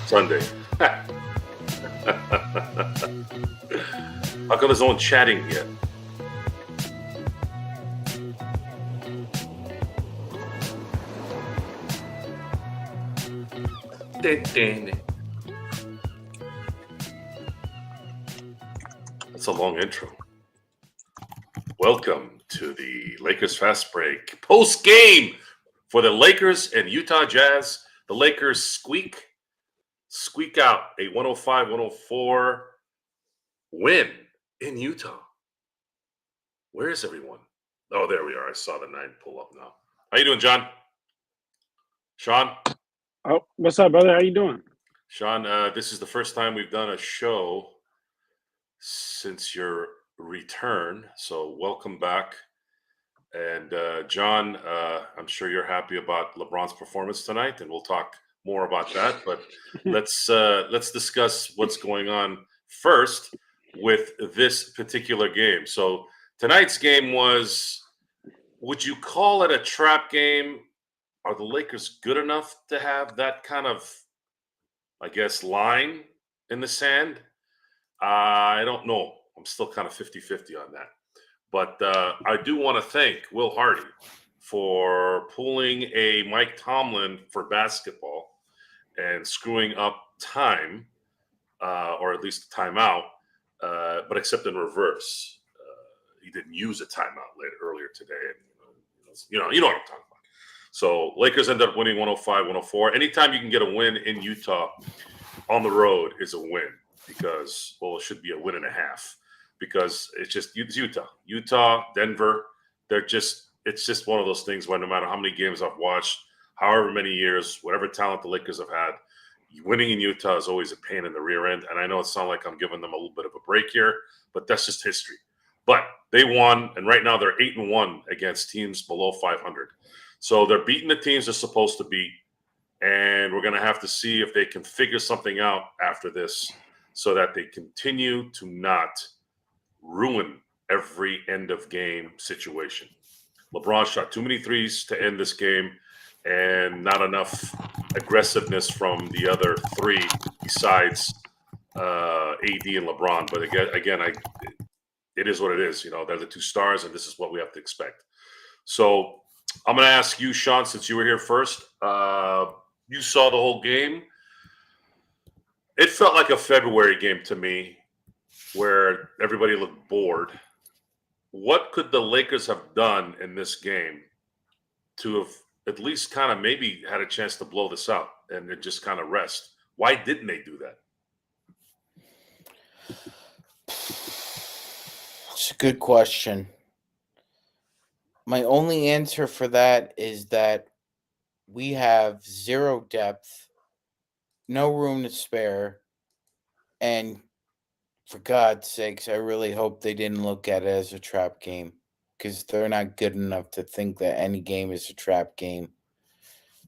Sunday. How come there's no one chatting yet? That's a long intro. Welcome to the Lakers Fast Break post-game for the Lakers and Utah Jazz. The Lakers squeak out a 105-104 win in Utah. Where is everyone? Oh, there we are. I saw the 9 pull up now. How you doing, John? Sean? Oh, what's up, brother? How you doing? Sean, this is the first time we've done a show since your return, so welcome back. And John, I'm sure you're happy about LeBron's performance tonight, and we'll talk more about that. But let's discuss what's going on first with this particular game. So tonight's game was, would you call it a trap game? Are the Lakers good enough to have that kind of, I guess, line in the sand? I don't know. I'm still kind of 50-50 on that. But I do want to thank Will Hardy for pulling a Mike Tomlin for basketball and screwing up time, or at least timeout, but except in reverse. He didn't use a timeout earlier today. And, you know what I'm talking about. So Lakers ended up winning 105-104. Anytime you can get a win in Utah on the road is a win because, well, it should be a win and a half. Because it's Utah, Denver. It's just one of those things where no matter how many games I've watched, however many years, whatever talent the Lakers have had, winning in Utah is always a pain in the rear end. And I know it sounds like I'm giving them a little bit of a break here, but that's just history. But they won, and right now they're 8-1 against teams below 500. So they're beating the teams they're supposed to beat, and we're going to have to see if they can figure something out after this so that they continue to not ruin every end of game situation. LeBron shot too many threes to end this game and not enough aggressiveness from the other three besides AD and LeBron. But again, it is what it is. You know, they're the two stars, and this is what we have to expect. So I'm going to ask you, Sean, since you were here first. You saw the whole game. It felt like a February game to me, where everybody looked bored. What could the Lakers have done in this game to have at least kind of maybe had a chance to blow this out and just kind of rest? Why didn't they do that? It's a good question. My only answer for that is that we have zero depth, no room to spare, and for God's sakes, I really hope they didn't look at it as a trap game because they're not good enough to think that any game is a trap game.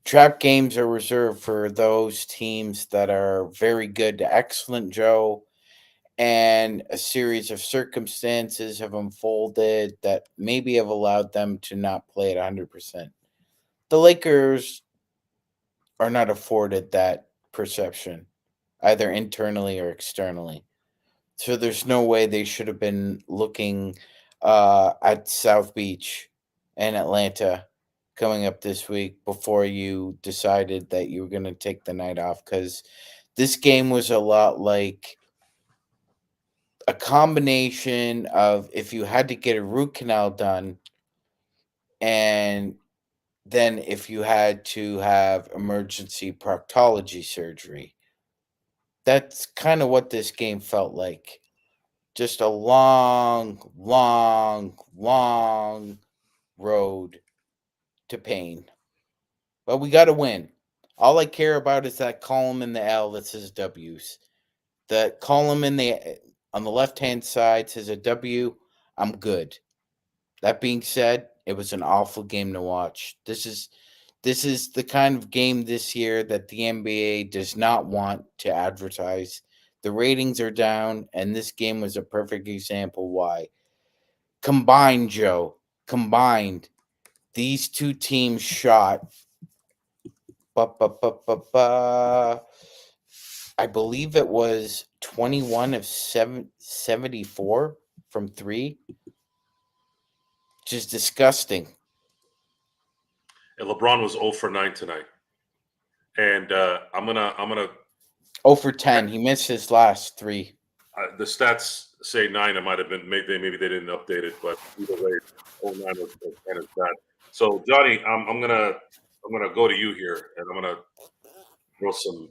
Trap games are reserved for those teams that are very good to excellent, Joe, and a series of circumstances have unfolded that maybe have allowed them to not play at 100%. The Lakers are not afforded that perception, either internally or externally. So there's no way they should have been looking at South Beach and Atlanta coming up this week before you decided that you were going to take the night off, because this game was a lot like a combination of if you had to get a root canal done and then if you had to have emergency proctology surgery. That's kind of what this game felt like. Just a long, long, long road to pain. But we got to win. All I care about is that column in the L that says W's. The column on the left-hand side says a W. I'm good. That being said, it was an awful game to watch. This is the kind of game this year that the NBA does not want to advertise. The ratings are down, and this game was a perfect example why. Combined, these two teams shot I believe it was 21 of 74 from 3. Just disgusting. And LeBron was 0 for 9 tonight. And I'm gonna 0 for 10. He missed his last 3. the stats say 9. It might have been maybe they didn't update it, but either way, 0-9 was 10 is bad. So Johnny, I'm gonna go to you here, and I'm gonna throw some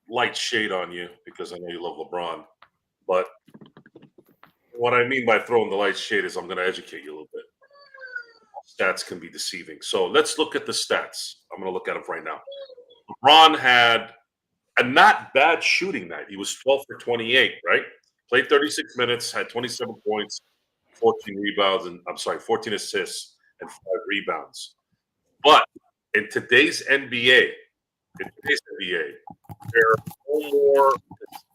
light shade on you because I know you love LeBron. But what I mean by throwing the light shade is I'm going to educate you a little bit. Stats can be deceiving. So let's look at the stats. I'm going to look at them right now. LeBron had a not bad shooting night. He was 12 for 28, right? Played 36 minutes, had 27 points, 14 rebounds, and 14 assists and 5 rebounds. But in today's NBA, there are no more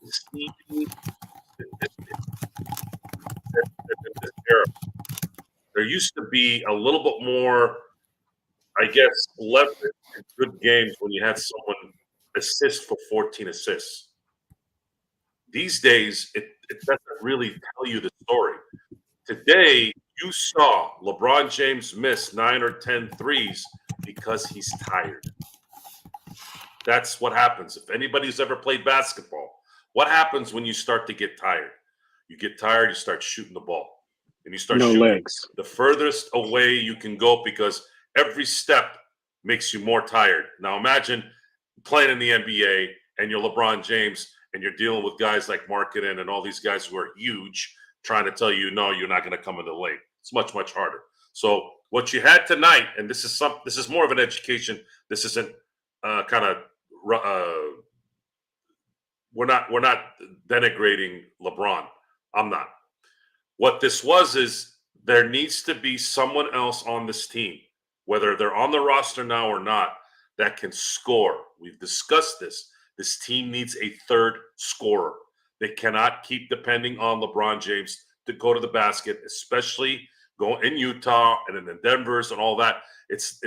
deceiving statistics in this era. There used to be a little bit more, I guess, leverage in good games when you had someone assist for 14 assists. These days, it doesn't really tell you the story. Today, you saw LeBron James miss 9 or 10 threes because he's tired. That's what happens. If anybody's ever played basketball, what happens when you start to get tired? You get tired, you start shooting the ball. And you start shooting legs. The furthest away you can go because every step makes you more tired. Now imagine playing in the NBA and you're LeBron James and you're dealing with guys like Marketing and all these guys who are huge trying to tell you, no, you're not going to come in the lane. It's much, much harder. So what you had tonight, and this is more of an education. This isn't kind of we're not denigrating LeBron. I'm not. What this was is there needs to be someone else on this team, whether they're on the roster now or not, that can score. We've discussed this. This team needs a third scorer. They cannot keep depending on LeBron James to go to the basket, especially go in Utah and in the Denvers and all that. It's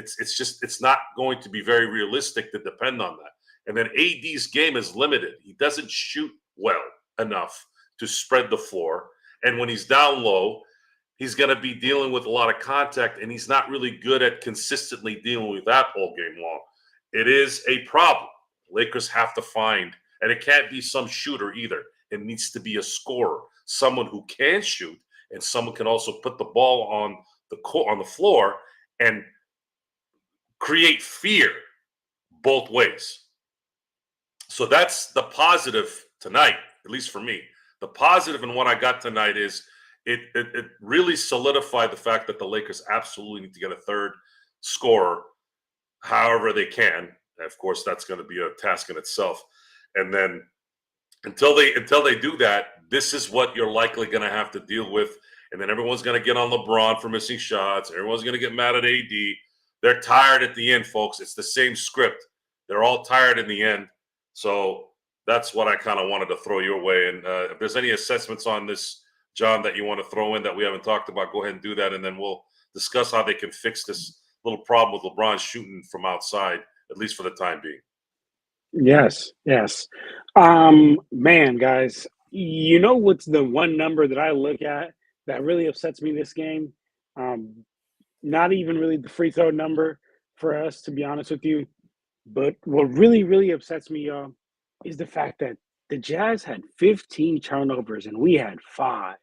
not going to be very realistic to depend on that. And then AD's game is limited. He doesn't shoot well enough to spread the floor. And when he's down low, he's going to be dealing with a lot of contact, and he's not really good at consistently dealing with that all game long. It is a problem. Lakers have to find, and it can't be some shooter either. It needs to be a scorer, someone who can shoot, and someone can also put the ball on the floor and create fear both ways. So that's the positive tonight, at least for me. The positive in what I got tonight is it really solidified the fact that the Lakers absolutely need to get a third scorer, however they can. Of course, that's going to be a task in itself. And then until they do that, this is what you're likely going to have to deal with. And then everyone's going to get on LeBron for missing shots. Everyone's going to get mad at AD. They're tired at the end, folks. It's the same script. They're all tired in the end. So that's what I kind of wanted to throw your way. And if there's any assessments on this, John, that you want to throw in that we haven't talked about, go ahead and do that. And then we'll discuss how they can fix this little problem with LeBron shooting from outside, at least for the time being. Yes. Man, guys, you know what's the one number that I look at that really upsets me this game? Not even really the free throw number for us, to be honest with you. But what really, really upsets me, y'all, is the fact that the Jazz had 15 turnovers and we had 5.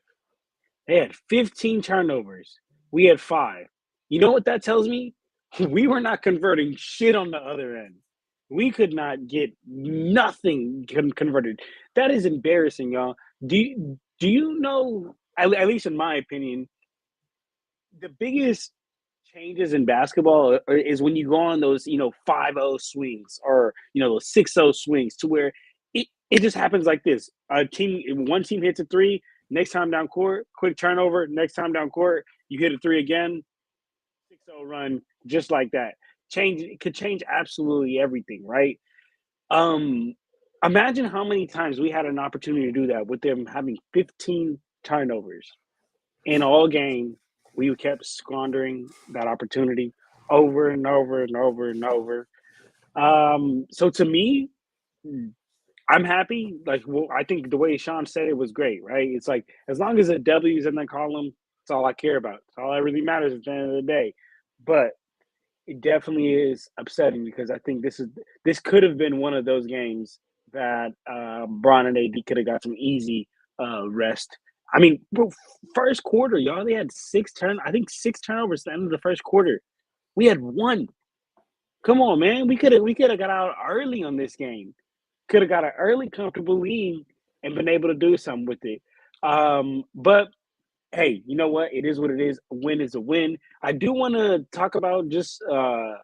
They had 15 turnovers. We had 5. You know what that tells me? We were not converting shit on the other end. We could not get nothing converted. That is embarrassing, y'all. Do you know, at least in my opinion, the biggest changes in basketball is when you go on those 5-0 swings or those 6-0 swings to where it just happens like this. One team hits a 3, next time down court, quick turnover, next time down court, you hit a 3 again, 6-0 run, just like that. It could change absolutely everything, right? Imagine how many times we had an opportunity to do that with them having 15 turnovers in all game. We kept squandering that opportunity over and over and over and over. So to me, I'm happy. Like, well, I think the way Sean said it was great, right? It's like as long as a W is in that column, that's all I care about. It's all that really matters at the end of the day. But it definitely is upsetting because I think this could have been one of those games that Bron and AD could have got some easy rest. I mean, bro, first quarter, y'all, they had I think six turnovers at the end of the first quarter. We had one. Come on, man. We could have got out early on this game. Could have got an early comfortable lead and been able to do something with it. But hey, you know what? It is what it is. A win is a win. I do want to talk about just I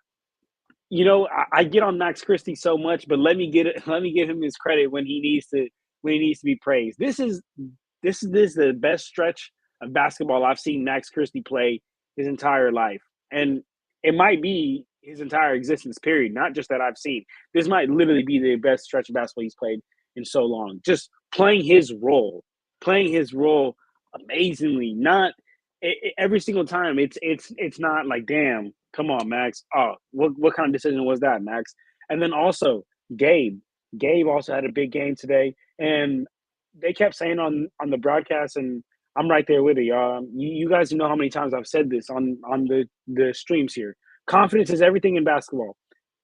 get on Max Christie so much, but let me get it. Let me give him his credit when he needs to be praised. This is the best stretch of basketball I've seen Max Christie play his entire life, and it might be his entire existence. Period. Not just that I've seen. This might literally be the best stretch of basketball he's played in so long. Just playing his role amazingly. Not every single time. It's not like damn. Come on, Max. Oh, what kind of decision was that, Max? And then also Gabe. Gabe also had a big game today, and they kept saying on the broadcast, and I'm right there with it, y'all. You guys know how many times I've said this on the streams here. Confidence is everything in basketball.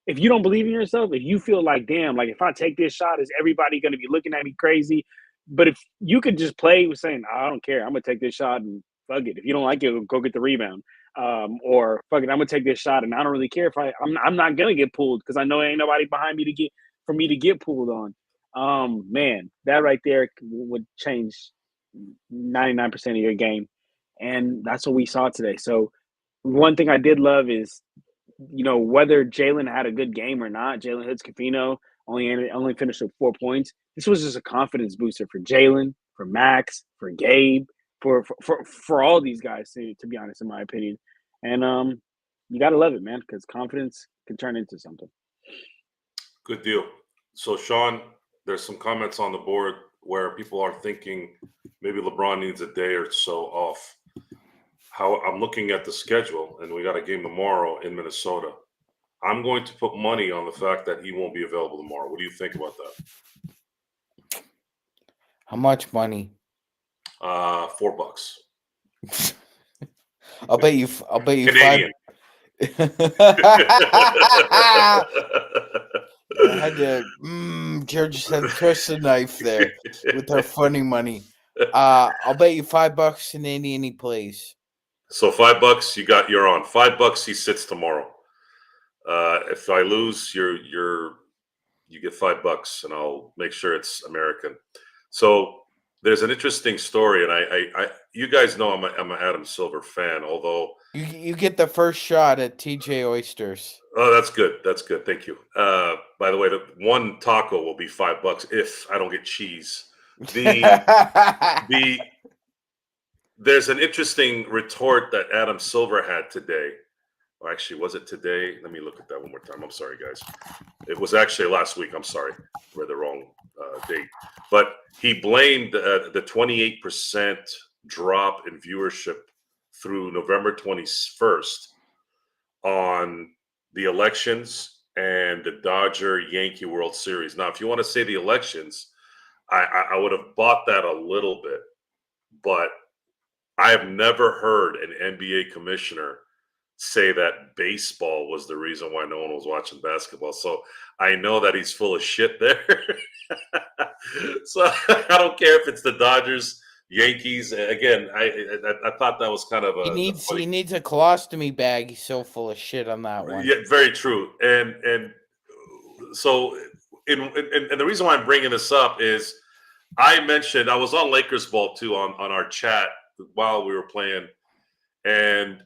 If you don't believe in yourself, if you feel like, damn, like if I take this shot, is everybody going to be looking at me crazy? But if you could just play with saying, I don't care, I'm gonna take this shot and fuck it. If you don't like it, go get the rebound. Or fuck it, I'm gonna take this shot and I don't really care if I'm not gonna get pulled because I know ain't nobody behind me to get pulled on. Man, that right there would change 99% of your game. And that's what we saw today. So one thing I did love is, whether Jalen had a good game or not, Jalen Hoods-Cofino only finished with 4 points. This was just a confidence booster for Jalen, for Max, for Gabe, for all these guys, to be honest, in my opinion. And you gotta love it, man, because confidence can turn into something. Good deal. So, Sean, there's some comments on the board where people are thinking maybe LeBron needs a day or so off. How I'm looking at the schedule, and we got a game tomorrow in Minnesota. I'm going to put money on the fact that he won't be available tomorrow. What do you think about that? How much money? $4. I'll bet you. I'll bet you Canadian. I had to. George said, "Twist the knife there with her funny money." I'll bet you $5 Canadian he plays. So $5, you're on. $5 he sits tomorrow. If I lose, you get $5, and I'll make sure it's American. So there's an interesting story, and I you guys know I'm an Adam Silver fan. Although you get the first shot at TJ Oysters. Oh, that's good. That's good. Thank you. By the way, the one taco will be $5 if I don't get cheese. There's an interesting retort that Adam Silver had today. Or actually, was it today? Let me look at that one more time. I'm sorry, guys. It was actually last week. I'm sorry. Read the wrong date. But he blamed the 28% drop in viewership through November 21st on the elections and the Dodger-Yankee World Series. Now, if you want to say the elections, I would have bought that a little bit. But I have never heard an NBA commissioner say that baseball was the reason why no one was watching basketball. So I know that he's full of shit there. So I don't care if it's the Dodgers, Yankees. Again, I thought that was kind of a he needs a colostomy bag. He's so full of shit on that one. Yeah, very true. And so and the reason why I'm bringing this up is I mentioned I was on Lakers Ball too on our chat while we were playing, and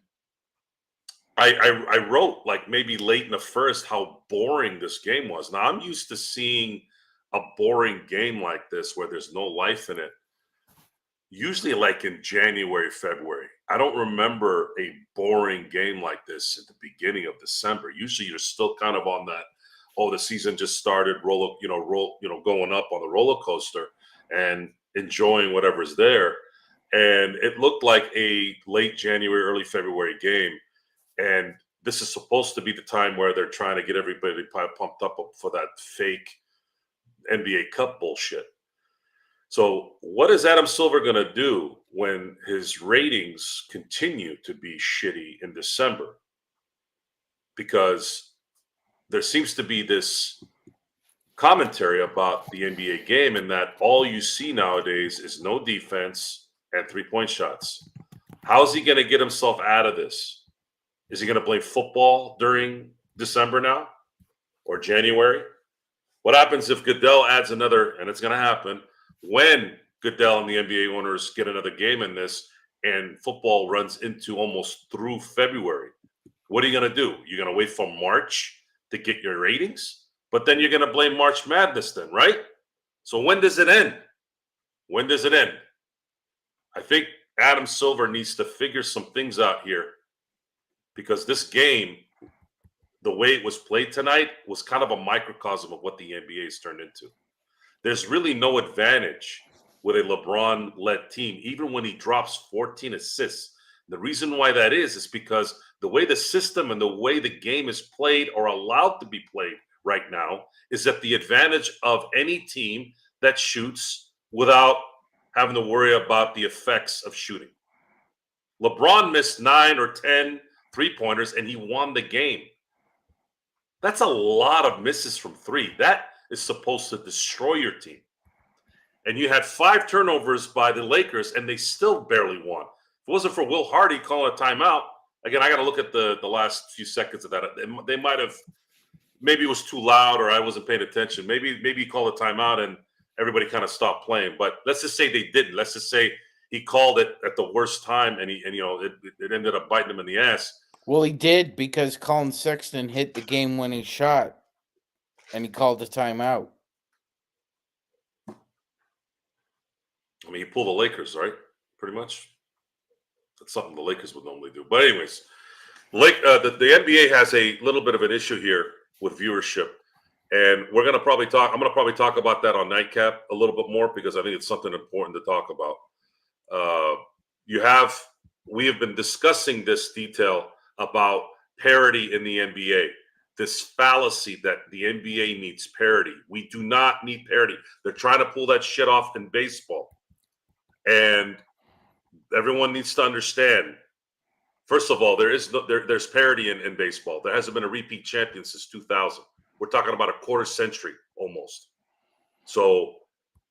I wrote like maybe late in the first how boring this game was. Now I'm used to seeing a boring game like this where there's no life in it. Usually like in January, February. I don't remember a boring game like this at the beginning of December. Usually you're still kind of on that, the season just started, going up on the roller coaster and enjoying whatever's there. And it looked like a late January, early February game. And this is supposed to be the time where they're trying to get everybody pumped up for that fake NBA Cup bullshit. So what is Adam Silver going to do when his ratings continue to be shitty in December? Because there seems to be this commentary about the NBA game in that all you see nowadays is no defense and 3-point shots. How's he going to get himself out of this? Is he going to play football during December now or January? What happens if Goodell adds another, and it's going to happen, when Goodell and the NBA owners get another game in this and football runs into almost through February? What are you going to do? You're going to wait for March to get your ratings? But then you're going to blame March Madness then, right? So when does it end? When does it end? I think Adam Silver needs to figure some things out here, because this game, the way it was played tonight, was kind of a microcosm of what the NBA has turned into. There's really no advantage with a LeBron-led team, even when he drops 14 assists. The reason why that is because the way the system and the way the game is played or allowed to be played right now is at the advantage of any team that shoots without having to worry about the effects of shooting. LeBron missed 9 or 10 three-pointers, and he won the game. That's a lot of misses from three. That is supposed to destroy your team. And you had 5 turnovers by the Lakers, and they still barely won. If it wasn't for Will Hardy calling a timeout, again, I got to look at the last few seconds of that. They might have, maybe it was too loud or I wasn't paying attention. Maybe he called a timeout and everybody kind of stopped playing. But let's just say they didn't. Let's just say he called it at the worst time, and it ended up biting him in the ass. Well, he did, because Colin Sexton hit the game-winning shot, and he called the timeout. I mean, he pulled the Lakers, right? Pretty much. That's something the Lakers would normally do. But anyways, the NBA has a little bit of an issue here with viewership, and we're going to probably talk. I'm going to probably talk about that on Nightcap a little bit more, because I think it's something important to talk about. We have been discussing this detail about parity in the NBA. This fallacy that the NBA needs parity. We do not need parity. They're trying to pull that shit off in baseball. And everyone needs to understand, first of all, there's parity in baseball. There hasn't been a repeat champion since 2000. We're talking about a quarter century almost. So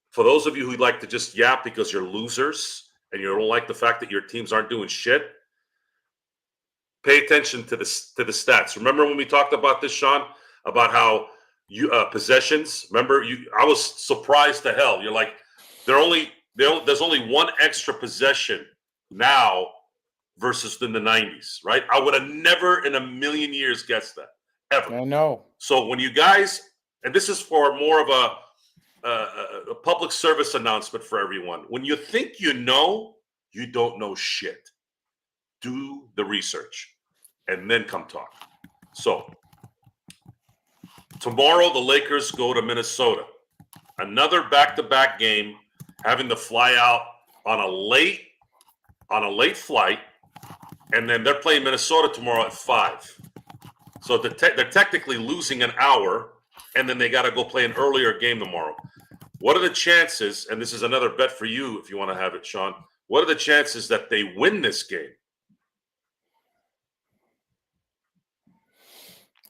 for those of you who like to just yap because you're losers and you don't like the fact that your teams aren't doing shit, pay attention to the stats. Remember when we talked about this, Sean, about how possessions? Remember, I was surprised to hell. You're like, there's only one extra possession now versus in the 90s, right? I would have never in a million years guessed that, ever. I know. So when you guys, and this is for more of a public service announcement for everyone, when you think you know, you don't know shit. Do the research and then come talk. So tomorrow the Lakers go to Minnesota. Another back-to-back game, having to fly out on a late flight, and then they're playing Minnesota tomorrow at 5. So they're technically losing an hour, and then they got to go play an earlier game tomorrow. What are the chances, and this is another bet for you if you want to have it, Sean, what are the chances that they win this game?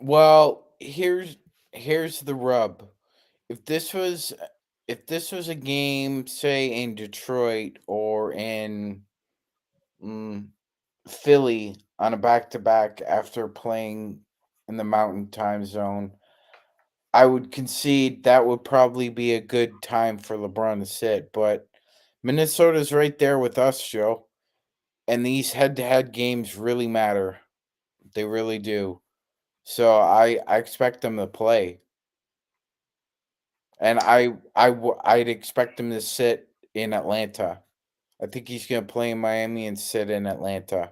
Well, here's the rub. If this was a game, say in Detroit or in Philly on a back-to-back after playing in the Mountain Time Zone, I would concede that would probably be a good time for LeBron to sit. But Minnesota's right there with us, Joe. And these head-to-head games really matter. They really do. So I expect them to play. And I'd expect him to sit in Atlanta. I think he's going to play in Miami and sit in Atlanta.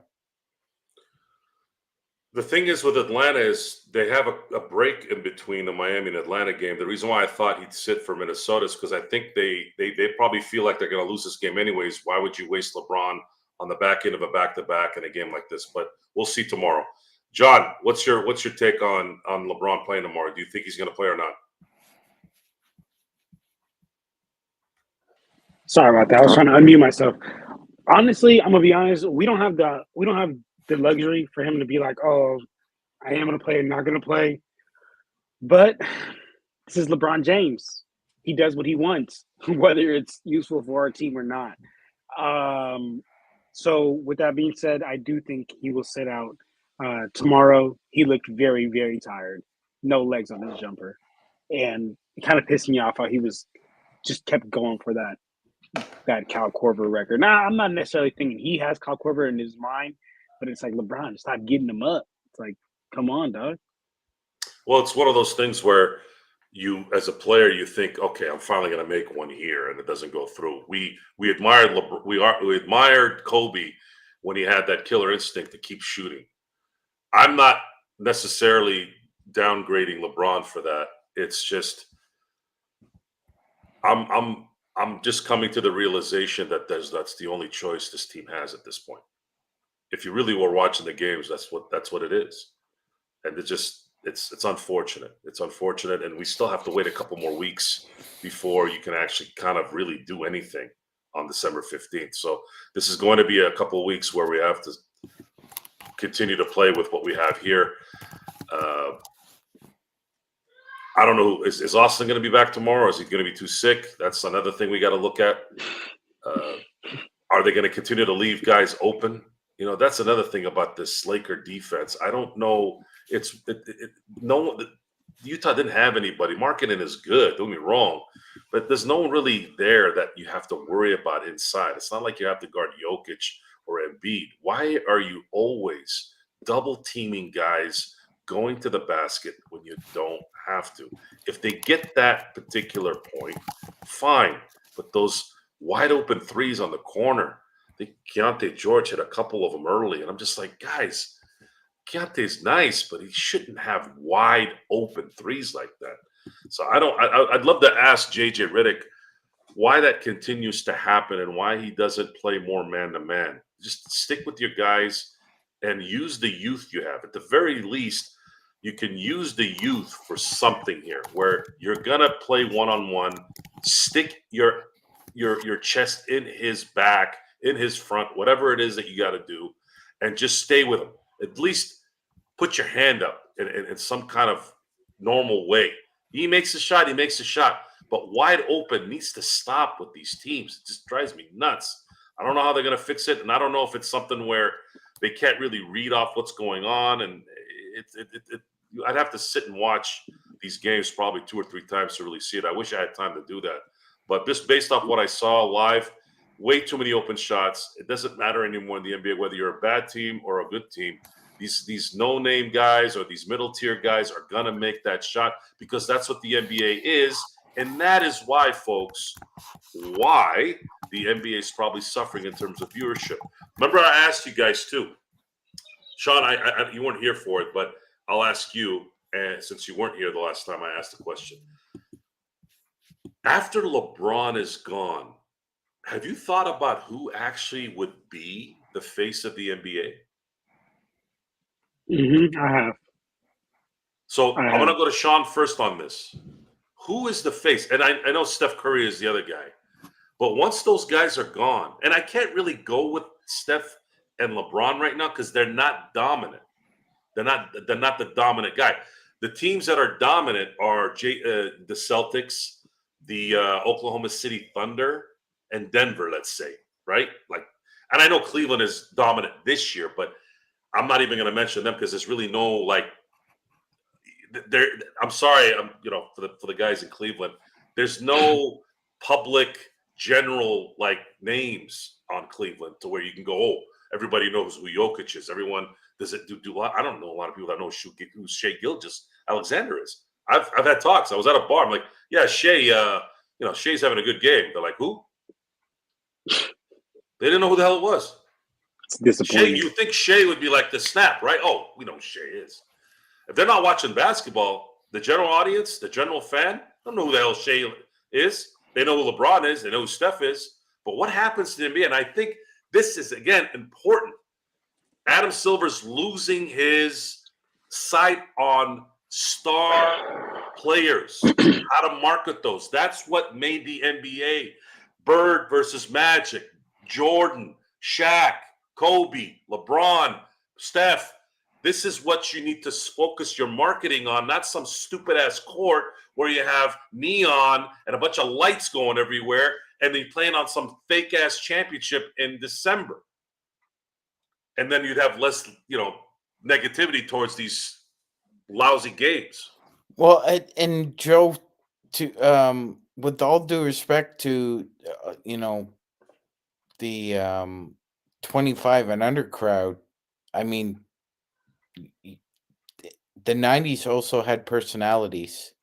The thing is with Atlanta is they have a break in between the Miami and Atlanta game. The reason why I thought he'd sit for Minnesota is because I think they probably feel like they're going to lose this game anyways. Why would you waste LeBron on the back end of a back-to-back in a game like this? But we'll see tomorrow. John, what's your take on LeBron playing tomorrow? Do you think he's going to play or not? Sorry about that. I was trying to unmute myself. Honestly, I'm gonna be honest. We don't have the luxury for him to be like, oh, I am gonna play, not gonna play. But this is LeBron James. He does what he wants, whether it's useful for our team or not. So with that being said, I do think he will sit out tomorrow. He looked very, very tired. No legs on his jumper. And it kind of pissed me off how he was just kept going for that Cal Korver record. Now, I'm not necessarily thinking he has Cal Korver in his mind, but it's like, LeBron, stop getting him up. It's like, come on, dog. Well, it's one of those things where you, as a player, you think, okay, I'm finally going to make one here, and it doesn't go through. We admired we admired Kobe when he had that killer instinct to keep shooting. I'm not necessarily downgrading LeBron for that. It's just I'm just coming to the realization that that's the only choice this team has at this point. If you really were watching the games, that's what it is, and it's unfortunate. It's unfortunate, and we still have to wait a couple more weeks before you can actually kind of really do anything on December 15th. So this is going to be a couple of weeks where we have to continue to play with what we have here. I don't know. Is Austin going to be back tomorrow? Or is he going to be too sick? That's another thing we got to look at. Are they going to continue to leave guys open? You know, that's another thing about this Laker defense. I don't know. Utah didn't have anybody. Markkanen is good. Don't get me wrong, but there's no one really there that you have to worry about inside. It's not like you have to guard Jokic or Embiid. Why are you always double teaming guys going to the basket when you don't have to? If they get that particular point, fine. But those wide open threes on the corner, I think Keontae George hit a couple of them early, and I'm just like, guys, Keontae's nice, but he shouldn't have wide open threes like that. So I'd love to ask JJ Redick why that continues to happen and why he doesn't play more man to man. Just stick with your guys and use the youth you have. At the very least, you can use the youth for something here where you're gonna play one-on-one, stick your chest in his back, in his front, whatever it is that you got to do, and just stay with him. At least put your hand up in some kind of normal way. He makes a shot, but wide open needs to stop with these teams. It just drives me nuts. I don't know how they're going to fix it, and I don't know if it's something where they can't really read off what's going on, and I'd have to sit and watch these games probably 2 or 3 times to really see it. I wish I had time to do that. But just based off what I saw live, way too many open shots. It doesn't matter anymore in the NBA whether you're a bad team or a good team. These no-name guys or these middle-tier guys are going to make that shot because that's what the NBA is. And that is why, folks, why the NBA is probably suffering in terms of viewership. Remember I asked you guys too. Sean, you weren't here for it, but I'll ask you, and since you weren't here the last time I asked the question. After LeBron is gone, have you thought about who actually would be the face of the NBA? I have. So I'm going to go to Sean first on this. Who is the face? And I know Steph Curry is the other guy. But once those guys are gone, and I can't really go with Steph and LeBron right now because they're not dominant. They're not the dominant guy. The teams that are dominant are the Celtics, the Oklahoma City Thunder, and Denver, let's say, right? And I know Cleveland is dominant this year, but I'm not even going to mention them because there's really no I'm sorry, for the guys in Cleveland, there's no public general names on Cleveland to where you can go, oh, everybody knows who Jokic is. Everyone does it do I don't know a lot of people that know who Shea Gilgeous-Alexander is. I've had talks. I was at a bar. I'm like, yeah, Shea, Shea's having a good game. They're like, who? They didn't know who the hell it was. It's disappointing. You think Shea would be like the snap, right? Oh, we know who Shea is. If they're not watching basketball, the general audience, the general fan, don't know who the hell Shea is. They know who LeBron is. They know who Steph is. But what happens to the NBA? And I think this is, again, important. Adam Silver's losing his sight on star players, how to market those. That's what made the NBA. Bird versus Magic, Jordan, Shaq, Kobe, LeBron, Steph. This is what you need to focus your marketing on, not some stupid ass court where you have neon and a bunch of lights going everywhere and then playing on some fake ass championship in December. And then you'd have less, negativity towards these lousy games. Well, and Joe, to with all due respect to the 25 and under crowd, I mean, the 90s also had personalities.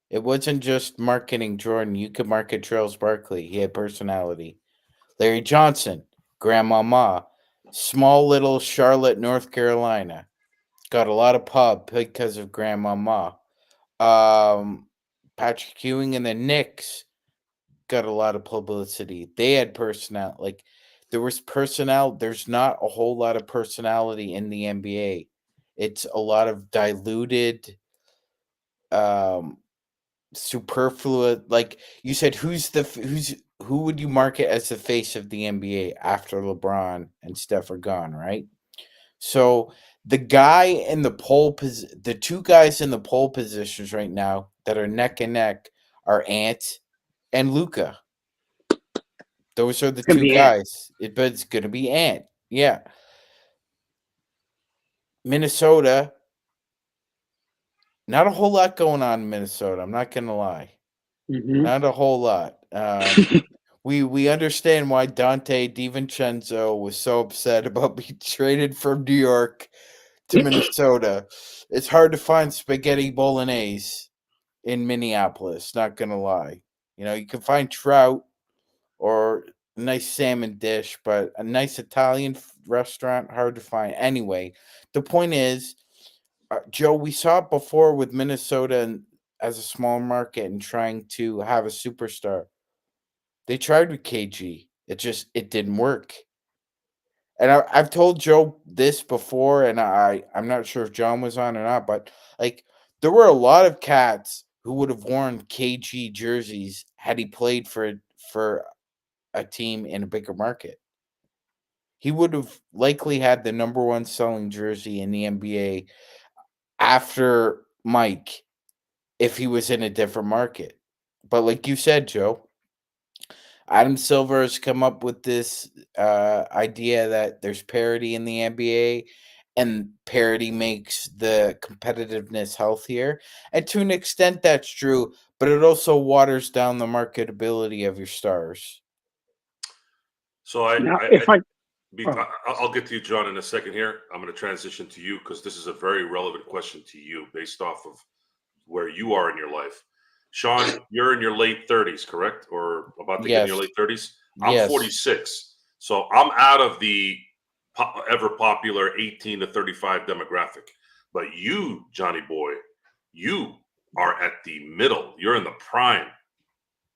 It wasn't just marketing Jordan. You could market Charles Barkley. He had personality. Larry Johnson, Grandmama, small little Charlotte, North Carolina. Got a lot of pub because of Grandmama. Patrick Ewing and the Knicks got a lot of publicity. They had personnel. Like, there was personnel. There's not a whole lot of personality in the NBA. It's a lot of diluted, superfluous. Like you said, who would you market as the face of the NBA after LeBron and Steph are gone, right? So the two guys in the pole positions right now that are neck and neck are Ant and Luca. Those are the It's gonna two be Ant. guys. But it's gonna be Ant. Yeah. Minnesota. Not a whole lot going on in Minnesota. I'm not gonna lie. Mm-hmm. Not a whole lot. We understand why Dante DiVincenzo was so upset about being traded from New York to Minnesota. It's hard to find spaghetti bolognese in Minneapolis, not gonna lie. You can find trout or a nice salmon dish, but a nice Italian restaurant, hard to find. Anyway, the point is, Joe, we saw it before with Minnesota as a small market and trying to have a superstar. They tried with KG. It didn't work. And I've told Joe this before, and I'm not sure if John was on or not, but like there were a lot of cats who would have worn KG jerseys had he played for a team in a bigger market. He would have likely had the number one selling jersey in the NBA after Mike if he was in a different market. But like you said, Joe, Adam Silver has come up with this idea that there's parity in the NBA and parity makes the competitiveness healthier. And to an extent, that's true, but it also waters down the marketability of your stars. So Now, if I I'll get to you, John, in a second here. I'm going to transition to you because this is a very relevant question to you based off of where you are in your life. Sean, you're in your late 30s, correct? Or about to get in your late 30s? I'm Yes. 46. So I'm out of the ever popular 18 to 35 demographic. But you, Johnny boy, you are at the middle. You're in the prime.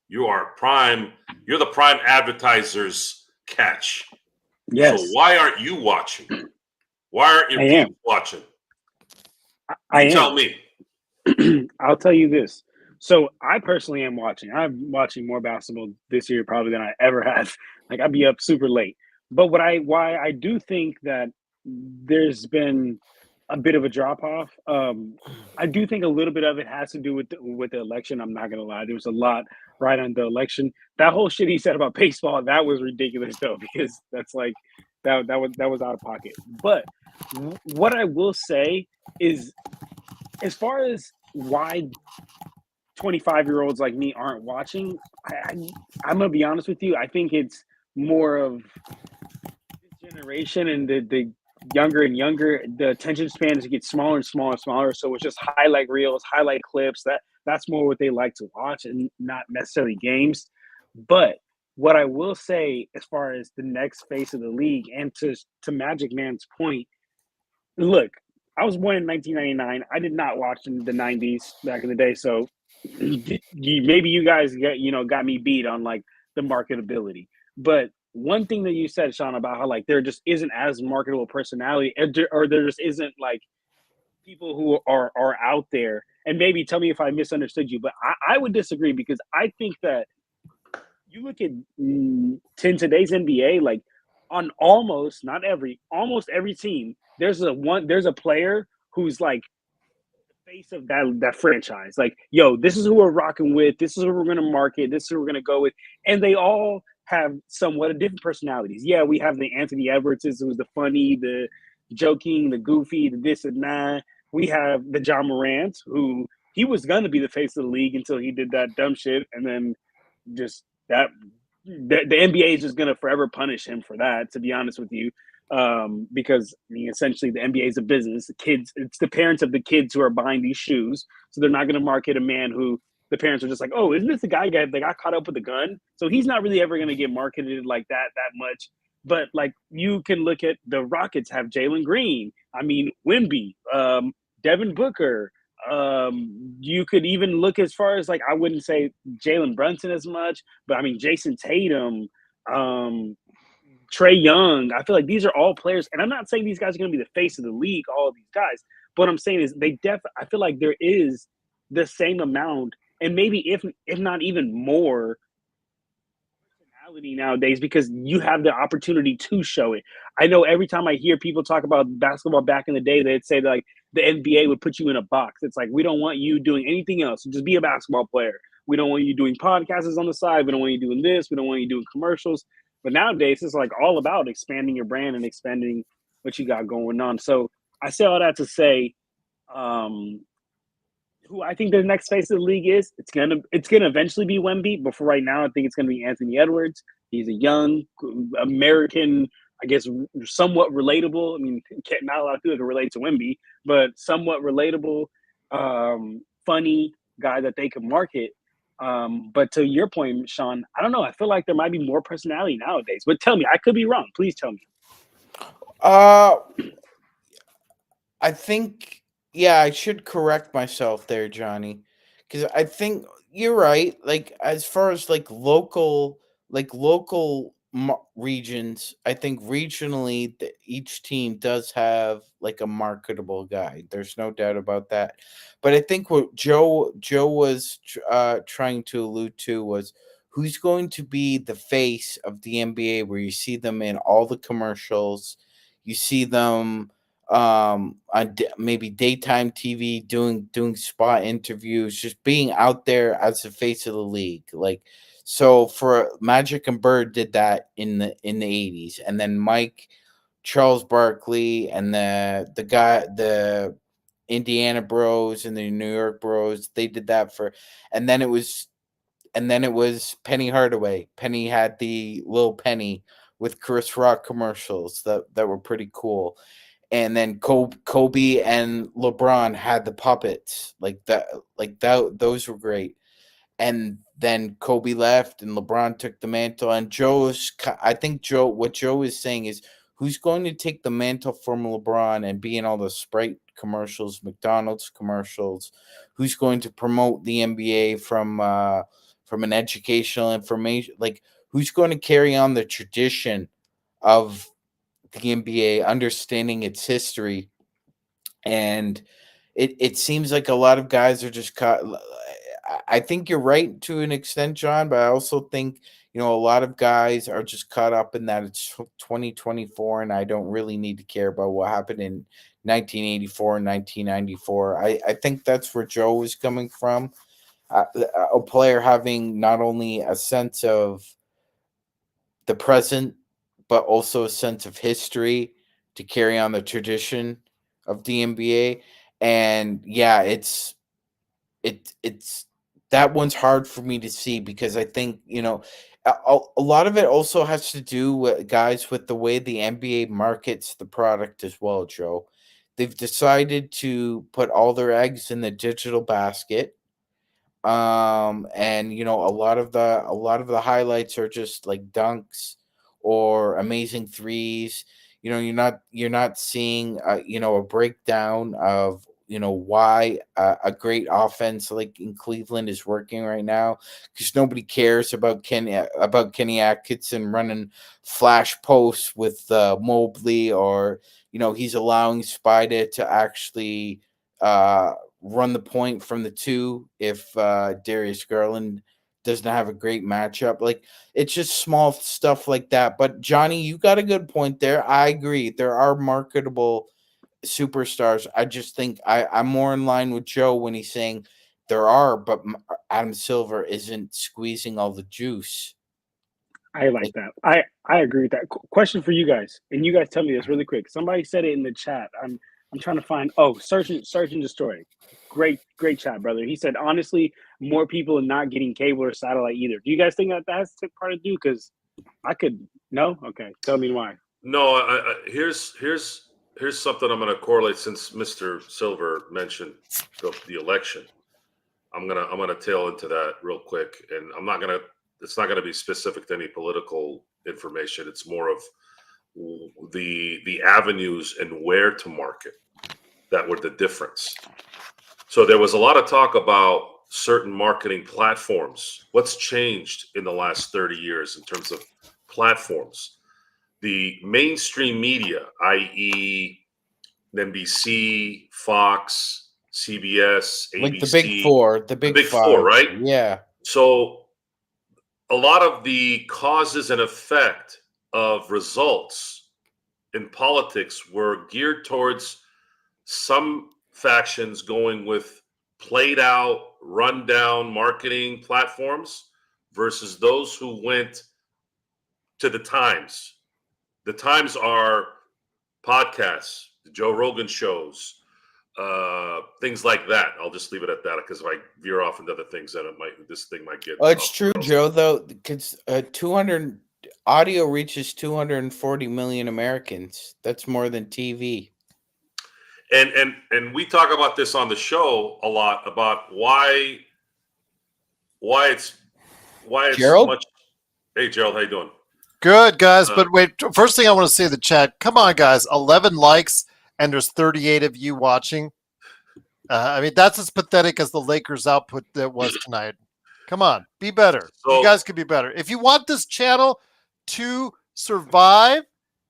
You are prime. You're the prime advertiser's catch. yes, So why aren't you watching? Why aren't your I am. people watching? I You tell am. me. I'll tell you this. So I personally am watching. I'm watching more basketball this year probably than I ever have. Like I'd be up super late. But why I do think that there's been a bit of a drop off. I do think a little bit of it has to do with the election. I'm not gonna lie. There was a lot right on the election. That whole shit he said about baseball, that was ridiculous though, because that's like that was out of pocket. But what I will say is as far as why 25-year-olds like me aren't watching, I'm gonna be honest with you. I think it's more of this generation and the younger and younger. The attention spans get smaller and smaller and smaller. So it's just highlight reels, highlight clips. That's more what they like to watch and not necessarily games. But what I will say, as far as the next face of the league, and to Magic Man's point, look, I was born in 1999. I did not watch in the 90s back in the day, so maybe you guys got me beat on like the marketability. But one thing that you said, Sean, about how like there just isn't as marketable personality, or there just isn't like people who are out there. And maybe tell me if I misunderstood you, but I would disagree because I think that you look at in today's NBA, like on almost not every, almost every team, there's a player who's like face of that franchise. Like, yo, this is who we're rocking with. This is who we're gonna market. This is who we're gonna go with. And they all have somewhat of different personalities. Yeah, we have the Anthony Edwardses, who's the funny, the joking, the goofy, the this and that. We have the John Morant, who he was gonna be the face of the league until he did that dumb shit, and then just that the NBA is just going to forever punish him for that. To be honest with you, because I mean, essentially, the NBA is a business. The kids, it's the parents of the kids who are buying these shoes, so they're not going to market a man who the parents are just like, oh, isn't this the guy that got caught up with a gun? So he's not really ever going to get marketed like that much. But like you can look at the Rockets have Jalen Green. I mean, Wimby, Devin Booker. You could even look as far as like I wouldn't say Jalen Brunson as much, but I mean Jason Tatum, um, Trey Young. I feel like these are all players, and I'm not saying these guys are going to be the face of the league. All of these guys, but what I'm saying is I feel like there is the same amount, and maybe if not even more personality nowadays because you have the opportunity to show it. I know every time I hear people talk about basketball back in the day, they'd say like the NBA would put you in a box. It's like we don't want you doing anything else. Just be a basketball player. We don't want you doing podcasts on the side. We don't want you doing this. We don't want you doing commercials. But nowadays, it's like all about expanding your brand and expanding what you got going on. So I say all that to say, um, who I think the next face of the league is. It's gonna eventually be Wemby, but for right now, I think it's gonna be Anthony Edwards. He's a young American, I guess, somewhat relatable. I mean, not a lot of people can relate to Wemby, but somewhat relatable, funny guy that they can market. But to your point, Sean, I don't know. I feel like there might be more personality nowadays. But tell me, I could be wrong. Please tell me. Uh, I think, yeah, I should correct myself there, Johnny, because I think you're right. Like as far as local regions, I think regionally each team does have like a marketable guy. There's no doubt about that. But I think what Joe was trying to allude to was who's going to be the face of the NBA, where you see them in all the commercials, you see them on maybe daytime TV doing spot interviews, just being out there as the face of the league. Like so for Magic and Bird did that in the 80s, and then Mike Charles Barkley and the Indiana Bros and the New York Bros, they did that for, and then it was Penny Hardaway. Penny had the little Penny with Chris Rock commercials that were pretty cool. And then Kobe and LeBron had the puppets like that. Those were great. And then Kobe left, and LeBron took the mantle. And I think what Joe is saying is, who's going to take the mantle from LeBron and be in all the Sprite commercials, McDonald's commercials? Who's going to promote the NBA from an educational information? Like, who's going to carry on the tradition of the NBA, understanding its history? And it seems like a lot of guys are just caught. I think you're right to an extent, John, but I also think a lot of guys are just caught up in that it's 2024, and I don't really need to care about what happened in 1984 and 1994. I think that's where Joe was coming from. A player having not only a sense of the present, but also a sense of history to carry on the tradition of the NBA. And yeah, it's that one's hard for me to see, because I think a lot of it also has to do with guys with the way the NBA markets the product as well, Joe. They've decided to put all their eggs in the digital basket, and a lot of the highlights are just like dunks or amazing threes. You're not seeing a breakdown of why a great offense like in Cleveland is working right now, because nobody cares about Kenny Atkinson running flash posts with Mobley, or he's allowing Spida to actually uh run the point from the two if Darius Garland doesn't have a great matchup. Like, it's just small stuff like that. But Johnny, you got a good point there. I agree. There are marketable superstars. I just think I'm more in line with Joe when he's saying there are, but Adam Silver isn't squeezing all the juice. I like that. I agree with that. Question for you guys, and you guys tell me this really quick. Somebody said it in the chat. I'm trying to find. Oh, search and destroy. Great chat, brother. He said honestly, more people are not getting cable or satellite either. Do you guys think that that's part of due? Because I could no. Okay, tell me why. No, here's something I'm going to correlate since Mr. Silver mentioned the election. I'm gonna tail into that real quick, and it's not gonna be specific to any political information. It's more of the avenues and where to market that were the difference. So there was a lot of talk about certain marketing platforms. What's changed in the last 30 years in terms of platforms? The mainstream media, i.e., NBC, Fox, CBS, ABC, like the big four, the big Big five. Four, right? Yeah. So a lot of the causes and effect of results in politics were geared towards some factions going with played out, rundown marketing platforms versus those who went to the Times. The Times are podcasts, the Joe Rogan shows, things like that. I'll just leave it at that because if I veer off into other things, then this thing might get. Oh, it's true, Joe. Though, because 200 audio reaches 240 million Americans. That's more than TV. And we talk about this on the show a lot about why it's Gerald? much. Hey, Gerald, how you doing? Good, guys. But wait, first thing I want to say in the chat, come on, guys, 11 likes and there's 38 of you watching. I mean, that's as pathetic as the Lakers output that was tonight. Come on, be better. You guys could be better. If you want this channel to survive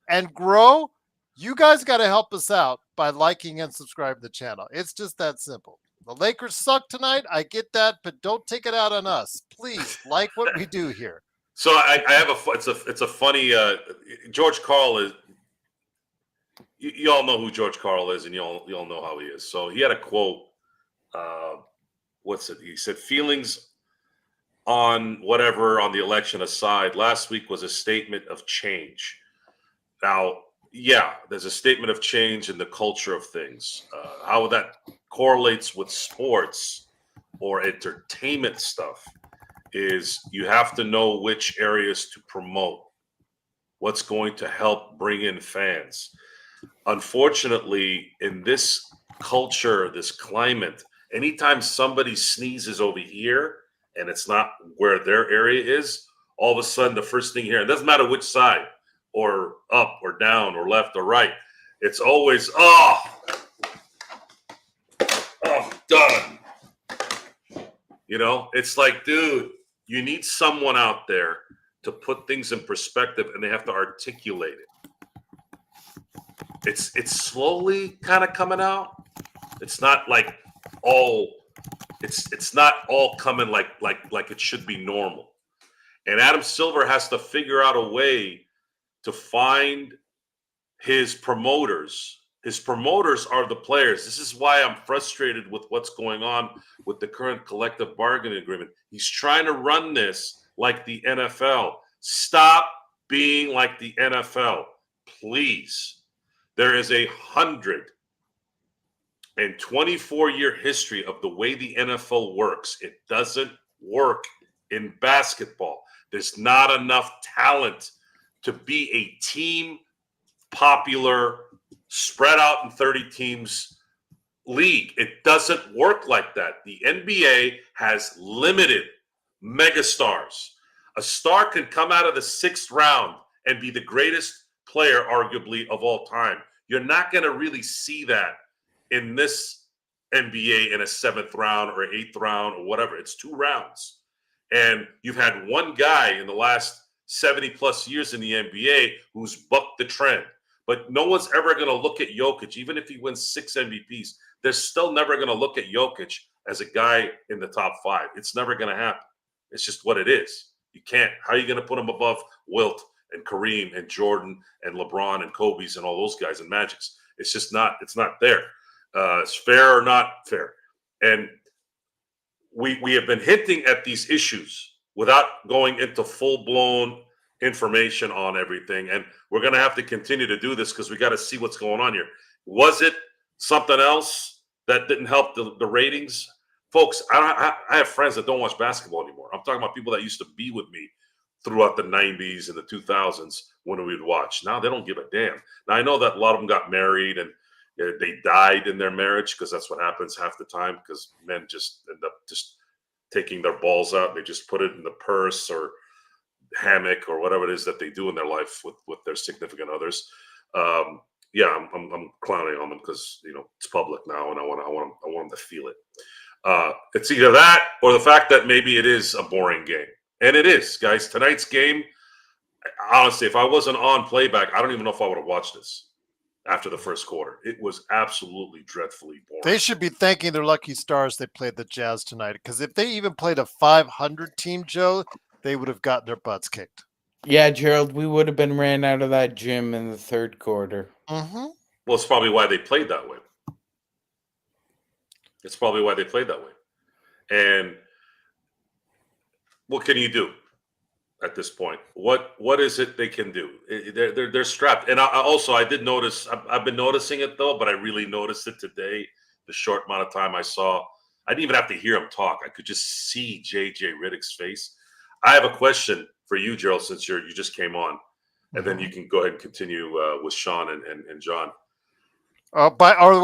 and grow, you guys got to help us out by liking and subscribing to the channel. It's just that simple. The Lakers suck tonight. I get that, but don't take it out on us. Please like what we do here. So I have it's a funny George Karl is. You all know who George Karl is, and you all know how he is. So he had a quote. What's it? He said, "Feelings on whatever on the election aside, last week was a statement of change." Now, yeah, there's a statement of change in the culture of things. How that correlates with sports or entertainment stuff is you have to know which areas to promote, what's going to help bring in fans. Unfortunately, in this culture, this climate, anytime somebody sneezes over here and it's not where their area is, all of a sudden the first thing here, it doesn't matter which side, or up or down or left or right, it's always, oh, done. You know, it's like, dude, you need someone out there to put things in perspective, and they have to articulate it. It's slowly kind of coming out. It's not like all. It's not all coming like it should be normal. And Adam Silver has to figure out a way to find his promoters. His promoters are the players. This is why I'm frustrated with what's going on with the current collective bargaining agreement. He's trying to run this like the NFL. Stop being like the NFL, please. There is 124-year history of the way the NFL works. It doesn't work in basketball. There's not enough talent to be a team popular, spread out in 30 teams league. It doesn't work like that. The NBA has limited megastars. A star can come out of the 6th round and be the greatest player, arguably, of all time. You're not going to really see that in this NBA in a 7th round or 8th round or whatever. It's 2 rounds. And you've had one guy in the last 70 plus years in the NBA who's bucked the trend. But no one's ever going to look at Jokic, even if he wins 6 MVPs. They're still never going to look at Jokic as a guy in the top 5. It's never going to happen. It's just what it is. You can't. How are you going to put them above Wilt and Kareem and Jordan and LeBron and Kobe's and all those guys and Magics? It's just not. It's not there. It's fair or not fair. And we have been hinting at these issues without going into full blown information on everything, and we're going to have to continue to do this because we got to see what's going on here. Was it something else that didn't help the ratings? Folks, I have friends that don't watch basketball anymore. I'm talking about people that used to be with me throughout the 90s and the 2000s when we would watch. Now they don't give a damn. Now I know that a lot of them got married and they died in their marriage, because that's what happens half the time, because men just end up just taking their balls out. They just put it in the purse or hammock or whatever it is that they do in their life with their significant others. Yeah, I'm clowning on them because it's public now, and I want them to feel it. It's either that or the fact that maybe it is a boring game, and it is, guys. Tonight's game, honestly, if I wasn't on playback, I don't even know if I would have watched this after the first quarter. It was absolutely dreadfully boring. They should be thanking their lucky stars they played the Jazz tonight, because if they even played a 500 team, Joe, they would have gotten their butts kicked. Yeah, Gerald, we would have been ran out of that gym in the third quarter. Mm-hmm. Well, it's probably why they played that way. It's probably why they played that way. And what can you do at this point? What is it they can do? They're strapped. And I did notice. I've been noticing it though, but I really noticed it today. The short amount of time I saw, I didn't even have to hear him talk. I could just see JJ Redick's face. I have a question for you, Gerald, since you just came on, and then you can go ahead and continue with Sean and John. By the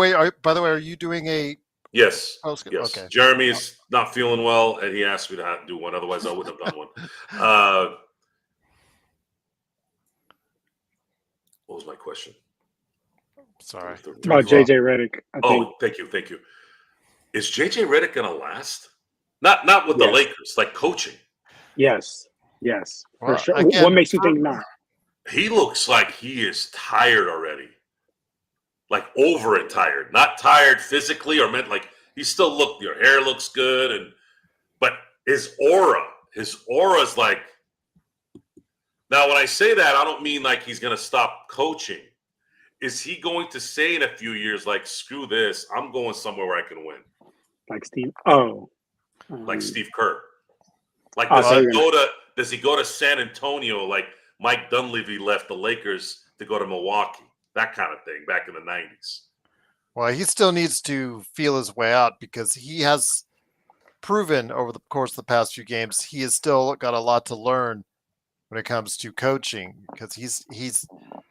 way, are you doing a? Yes. Postgame? Yes. Okay. Jeremy is not feeling well, and he asked me to do one. Otherwise, I wouldn't have done one. What was my question? Sorry. About JJ Redick. Thank you. Is JJ Redick going to last? Not with the Lakers, like coaching. Yes, for Well, sure. again, What makes you think not? He looks like he is tired already. Like over it tired. Not tired physically or meant like he still your hair looks good, but his aura's like. Now when I say that, I don't mean like he's gonna stop coaching. Is he going to say in a few years, like, screw this, I'm going somewhere where I can win? Like Steve. Like Steve Kerr. Like does he go to San Antonio like Mike Dunleavy left the Lakers to go to Milwaukee? That kind of thing back in the 90s. Well, he still needs to feel his way out, because he has proven over the course of the past few games he has still got a lot to learn when it comes to coaching, because he's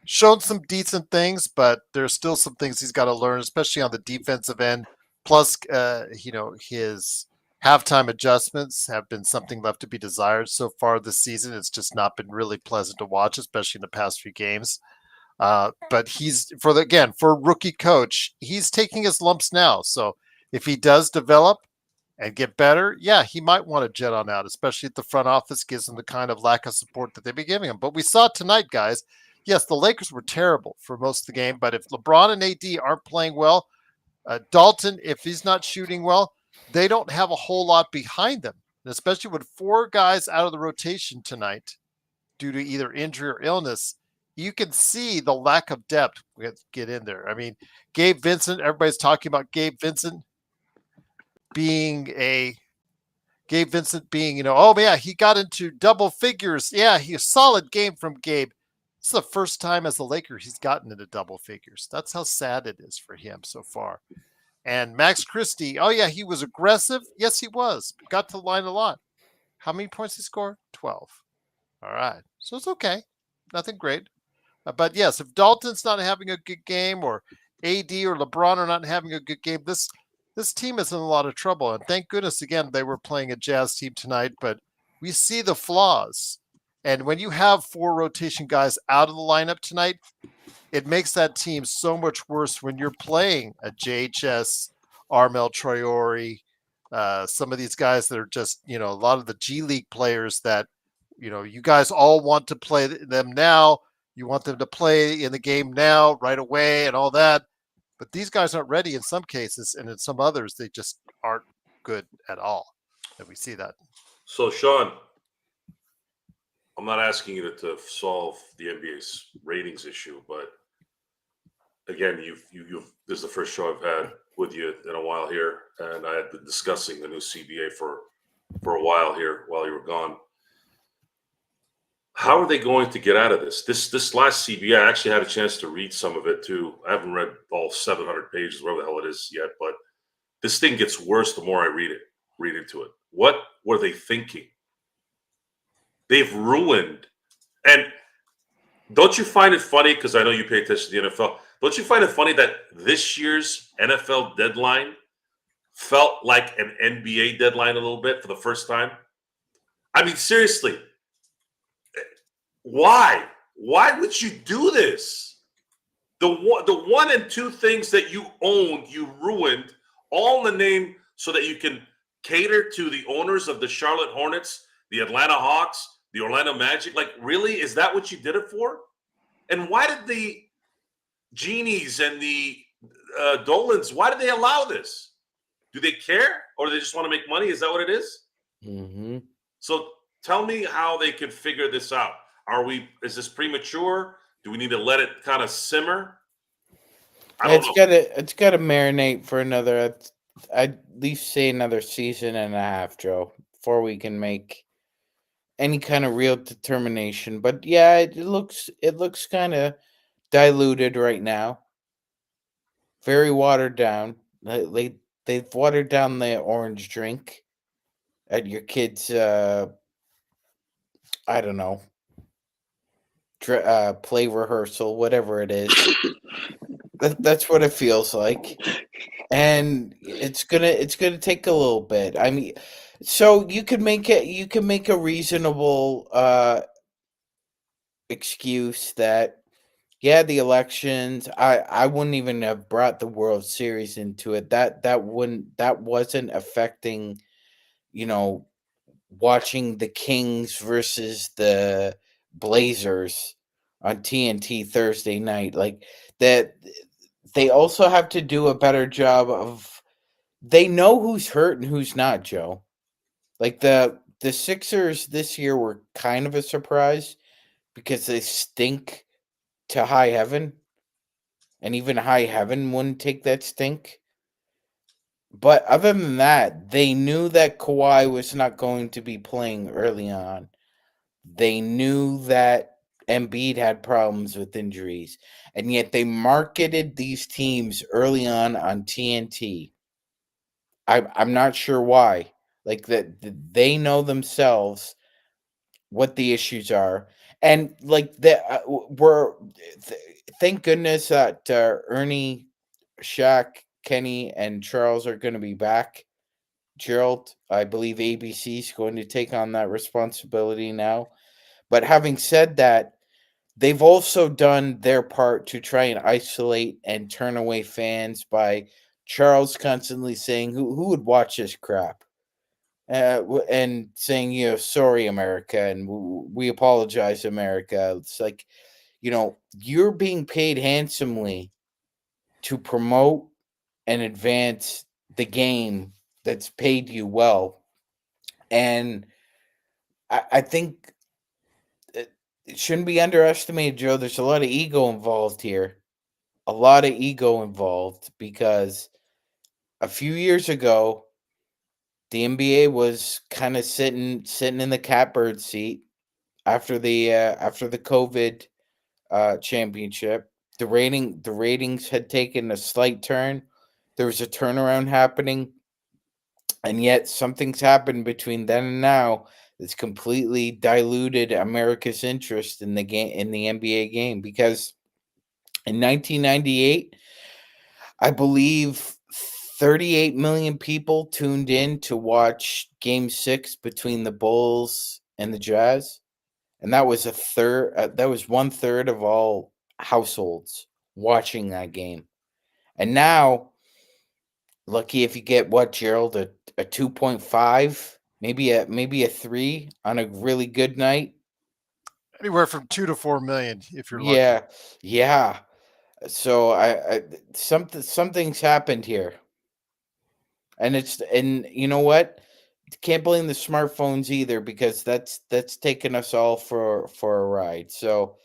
shown some decent things, but there's still some things he's got to learn, especially on the defensive end. Plus, his halftime adjustments have been something left to be desired so far this season. It's just not been really pleasant to watch, especially in the past few games. But he's for a rookie coach, he's taking his lumps now. So if he does develop and get better, yeah, he might want to jet on out, especially if the front office gives him the kind of lack of support that they've been giving him. But we saw tonight, guys. Yes, the Lakers were terrible for most of the game, but if LeBron and AD aren't playing well, Dalton, if he's not shooting well, they don't have a whole lot behind them, and especially with 4 guys out of the rotation tonight due to either injury or illness. You can see the lack of depth get in there. I mean, Gabe Vincent, everybody's talking about Gabe Vincent being, oh yeah, he got into double figures. Yeah, a solid game from Gabe. It's the first time as a Laker he's gotten into double figures. That's how sad it is for him so far. And Max Christie, oh yeah, he was aggressive. Yes, he was. Got to the line a lot. How many points he scored? 12. All right. So it's okay. Nothing great. But yes, if Dalton's not having a good game, or AD or LeBron are not having a good game, this team is in a lot of trouble. And thank goodness, again, they were playing a Jazz team tonight, but we see the flaws. And when you have 4 rotation guys out of the lineup tonight, it makes that team so much worse when you're playing a JHS, Armel Traore, some of these guys that are just, a lot of the G League players that, you guys all want to play them now. You want them to play in the game now, right away, and all that. But these guys aren't ready in some cases, and in some others, they just aren't good at all. And we see that. So, Sean, I'm not asking you to solve the NBA's ratings issue, but again, you've this is the first show I've had with you in a while here, and I had been discussing the new CBA for a while here while you were gone. How are they going to get out of this? This last CBA, I actually had a chance to read some of it too. I haven't read all 700 pages, whatever the hell it is yet, but this thing gets worse the more I read into it. What were they thinking? They've ruined. And don't you find it funny? Because I know you pay attention to the NFL. Don't you find it funny that this year's NFL deadline felt like an NBA deadline a little bit for the first time? I mean, seriously, why? Why would you do this? The one and two things that you owned, you ruined, all in the name so that you can cater to the owners of the Charlotte Hornets, the Atlanta Hawks, the Orlando Magic. Like, really? Is that what you did it for? And why did the Genies and the Dolans, why did they allow this? Do they care, or do they just want to make money? Is that what it is? Mm-hmm. So tell me how they could figure this out. Is this premature? Do we need to let it kind of simmer? I don't know. It's gotta marinate for another, I'd at least say another season and a half, Joe, before we can make any kind of real determination. But yeah, it looks kind of diluted right now. Very watered down. They've watered down the orange drink at your kids' I don't know, play rehearsal, whatever it is. That's what it feels like, and it's gonna take a little bit. I mean, so you can make a reasonable excuse that, yeah, the elections. I wouldn't even have brought the World Series into it. That wasn't affecting, you know, watching the Kings versus the Blazers on TNT Thursday night. Like that, they also have to do a better job of. They know who's hurt and who's not, Joe. Like the Sixers this year were kind of a surprise because they stink to high heaven, and even high heaven wouldn't take that stink. But other than that, they knew that Kawhi was not going to be playing early on. They knew that Embiid had problems with injuries, and yet they marketed these teams early on TNT. I'm not sure why. Like that, they know themselves what the issues are, and like that, thank goodness that Ernie, Shaq, Kenny, and Charles are going to be back. Gerald, I believe ABC is going to take on that responsibility now. But having said that, they've also done their part to try and isolate and turn away fans by Charles constantly saying, "Who would watch this crap?" And saying, "Sorry, America," and we apologize, America. It's like, you're being paid handsomely to promote and advance the game that's paid you well. And I think it shouldn't be underestimated, Joe. There's a lot of ego involved here. A lot of ego involved because a few years ago, the NBA was kind of sitting in the catbird seat after the COVID championship. The ratings had taken a slight turn. There was a turnaround happening, and yet something's happened between then and now that's completely diluted America's interest in the NBA game. Because in 1998, I believe 38 million people tuned in to watch Game 6 between the Bulls and the Jazz, and that was that was 1/3 of all households watching that game. And now, lucky if you get, what, Gerald, a 2.5, maybe a 3 on a really good night. Anywhere from 2 to 4 million if you're lucky. Yeah. So I something's happened here, and you know what? can't blame the smartphones either, because that's taken us all for a ride. So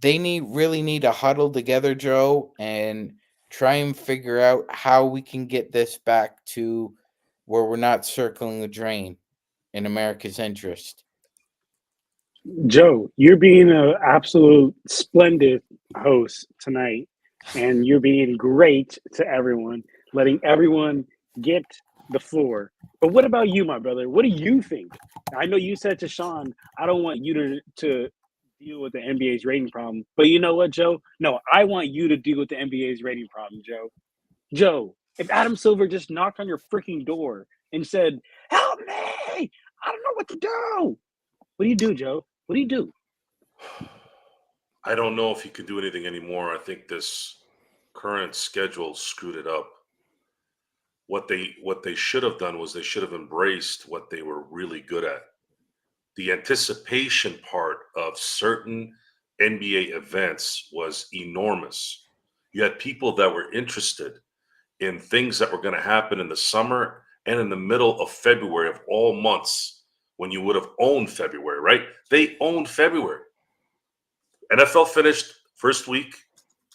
they really need to huddle together, Joe, and try and figure out how we can get this back to where we're not circling the drain in America's interest. Joe, you're being an absolute splendid host tonight, and you're being great to everyone, letting everyone get the floor. But what about you, my brother? What do you think? I know you said to Sean, I don't want you to deal with the NBA's rating problem. But you know what, Joe? No, I want you to deal with the NBA's rating problem, Joe. Joe, if Adam Silver just knocked on your freaking door and said, "Help me! I don't know what to do." What do you do, Joe? What do you do? I don't know if he can do anything anymore. I think this current schedule screwed it up. What they should have done was they should have embraced what they were really good at. The anticipation part of certain NBA events was enormous. You had people that were interested in things that were going to happen in the summer and in the middle of February of all months when you would have owned February, right? They owned February. NFL finished first week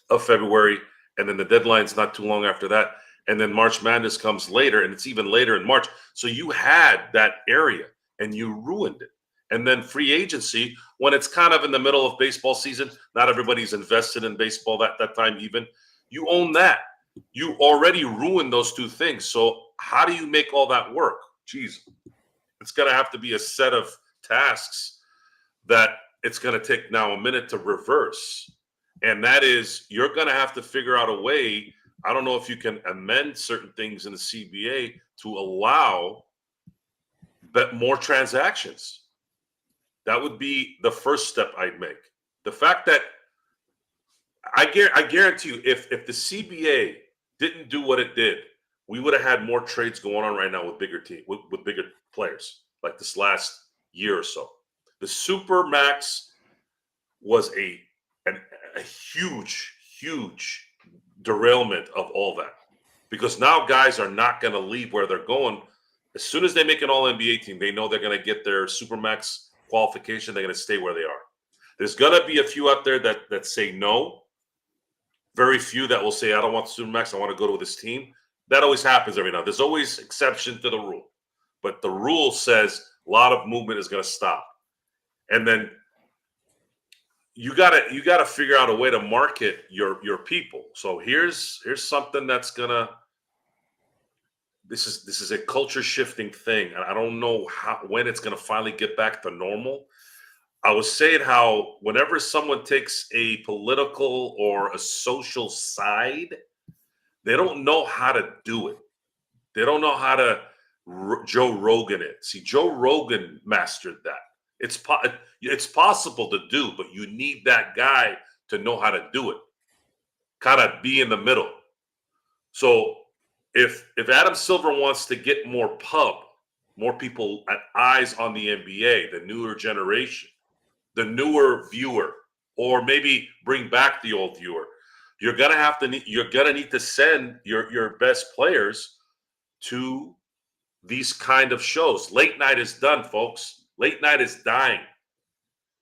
of February, and then the deadline's not too long after that. And then March Madness comes later, and it's even later in March. So you had that area, and you ruined it. And then free agency, when it's kind of in the middle of baseball season, not everybody's invested in baseball that time even. You own that. You already ruined those two things. So how do you make all that work? Jeez, it's going to have to be a set of tasks that it's going to take now a minute to reverse. And that is, you're going to have to figure out a way. I don't know if you can amend certain things in the CBA to allow more transactions. That would be the first step I'd make. The fact that I guarantee you, if the CBA didn't do what it did, we would have had more trades going on right now with bigger with bigger players like this last year or so. The Super Max was a huge derailment of all that, because now guys are not going to leave where they're going. As soon as they make an All-NBA team, they know they're going to get their Supermax qualification. They're going to stay where they are. There's going to be a few out there that say no. Very few that will say, I don't want Supermax. I want to go to this team. That always happens every now. There's always exception to the rule. But the rule says a lot of movement is going to stop. And then you gotta figure out a way to market your people. So here's something that's gonna. This is a culture shifting thing, and I don't know when it's gonna finally get back to normal. I was saying how whenever someone takes a political or a social side, they don't know how to do it. They don't know how to Joe Rogan it. See, Joe Rogan mastered that. It's possible to do, but you need that guy to know how to do it. Kind of be in the middle. So if Adam Silver wants to get more people at eyes on the NBA, the newer generation, the newer viewer, or maybe bring back the old viewer, you're gonna need to send your best players to these kind of shows. Late night is done, folks. Late night is dying.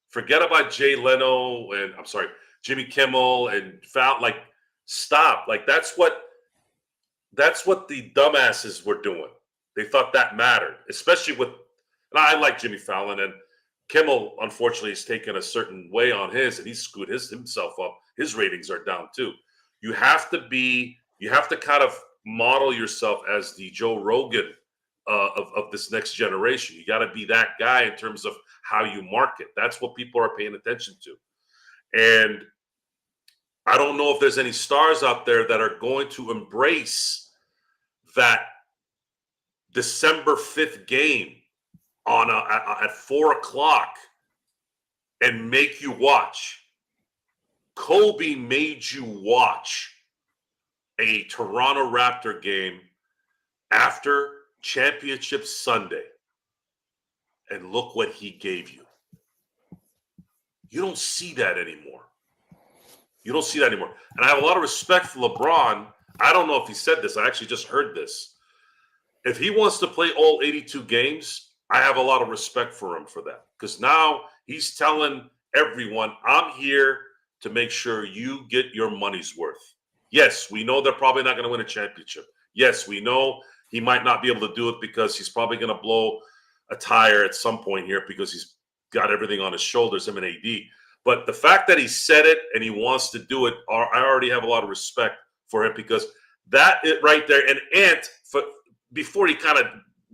Forget about Jay Leno and Jimmy Kimmel and Fallon. Stop. That's what the dumbasses were doing. They thought that mattered, especially with. And I like Jimmy Fallon, and Kimmel unfortunately has taken a certain way on his, and he screwed himself up. His ratings are down too. You have to kind of model yourself as the Joe Rogan of this next generation. You got to be that guy in terms of how you market. That's what people are paying attention to. And I don't know if there's any stars out there that are going to embrace that December 5th game at 4:00 and make you watch. Kobe made you watch a Toronto Raptor game after Championship Sunday, and look what he gave you. You don't see that anymore. And I have a lot of respect for LeBron. I don't know if he said this. I actually just heard this. if he wants to play all 82 games, I have a lot of respect for him for that, because now he's telling everyone, I'm here to make sure you get your money's worth. Yes, we know they're probably not going to win a championship. Yes, we know he might not be able to do it because he's probably going to blow a tire at some point here because he's got everything on his shoulders, him and AD. But the fact that he said it and he wants to do it, I already have a lot of respect for him, because that it right there. And Ant, before he kind of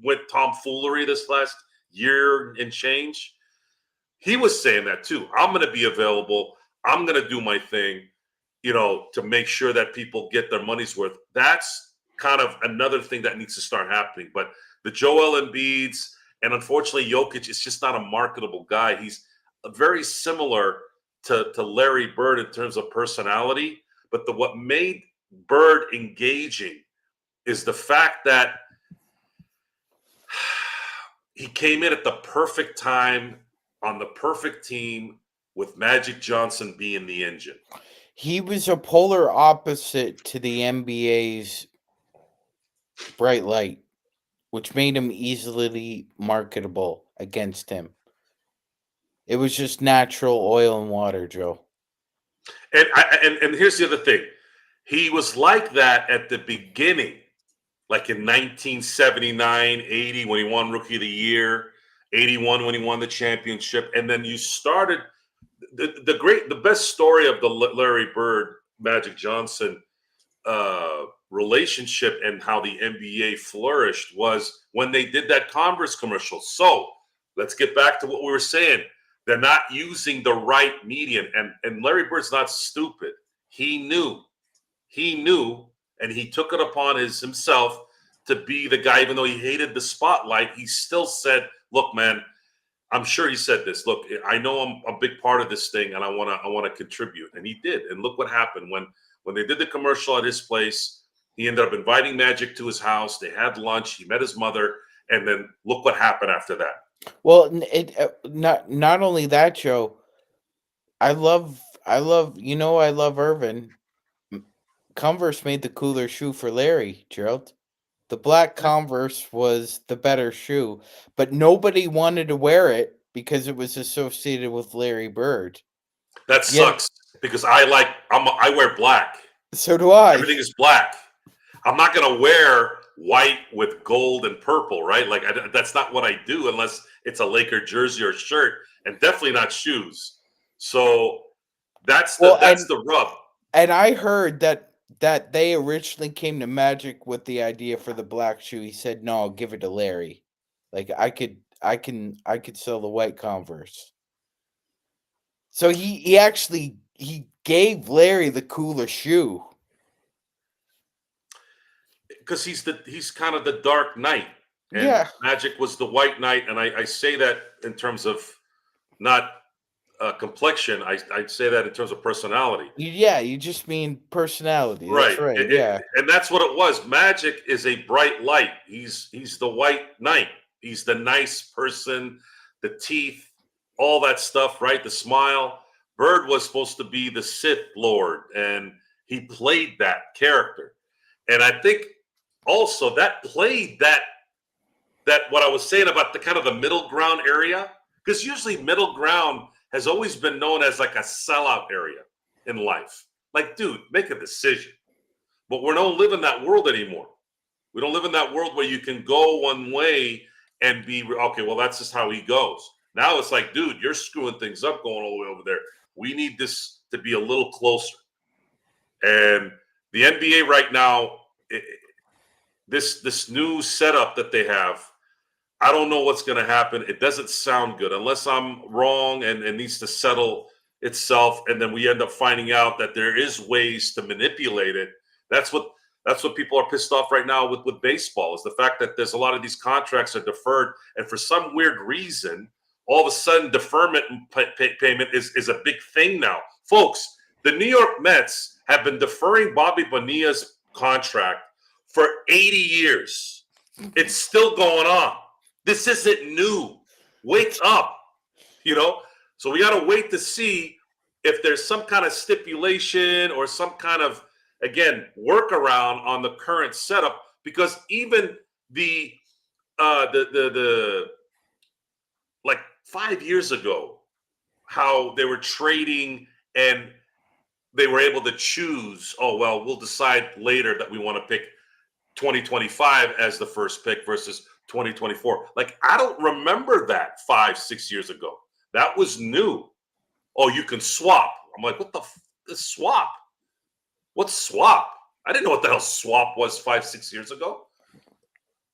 went tomfoolery this last year and change, he was saying that too. I'm going to be available. I'm going to do my thing, to make sure that people get their money's worth. That's kind of another thing that needs to start happening. But the Joel Embiids, and unfortunately Jokic is just not a marketable guy. He's very similar to Larry Bird in terms of personality. But what made Bird engaging is the fact that he came in at the perfect time on the perfect team with Magic Johnson being the engine. He was a polar opposite to the NBA's bright light, which made him easily marketable against him. It was just natural oil and water, Joe. And here's the other thing. He was like that at the beginning, like in 1979, 80, when he won Rookie of the Year, 81 when he won the championship. And then you started the best story of the Larry Bird, Magic Johnson relationship and how the NBA flourished was when they did that Converse commercial. So let's get back to what we were saying. They're not using the right medium. And Larry Bird's not stupid. He knew, and he took it upon himself to be the guy, even though he hated the spotlight. He still said, look, man, I'm sure he said this. Look, I know I'm a big part of this thing, and I want to contribute. And he did. And look what happened when they did the commercial at his place. He ended up inviting Magic to his house. They had lunch. He met his mother, and then look what happened after that. Well, not only that, Joe. I love Irvin. Converse made the cooler shoe for Larry, Gerald. The black Converse was the better shoe, but nobody wanted to wear it because it was associated with Larry Bird. That sucks because I wear black. So do I. Everything is black. I'm not going to wear white with gold and purple, right? Like that's not what I do unless it's a Laker jersey or shirt, and definitely not shoes. So that's the rub. And I heard that they originally came to Magic with the idea for the black shoe. He said, "No, I'll give it to Larry. Like I could sell the white Converse." So he actually gave Larry the cooler shoe. Because he's kind of the dark knight, and Magic was the white knight, and I say that in terms of not complexion. I say that in terms of personality. Yeah, you just mean personality. Right. That's right. And that's what it was. Magic is a bright light. He's the white knight. He's the nice person, the teeth, all that stuff, right? The smile. Bird was supposed to be the Sith Lord, and he played that character. And I think also that played that what I was saying about the kind of the middle ground area, because usually middle ground has always been known as like a sellout area in life. Like, dude, make a decision. But we don't live in that world anymore. We don't live in that world where you can go one way and be, okay, well, that's just how he goes. Now it's like, dude, you're screwing things up going all the way over there. We need this to be a little closer. And the NBA right now, this new setup that they have, I don't know what's going to happen. It doesn't sound good unless I'm wrong and it needs to settle itself. And then we end up finding out that there is ways to manipulate it. That's what people are pissed off right now with baseball, is the fact that there's a lot of these contracts are deferred. And for some weird reason, all of a sudden deferment payment is a big thing now. Folks, the New York Mets have been deferring Bobby Bonilla's contract for 80 years. It's still going on. This isn't new. Wake up, So we got to wait to see if there's some kind of stipulation or some kind of, again, workaround on the current setup, because even the like 5 years ago, how they were trading and they were able to choose, oh, well, we'll decide later that we want to pick 2025 as the first pick versus 2024. Like, I don't remember that 5, 6 years ago. That was new. Oh, you can swap. I'm like, what the swap? What's swap? I didn't know what the hell swap was 5, 6 years ago.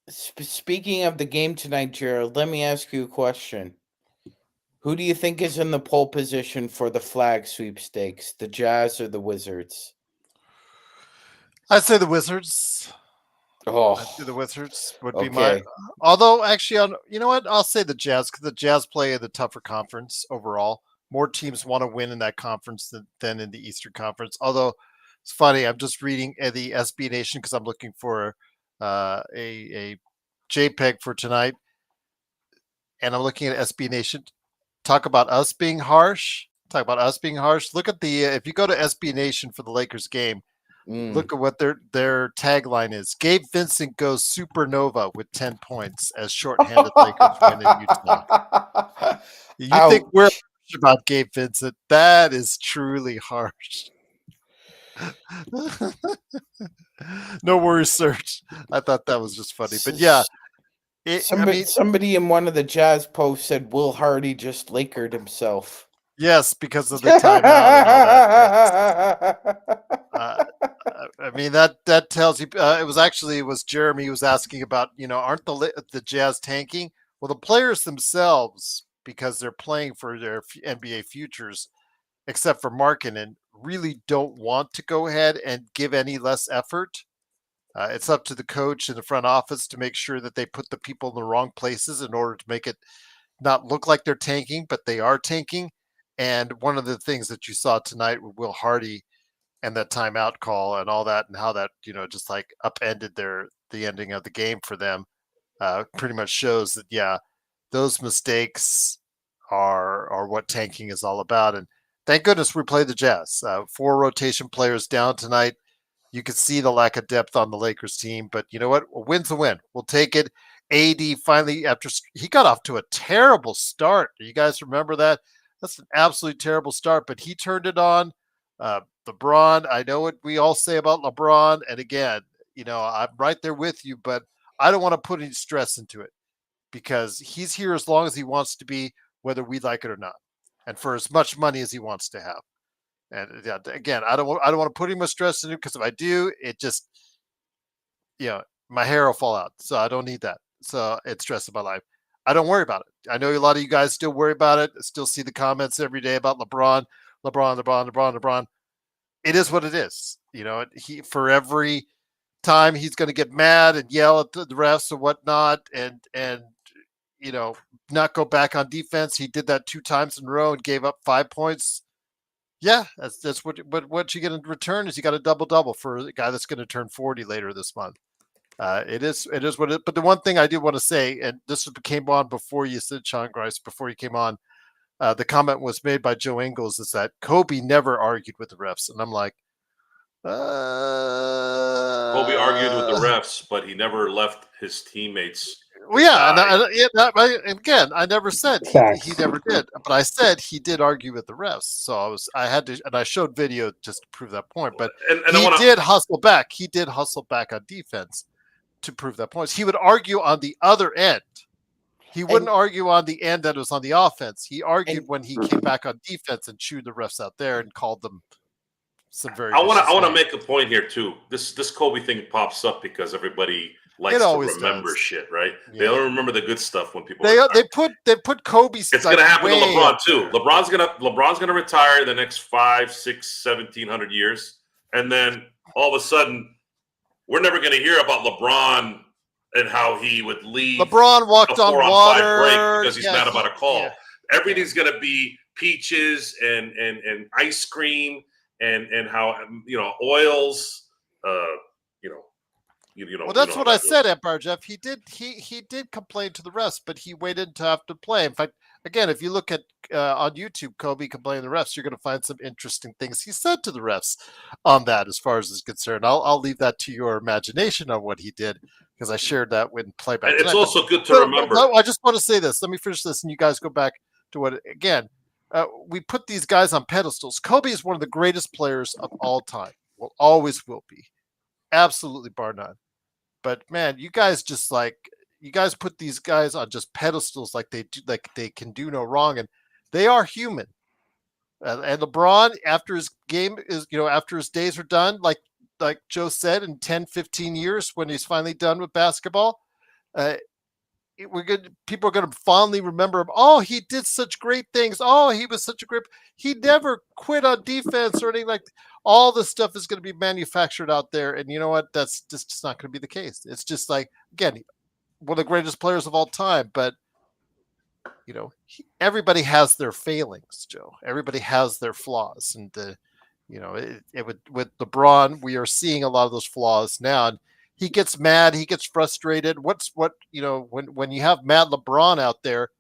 Speaking of the game tonight, Gerald, let me ask you a question. Who do you think is in the pole position for the flag sweepstakes, the Jazz or the Wizards? I'd say the Wizards. Oh, I'd say the Wizards would be okay. Although, actually, you know what? I'll say the Jazz because the Jazz play in the tougher conference overall. More teams want to win in that conference than in the Eastern Conference. Although it's funny, I'm just reading the SB Nation because I'm looking for a JPEG for tonight, and I'm looking at SB Nation. Talk about us being harsh. Talk about us being harsh. Look at the if you go to SB Nation for the Lakers game, look at what their tagline is. Gabe Vincent goes supernova with 10 points as shorthanded Lakers win in Utah. You think we're Ouch. harsh about Gabe Vincent? That is truly harsh. No worries, Serge. I thought that was just funny. But yeah, Somebody in one of the Jazz posts said Will Hardy just Lakered himself. yes, because of the timeout and all that. Yes. I mean that tells you. It was Jeremy who was asking about, aren't the Jazz tanking? Well, the players themselves, because they're playing for their NBA futures, except for Markkanen, really don't want to go ahead and give any less effort. It's up to the coach and the front office to make sure that they put the people in the wrong places in order to make it not look like they're tanking, but they are tanking. And one of the things that you saw tonight with Will Hardy and that timeout call and all that, and how that just like upended the ending of the game for them, pretty much shows that those mistakes are what tanking is all about. And thank goodness we played the Jazz. 4 rotation players down tonight. You could see the lack of depth on the Lakers team, but you know what? A win's a win. We'll take it. AD finally, after he got off to a terrible start. Do you guys remember that? That's an absolutely terrible start, but he turned it on. LeBron, I know what we all say about LeBron, and again, I'm right there with you, but I don't want to put any stress into it because he's here as long as he wants to be, whether we like it or not, and for as much money as he wants to have. And again, I don't want to put any more stress into it because if I do, it just, my hair will fall out. So I don't need that. So it's stresses my life. I don't worry about it. I know a lot of you guys still worry about it. Still see the comments every day about LeBron. It is what it is. He for every time he's going to get mad and yell at the refs or whatnot, and not go back on defense. He did that 2 times in a row and gave up 5 points. Yeah, that's what you get in return is you got a double for a guy that's going to turn 40 later this month. It is what it. But the one thing I do want to say, and this came on before you said, Sean Grice, before you came on, the comment was made by Joe Ingles is that Kobe never argued with the refs, and I'm like, Kobe argued with the refs, but he never left his teammates. Well, yeah, again, I never said he never did, but I said he did argue with the refs. So I showed video just to prove that point. But he did hustle back. He did hustle back on defense to prove that point. He would argue on the other end. He wouldn't argue on the end that was on the offense. He argued when he came back on defense and chewed the refs out there and called them some very. I want to make a point here too. This Kobe thing pops up because everybody likes to remember shit, right? Yeah. They don't remember the good stuff when people. They put Kobe. It's going to happen to LeBron too. LeBron's gonna retire the next 5, 6, 1,700 years, and then all of a sudden, we're never going to hear about LeBron and how he would leave. LeBron walked on water break because he's mad about a call. Yeah. Everything's going to be peaches and ice cream and how oils. Well, that's what I said, Empire Jeff. He did complain to the refs, but he waited to have to play. In fact, again, if you look at on YouTube, Kobe complaining to the refs, you're going to find some interesting things he said to the refs on that, as far as is concerned. I'll leave that to your imagination on what he did. because I shared that with playback. And it's tonight. also good to But remember. I just want to say this. Let me finish this, and you guys go back to what again. We put these guys on pedestals. Kobe is one of the greatest players of all time. Will always will be, absolutely bar none. But man, you guys put these guys on just pedestals like they can do no wrong, and they are human. And LeBron, after his game is, after his days are done, like Joe said, in 10, 15 years, when he's finally done with basketball, people are going to fondly remember him. Oh, he did such great things. Oh, he was such a great, he never quit on defense or anything all this stuff is going to be manufactured out there. And you know what? That's just not going to be the case. It's just like, again, one of the greatest players of all time, but everybody has their failings, Joe. Everybody has their flaws, and with LeBron, we are seeing a lot of those flaws now. And he gets mad, he gets frustrated. When you have mad LeBron out there,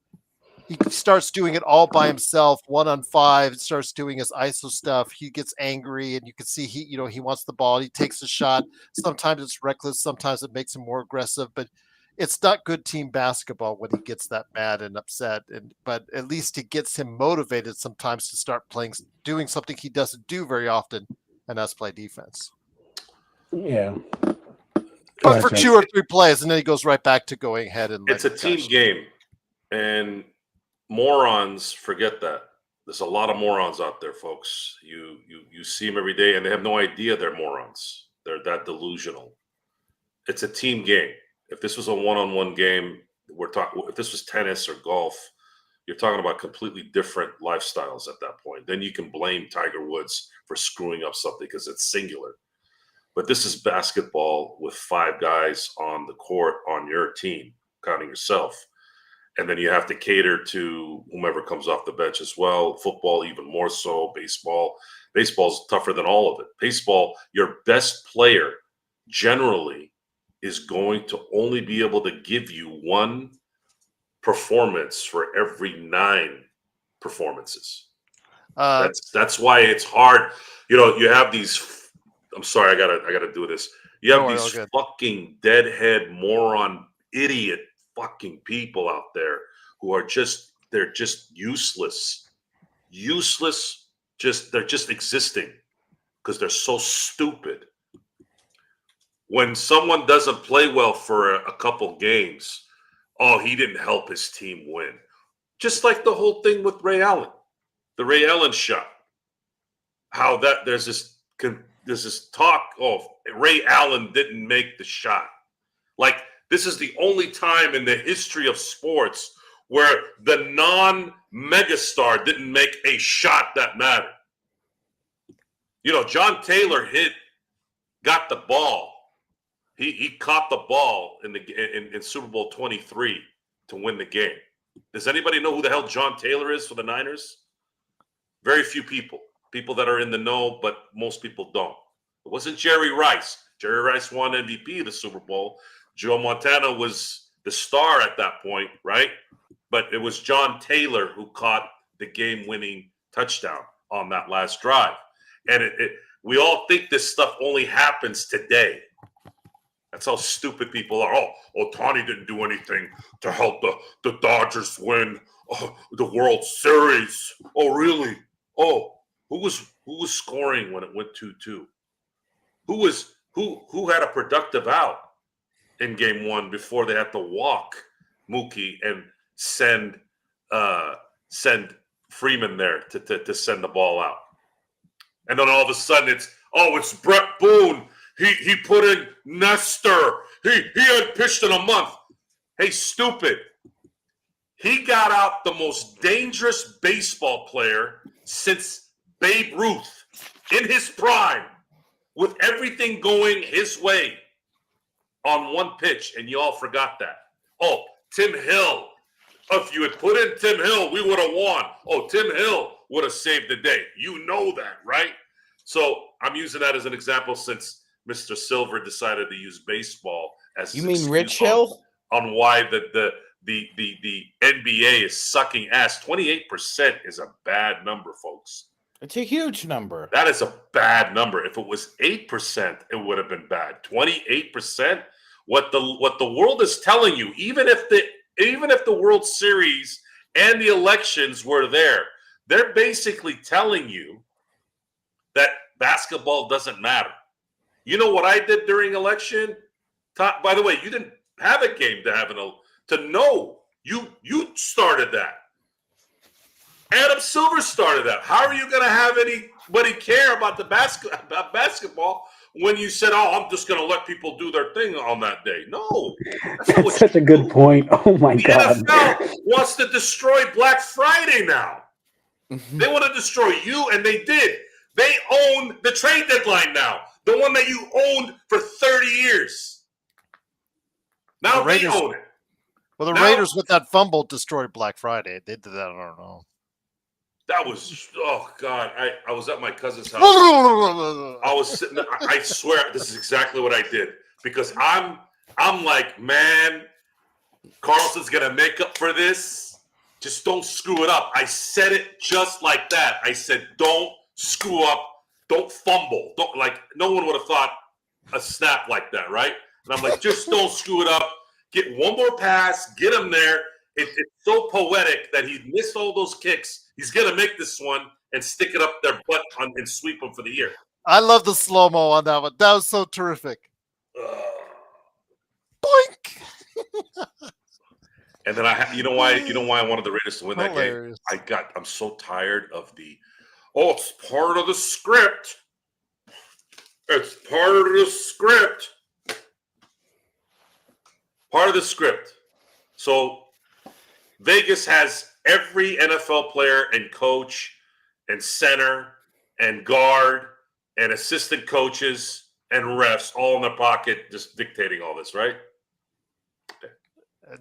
he starts doing it all by himself, 1-on-5, starts doing his ISO stuff. He gets angry, and you can see he wants the ball. He takes a shot. Sometimes it's reckless, sometimes it makes him more aggressive, but it's not good team basketball when he gets that mad and upset. But at least it gets him motivated sometimes to start doing something he doesn't do very often, and that's play defense. Yeah. But for 2 or 3 plays, and then he goes right back to going ahead and it's a team game, and morons forget that. There's a lot of morons out there, folks. You see them every day, and they have no idea they're morons. They're that delusional. It's a team game. If this was a one-on-one game, if this was tennis or golf, you're talking about completely different lifestyles at that point. Then you can blame Tiger Woods for screwing up something because it's singular. But this is basketball with 5 guys on the court on your team, counting yourself. And then you have to cater to whomever comes off the bench as well. Football, even more so. Baseball's tougher than all of it. Baseball, your best player generally is going to only be able to give you 1 performance for every 9 performances. That's why it's hard. You have these. I'm sorry, I gotta do this. You have these fucking deadhead moron idiot fucking people out there who are they're just useless. They're just existing because they're so stupid. When someone doesn't play well for a couple games, oh, he didn't help his team win. Just like the whole thing with Ray Allen, the Ray Allen shot. How that there's this talk, oh, Ray Allen didn't make the shot. Like, this is the only time in the history of sports where the non-megastar didn't make a shot that mattered. John Taylor got the ball. He caught the ball in Super Bowl 23 to win the game. Does anybody know who the hell John Taylor is for the Niners? Very few people that are in the know, but most people don't. It wasn't Jerry Rice. Jerry Rice won MVP of the Super Bowl. Joe Montana was the star at that point, right? But it was John Taylor who caught the game-winning touchdown on that last drive. And we all think this stuff only happens today. That's how stupid people are. Oh, Ohtani didn't do anything to help the Dodgers win the World Series. Oh, really? Oh, who was scoring when it went 2-2? Who had a productive out in game 1 before they had to walk Mookie and send Freeman there to send the ball out? And then all of a sudden it's Brett Boone. He put in Nestor. He had pitched in a month. Hey, stupid. He got out the most dangerous baseball player since Babe Ruth in his prime, with everything going his way on 1 pitch, and you all forgot that. Oh, Tim Hill. If you had put in Tim Hill, we would have won. Oh, Tim Hill would have saved the day. You know that, right? So I'm using that as an example since Mr. Silver decided to use baseball as you mean Rich Hill on why the NBA is sucking ass. 28% is a bad number, folks. It's a huge number. That is a bad number. If it was 8%, it would have been bad. 28%? What the world is telling you, even if the World Series and the elections were there, they're basically telling you that basketball doesn't matter. You know what I did during election? By the way, you didn't have a game to know. You started that. Adam Silver started that. How are you going to have anybody care about about basketball when you said, "Oh, I'm just going to let people do their thing on that day"? No, that's such a good point. Oh my God! The NFL wants to destroy Black Friday now. They want to destroy you, and they did. They own the trade deadline now, the one that you owned for 30 years. Now they own it. Well, the Raiders with that fumble destroyed Black Friday. They did that. I don't know. That was, oh God! I was at my cousin's house. I was sitting. I swear, this is exactly what I did because I'm like, man, Carlson's gonna make up for this. Just don't screw it up. I said it just like that. I said, don't screw up. Don't fumble. Don't no one would have thought a snap like that, right? And I'm like, just don't screw it up. Get one more pass. Get him there. It's so poetic that he missed all those kicks. He's going to make this one and stick it up their butt and sweep them for the year. I love the slow-mo on that one. That was so terrific. Boink! And then you know why I wanted the Raiders to win that Hilarious. game? I'm so tired of it's part of the script. It's part of the script. Part of the script. So Vegas has every NFL player and coach and center and guard and assistant coaches and refs all in their pocket just dictating all this, right?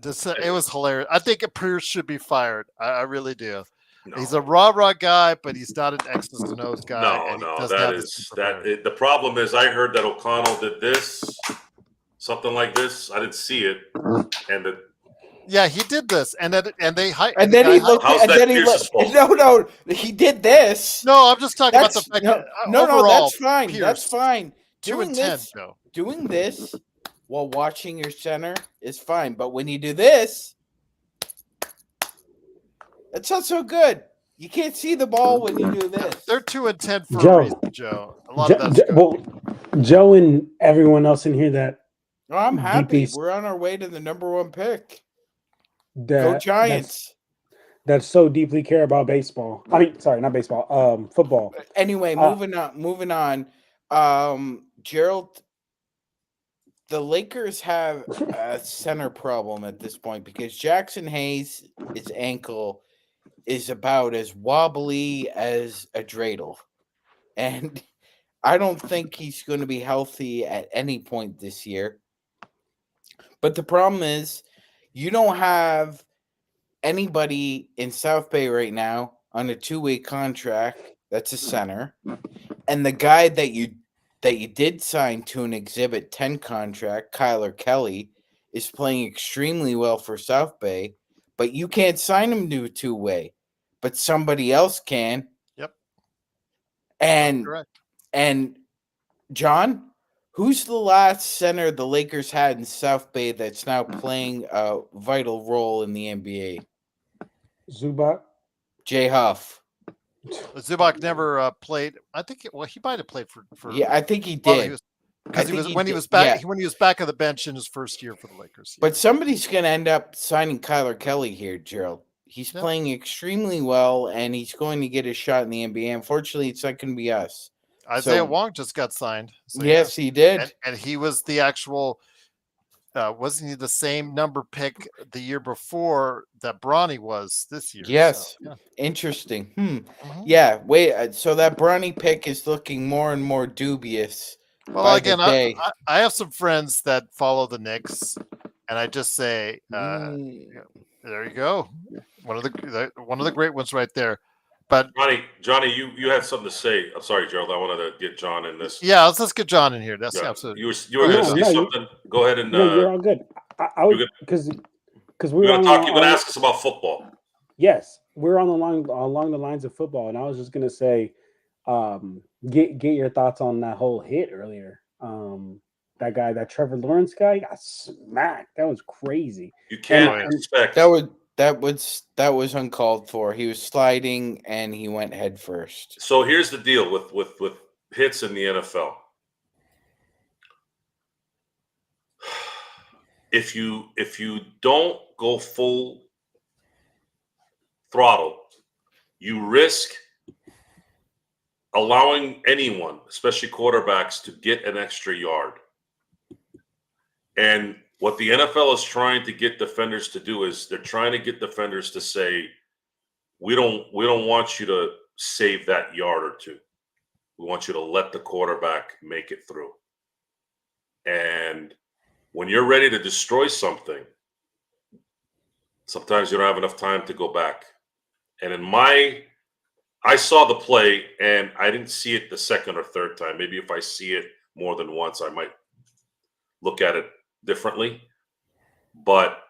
It was hilarious. I think Pierce should be fired. I really do. No. He's a rah-rah guy, but he's not an X's and O's guy. No, the problem is I heard that O'Connell did this, something like this. I didn't see it, and yeah, he did this, and then he looked. How's and that then he Pierce's looked. fault? No, he did this. No, I'm just talking about the fact that overall, that's fine. Pierce, That's fine. 2-10, Joe. Doing this while watching your center is fine, but when you do this, that's not so good. You can't see the ball when you do this. They're 2-10 for a reason, Joe. A lot of that's good. Well, Joe and everyone else in here that I'm happy. We're on our way to the number 1 pick. Go Giants. That so deeply care about baseball. I mean, sorry, not baseball. Football. Anyway, moving on. Gerald, the Lakers have a center problem at this point because Jackson Hayes' ankle is about as wobbly as a dreidel. And I don't think he's going to be healthy at any point this year. But the problem is you don't have anybody in South Bay right now on a 2-way contract that's a center. And the guy that you did sign to an Exhibit 10 contract, Kyler Kelly, is playing extremely well for South Bay, but you can't sign him to a 2-way. But somebody else can. Yep. And John, who's the last center the Lakers had in South Bay that's now playing a vital role in the NBA? Zubac. Jay Huff. Zubac never played. I think he might have played for. Yeah, I think he did. When he was back on the bench in his first year for the Lakers. But somebody's going to end up signing Kyler Kelly here, Gerald. He's playing extremely well, and he's going to get a shot in the NBA. Unfortunately, it's not going to be us. Isaiah Wong just got signed. So yes, he did. And he was the actual, wasn't he the same number pick the year before that Bronny was this year? Yes. So, Interesting. Mm-hmm. Yeah, wait. So that Bronny pick is looking more and more dubious. Well, again, I have some friends that follow the Knicks, and I just say, there you go. One of the great ones right there. But Johnny, you had something to say. I'm sorry, Gerald. I wanted to get John in this. Yeah, let's get John in here. That's absolutely. You were going to say something. Go ahead and. No, you're all good. I was because we were going to talk. You're going to ask us about football. Yes, we're on along the lines of football, and I was just going to say, get your thoughts on that whole hit earlier. that guy, that Trevor Lawrence guy, got smacked. That was crazy. You can't Oh, yeah. expect That was uncalled for. He was sliding and he went head first. So here's the deal with hits in the NFL. If you don't go full throttle, you risk allowing anyone, especially quarterbacks, to get an extra yard. And what the NFL is trying to get defenders to do is they're trying to get defenders to say, we don't want you to save that yard or two. We want you to let the quarterback make it through. And when you're ready to destroy something, sometimes you don't have enough time to go back. And I saw the play and I didn't see it the second or third time. Maybe if I see it more than once, I might look at it differently. But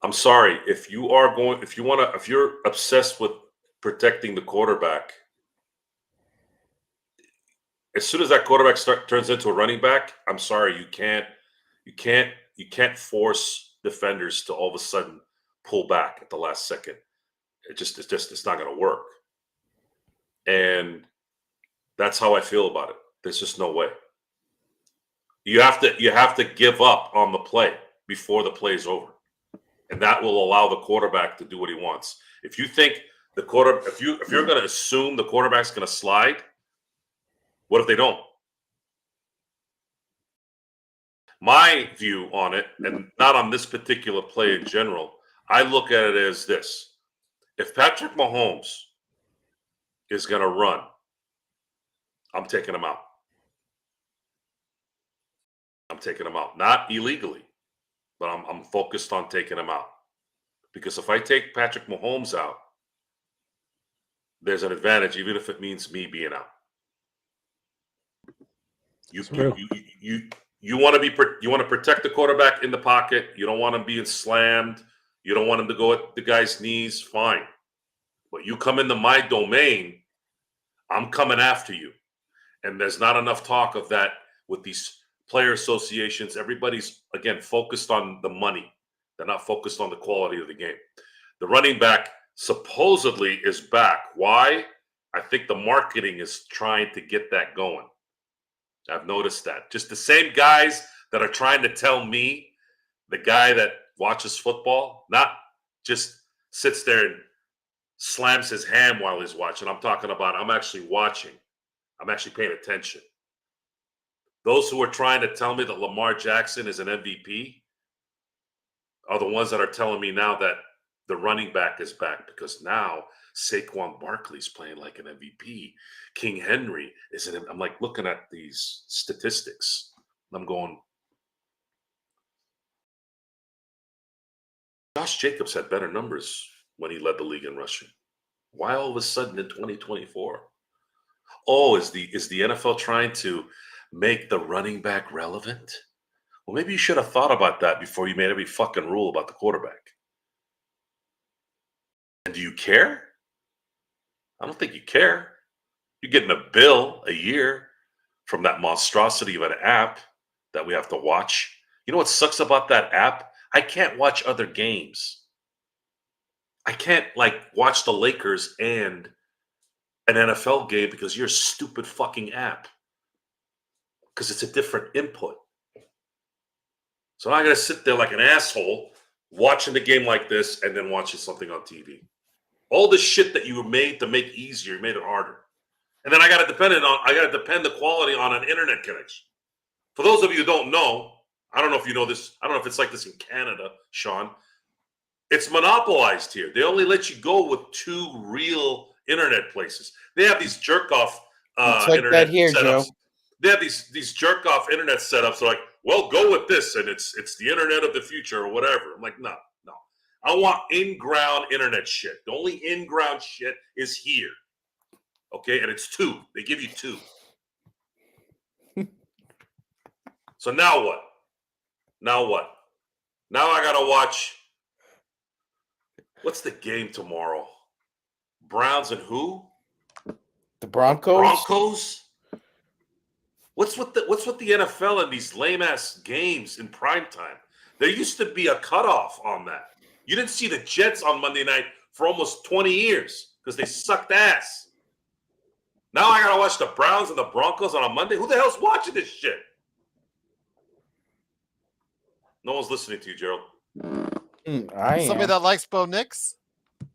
I'm sorry, if you're obsessed with protecting the quarterback, as soon as that quarterback turns into a running back, I'm sorry, you can't force defenders to all of a sudden pull back at the last second. It's not going to work. And that's how I feel about it. There's just no way. You have to give up on the play before the play is over. And that will allow the quarterback to do what he wants. If you think if you're going to assume the quarterback's going to slide, what if they don't? My view on it, and not on this particular play in general, I look at it as this. If Patrick Mahomes is going to run, I'm taking him out. I'm taking him out. Not illegally, but I'm focused on taking him out. Because if I take Patrick Mahomes out, there's an advantage, even if it means me being out. You want to protect the quarterback in the pocket. You don't want him being slammed. You don't want him to go at the guy's knees. Fine, but you come into my domain, I'm coming after you. And there's not enough talk of that with these player associations. Everybody's again focused on the money. They're not focused on the quality of the game. The running back supposedly is back. Why? I think the marketing is trying to get that going. I've noticed that. Just the same guys that are trying to tell me, the guy that watches football, not just sits there and slams his ham while he's watching. I'm talking about I'm actually watching. I'm actually paying attention. Those who are trying to tell me that Lamar Jackson is an MVP are the ones that are telling me now that the running back is back because now Saquon Barkley's playing like an MVP. King Henry is an. I'm like looking at these statistics. I'm going, Josh Jacobs had better numbers when he led the league in rushing. Why all of a sudden in 2024? Oh, is the NFL trying to make the running back relevant? Well, maybe you should have thought about that before you made every fucking rule about the quarterback. And do you care? I don't think you care. You're getting a bill a year from that monstrosity of an app that we have to watch. You know what sucks about that app? I can't watch other games. I can't watch the Lakers and an NFL game because you're a stupid fucking app. Because it's a different input. So now I gotta sit there like an asshole watching the game like this and then watching something on TV. All the shit that you were made to make easier, you made it harder. And then I gotta depend the quality on an internet connection. For those of you who don't know, I don't know if you know this, I don't know if it's like this in Canada, Sean. It's monopolized here. They only let you go with 2 real internet places. They have these jerk off It's like internet that here, setups. Joe. They have these jerk off internet setups. They're like, well, go with this, and it's the internet of the future or whatever. I'm like, no. I want in-ground internet shit. The only in-ground shit is here. Okay, and it's 2. They give you 2. So now what? Now I gotta watch. What's the game tomorrow? Browns and who? The Broncos? Broncos? What's with the NFL and these lame ass games in prime time? There used to be a cutoff on that. You didn't see the Jets on Monday night for almost 20 years because they sucked ass. Now I gotta watch the Browns and the Broncos on a Monday. Who the hell's watching this shit? No one's listening to you, Gerald. I Somebody am. that likes Bo Nix.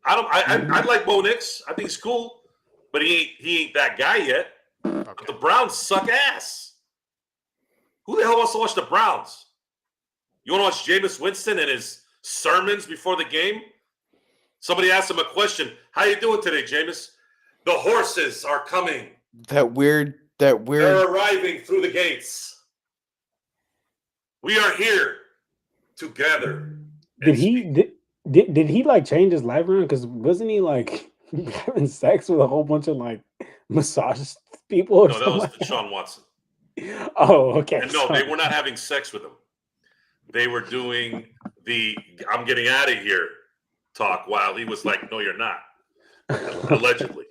I like Bo Nix. I think he's cool, but he ain't that guy yet. Okay. But the Browns suck ass. Who the hell wants to watch the Browns? You want to watch Jameis Winston and his sermons before the game? Somebody asked him a question. How you doing today, Jameis? The horses are coming. That weird. They're arriving through the gates. We are here together. Did he like change his life around? Because wasn't he like having sex with a whole bunch of like massage people? Or No, that something was like that? Deshaun Watson. Oh, okay. And no, they sorry. were not having sex with him. They were doing the "I'm getting out of here" talk while he was like, "No, you're not." Allegedly.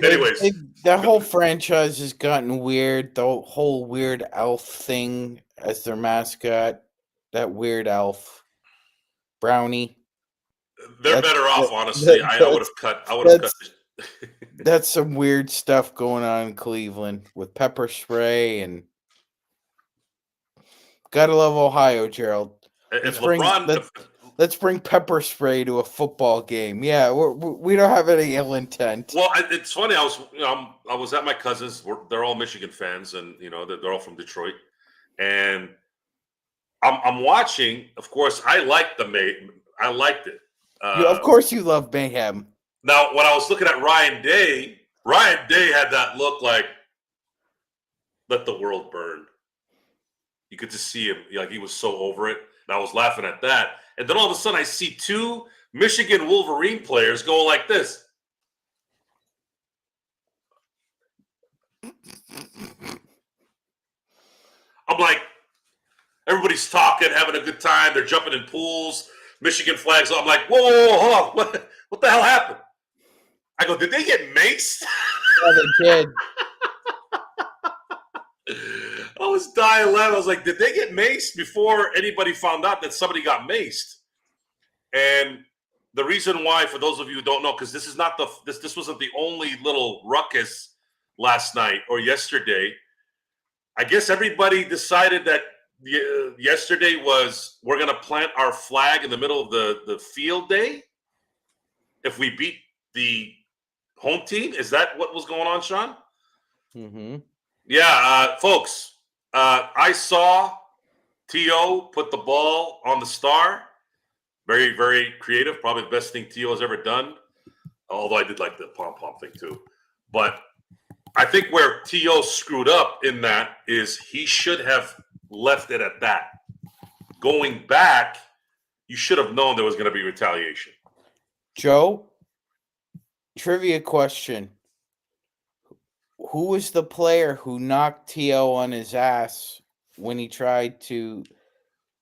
Anyways, That whole franchise has gotten weird. The whole weird elf thing as their mascot. That weird elf. Brownie. they're better off, honestly. I would have cut. I would have cut. That's some weird stuff going on in Cleveland with pepper spray and. Gotta love Ohio, Gerald. If LeBron, Let's bring pepper spray to a football game. Yeah, we don't have any ill intent. well, it's funny. I was at my cousins. They're all Michigan fans, and they're all from Detroit. And I'm watching. Of course, I liked it. Of course, you love mayhem. Now, when I was looking at Ryan Day had that look like let the world burn. You could just see him, like he was so over it. And I was laughing at that. And then all of a sudden I see two Michigan Wolverine players going like this. I'm like, everybody's talking, having a good time. They're jumping in pools, Michigan flags. I'm like, whoa, hold on. What the hell happened? I go, did they get maced? Yeah, they did. I was dying laughing. I was like, did they get maced before anybody found out that somebody got maced? And the reason why, for those of you who don't know, because this is not this wasn't the only little ruckus last night or yesterday. I guess everybody decided that yesterday was we're going to plant our flag in the middle of the field day if we beat the home team. Is that what was going on, Sean? Mm-hmm. Yeah, folks, I saw T.O. put the ball on the star. Very, very creative. Probably the best thing T.O. has ever done. Although I did like the pom-pom thing too. But I think where T.O. screwed up in that is he should have left it at that. Going back, you should have known there was going to be retaliation. Joe, trivia question. Who was the player who knocked T.O. on his ass when he tried to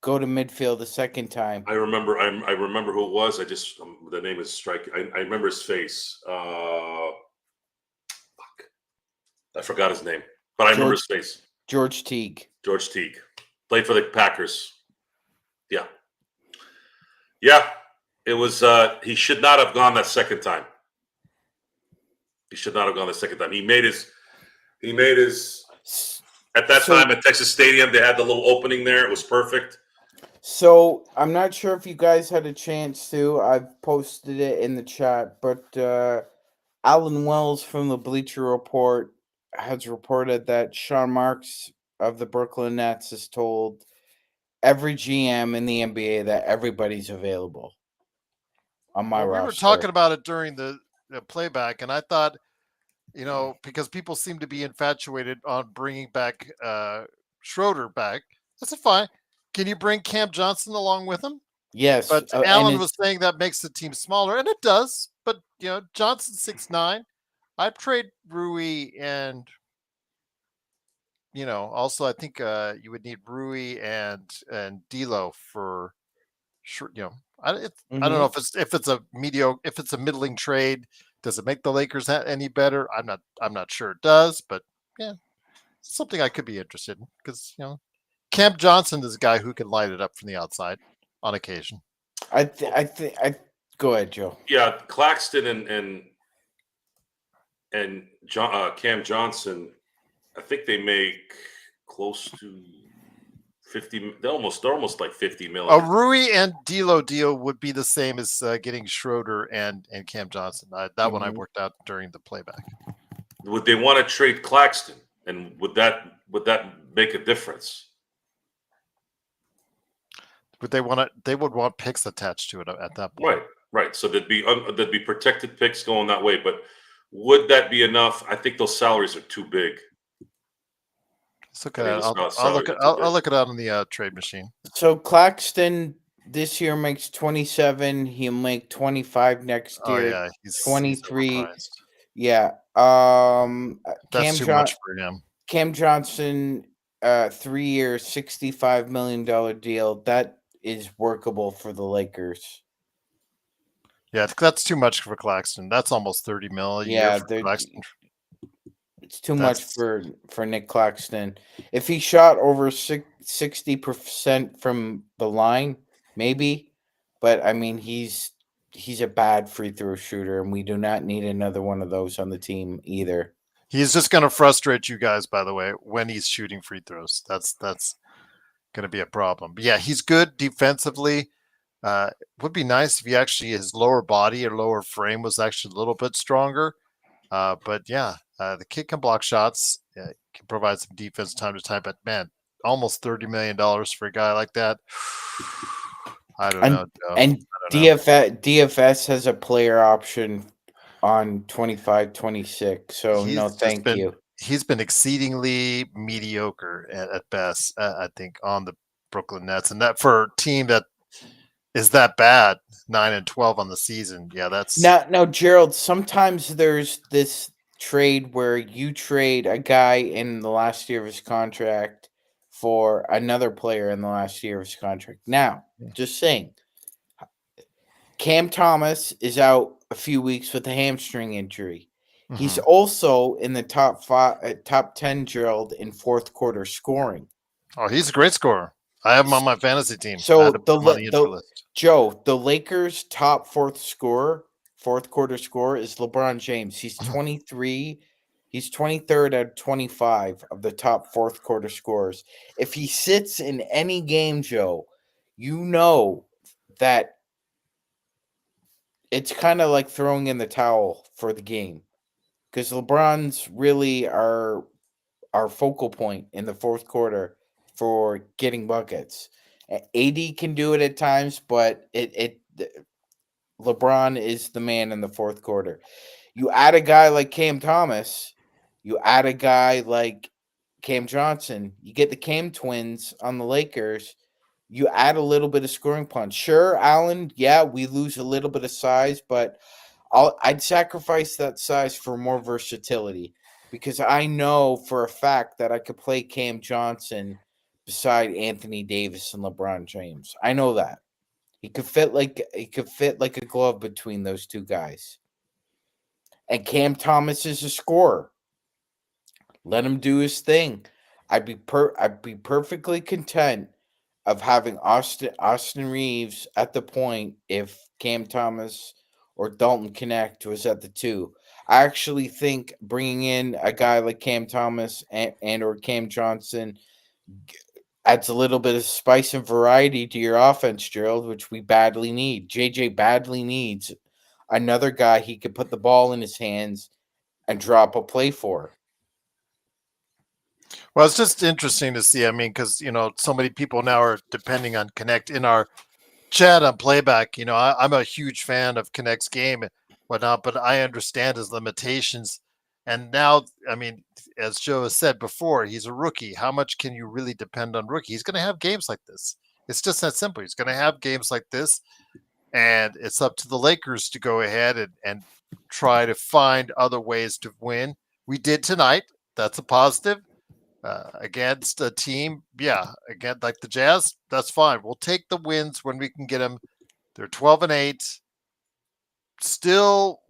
go to midfield the second time? I remember. I remember who it was. I just the name is striking. I remember his face. Fuck. I forgot his name, but I remember his face. George Teague. George Teague played for the Packers. Yeah. It was. He should not have gone that second time. He should not have gone the second time. He made his. At that time at Texas Stadium, they had the little opening there. It was perfect. So I'm not sure if you guys had a chance to. I've posted it in the chat, but Alan Wells from the Bleacher Report has reported that Sean Marks of the Brooklyn Nets has told every GM in the NBA that everybody's available on my roster. We were talking about it during the playback, and I thought, because people seem to be infatuated on bringing back Schroeder back. That's fine. Can you bring Cam Johnson along with him? Yes. But Alan was saying that makes the team smaller, and it does. But, Johnson's 6'9". I'd trade Rui and, also I think you would need Rui and D'Lo for sure. I don't know if it's a middling trade Does it make the Lakers any better? I'm not sure it does, but yeah, it's something I could be interested in because Cam Johnson is a guy who can light it up from the outside on occasion. I go ahead, Joe. Yeah, Claxton and Cam Johnson, I think they make close to 50. They're almost like 50 A million. Rui and D'Lo deal would be the same as getting Schroeder and Cam Johnson. That one I worked out during the playback. Would they want to trade Claxton, and would that make a difference? Would they want to? They would want picks attached to it at that point. Right. So there'd be protected picks going that way, but would that be enough? I think those salaries are too big. Let's look at it. I'll look it out on the trade machine. So Claxton this year makes 27. He'll make 25 next year. Oh yeah, he's 23. He's yeah. That's too much for him. Cam Johnson, 3 years, $65 million deal. That is workable for the Lakers. Yeah, that's too much for Claxton. That's almost 30 mil a year for Claxton. It's too much for Nick Claxton. If he shot over 60% from the line, maybe. But I mean, he's a bad free throw shooter, and we do not need another one of those on the team either. He's just going to frustrate you guys, by the way, when he's shooting free throws. That's going to be a problem. But yeah, he's good defensively. It would be nice if he actually his lower body or lower frame was actually a little bit stronger. But yeah, the kid can block shots, can provide some defense time to time. But man, almost $30 million for a guy like that. I don't know. Joe. And DFS has a player option on 25-26. So no, thank you. He's been exceedingly mediocre at best, I think, on the Brooklyn Nets, and that for a team that is that bad, 9-12 on the season. Yeah, that's now, Gerald. Sometimes there's this trade where you trade a guy in the last year of his contract for another player in the last year of his contract. Now, just saying, Cam Thomas is out a few weeks with a hamstring injury. Mm-hmm. He's also in the top 10, Gerald, in fourth quarter scoring. Oh, he's a great scorer. I have him on my fantasy team. So Joe, the Lakers' top fourth quarter scorer is LeBron James. He's 23. He's 23rd out of 25 of the top fourth quarter scorers. If he sits in any game, Joe, you know that it's kind of like throwing in the towel for the game, because LeBron's really our focal point in the fourth quarter for getting buckets. AD can do it at times, but LeBron is the man in the fourth quarter. You add a guy like Cam Thomas, you add a guy like Cam Johnson, you get the Cam twins on the Lakers, you add a little bit of scoring punch. Sure, Allen, yeah, we lose a little bit of size, but I'd sacrifice that size for more versatility, because I know for a fact that I could play Cam Johnson beside Anthony Davis and LeBron James. I know that. He could fit like a glove between those two guys. And Cam Thomas is a scorer. Let him do his thing. I'd be perfectly content of having Austin Reeves at the point if Cam Thomas or Dalton Connect was at the 2. I actually think bringing in a guy like Cam Thomas and or Cam Johnson adds a little bit of spice and variety to your offense, Gerald, which we badly need. JJ badly needs another guy he could put the ball in his hands and drop a play for. Well, it's just interesting to see. I mean, because, so many people now are depending on Connect in our chat on playback. I'm a huge fan of Connect's game and whatnot, but I understand his limitations. And now, I mean, as Joe has said before, he's a rookie. How much can you really depend on rookie? He's going to have games like this. It's just that simple. He's going to have games like this, and it's up to the Lakers to go ahead and try to find other ways to win. We did tonight. That's a positive. Against a team, again, like the Jazz, that's fine. We'll take the wins when we can get them. They're 12-8. Still,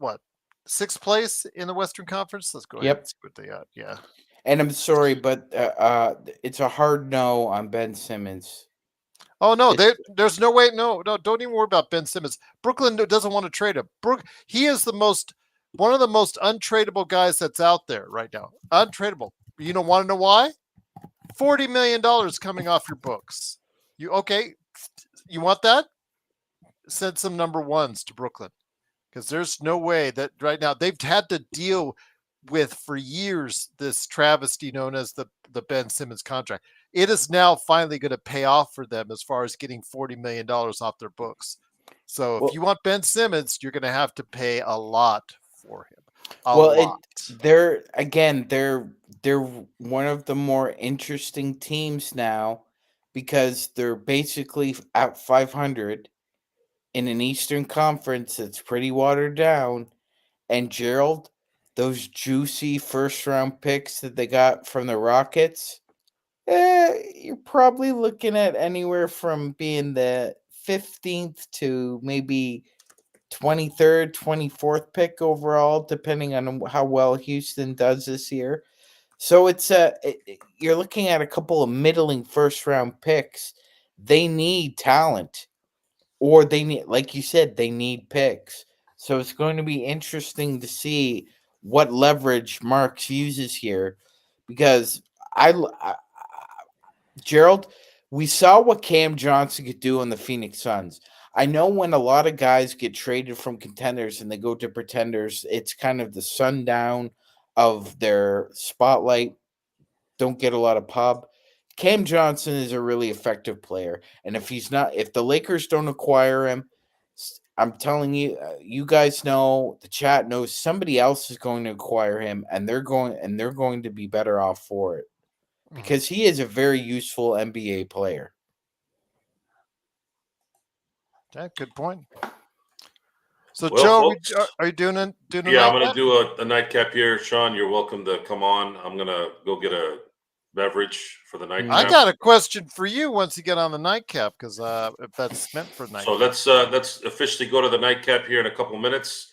sixth place in the Western Conference. Let's go ahead Yep. and see what they got. Yeah. And I'm sorry, but it's a hard no on Ben Simmons. Oh no, It's- there's no way. No, don't even worry about Ben Simmons. Brooklyn doesn't want to trade him. He is one of the most untradeable guys that's out there right now. Untradeable. You don't want to know why? $40 million coming off your books. You okay? You want that? Send some number ones to Brooklyn, because there's no way that right now they've had to deal with for years this travesty known as the Ben Simmons contract. It is now finally going to pay off for them as far as getting $40 million off their books. So if you want Ben Simmons, you're going to have to pay a lot for him. They're one of the more interesting teams now because they're basically at 500 in an Eastern Conference that's pretty watered down. And Gerald, those juicy first round picks that they got from the Rockets, you're probably looking at anywhere from being the 15th to maybe 23rd, 24th pick overall, depending on how well Houston does this year. So you're looking at a couple of middling first round picks. They need talent, or they need, like you said, they need picks. So it's going to be interesting to see what leverage Marks uses here, because Gerald, we saw what Cam Johnson could do on the Phoenix Suns. I know when a lot of guys get traded from contenders and they go to pretenders, it's kind of the sundown of their spotlight. Don't get a lot of pub. Cam Johnson is a really effective player, and if the Lakers don't acquire him, I'm telling you, you guys know, the chat knows, somebody else is going to acquire him, and they're going to be better off for it, because he is a very useful NBA player. Yeah, good point. So, Well, Joe, folks, are you doing a yeah, I'm going nightcap? to do a nightcap here. Sean, you're welcome to come on. I'm going to go get a beverage for the nightcap. I got a question for you once you get on the nightcap, because if that's meant for nightcap. So let's officially go to the nightcap here in a couple minutes.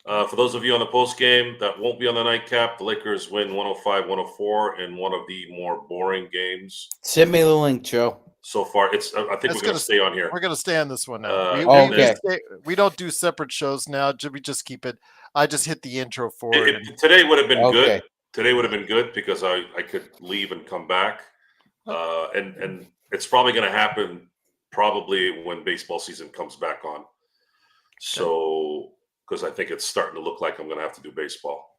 For those of you on the post game that won't be on the nightcap, the Lakers win 105-104 in one of the more boring games. Send me the link, Joe. So far, I think we're going to stay on here. We're going to stay on this one now. We don't do separate shows now. We just keep it. I just hit the intro for it. Today would have been good. Today would have been good because I could leave and come back. And it's probably going to happen probably when baseball season comes back on. So, because I think it's starting to look like I'm going to have to do baseball.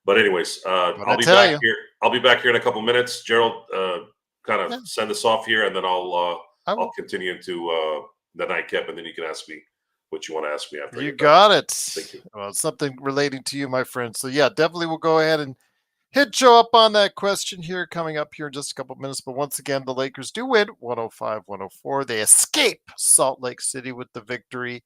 But anyways, I'll be back here. I'll be back here in a couple minutes. Gerald, kind of send us off here, and then I'll continue into the nightcap, and then you can ask me what you want to ask me after. You got it. Thank you. Well, something relating to you, my friend. So yeah, definitely we'll go ahead and hit Joe up on that question here coming up here in just a couple minutes. But once again, the Lakers do win 105-104. They escape Salt Lake City with the victory.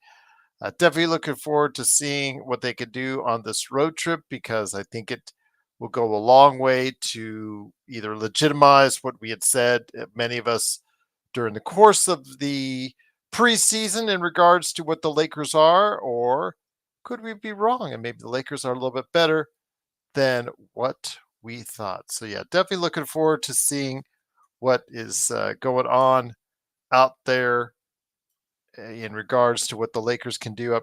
Definitely looking forward to seeing what they could do on this road trip, because I think it will go a long way to either legitimize what we had said, many of us, during the course of the preseason in regards to what the Lakers are, or could we be wrong and maybe the Lakers are a little bit better than what we thought. So yeah, definitely looking forward to seeing what is going on out there in regards to what the Lakers can do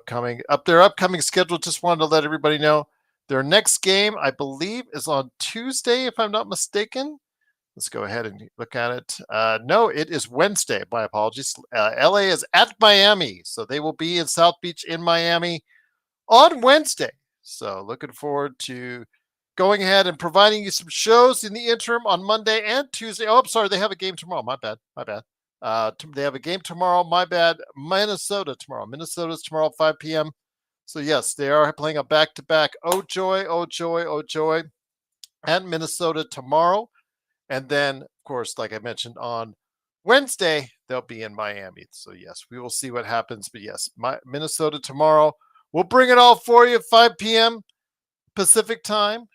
their upcoming schedule. Just wanted to let everybody know their next game, I believe, is on Tuesday, if I'm not mistaken. Let's go ahead and look at it. No, it is Wednesday. My apologies. LA is at Miami, so they will be in South Beach in Miami on Wednesday. So looking forward to going ahead and providing you some shows in the interim on Monday and Tuesday. Oh, I'm sorry. They have a game tomorrow. My bad. They have a game tomorrow. My bad. Minnesota tomorrow. Minnesota's tomorrow at 5 p.m. So yes, they are playing a back-to-back. Oh joy. And Minnesota tomorrow. And then, of course, like I mentioned, on Wednesday, they'll be in Miami. So yes, we will see what happens. But yes, Minnesota tomorrow. We'll bring it all for you at 5 p.m. Pacific time.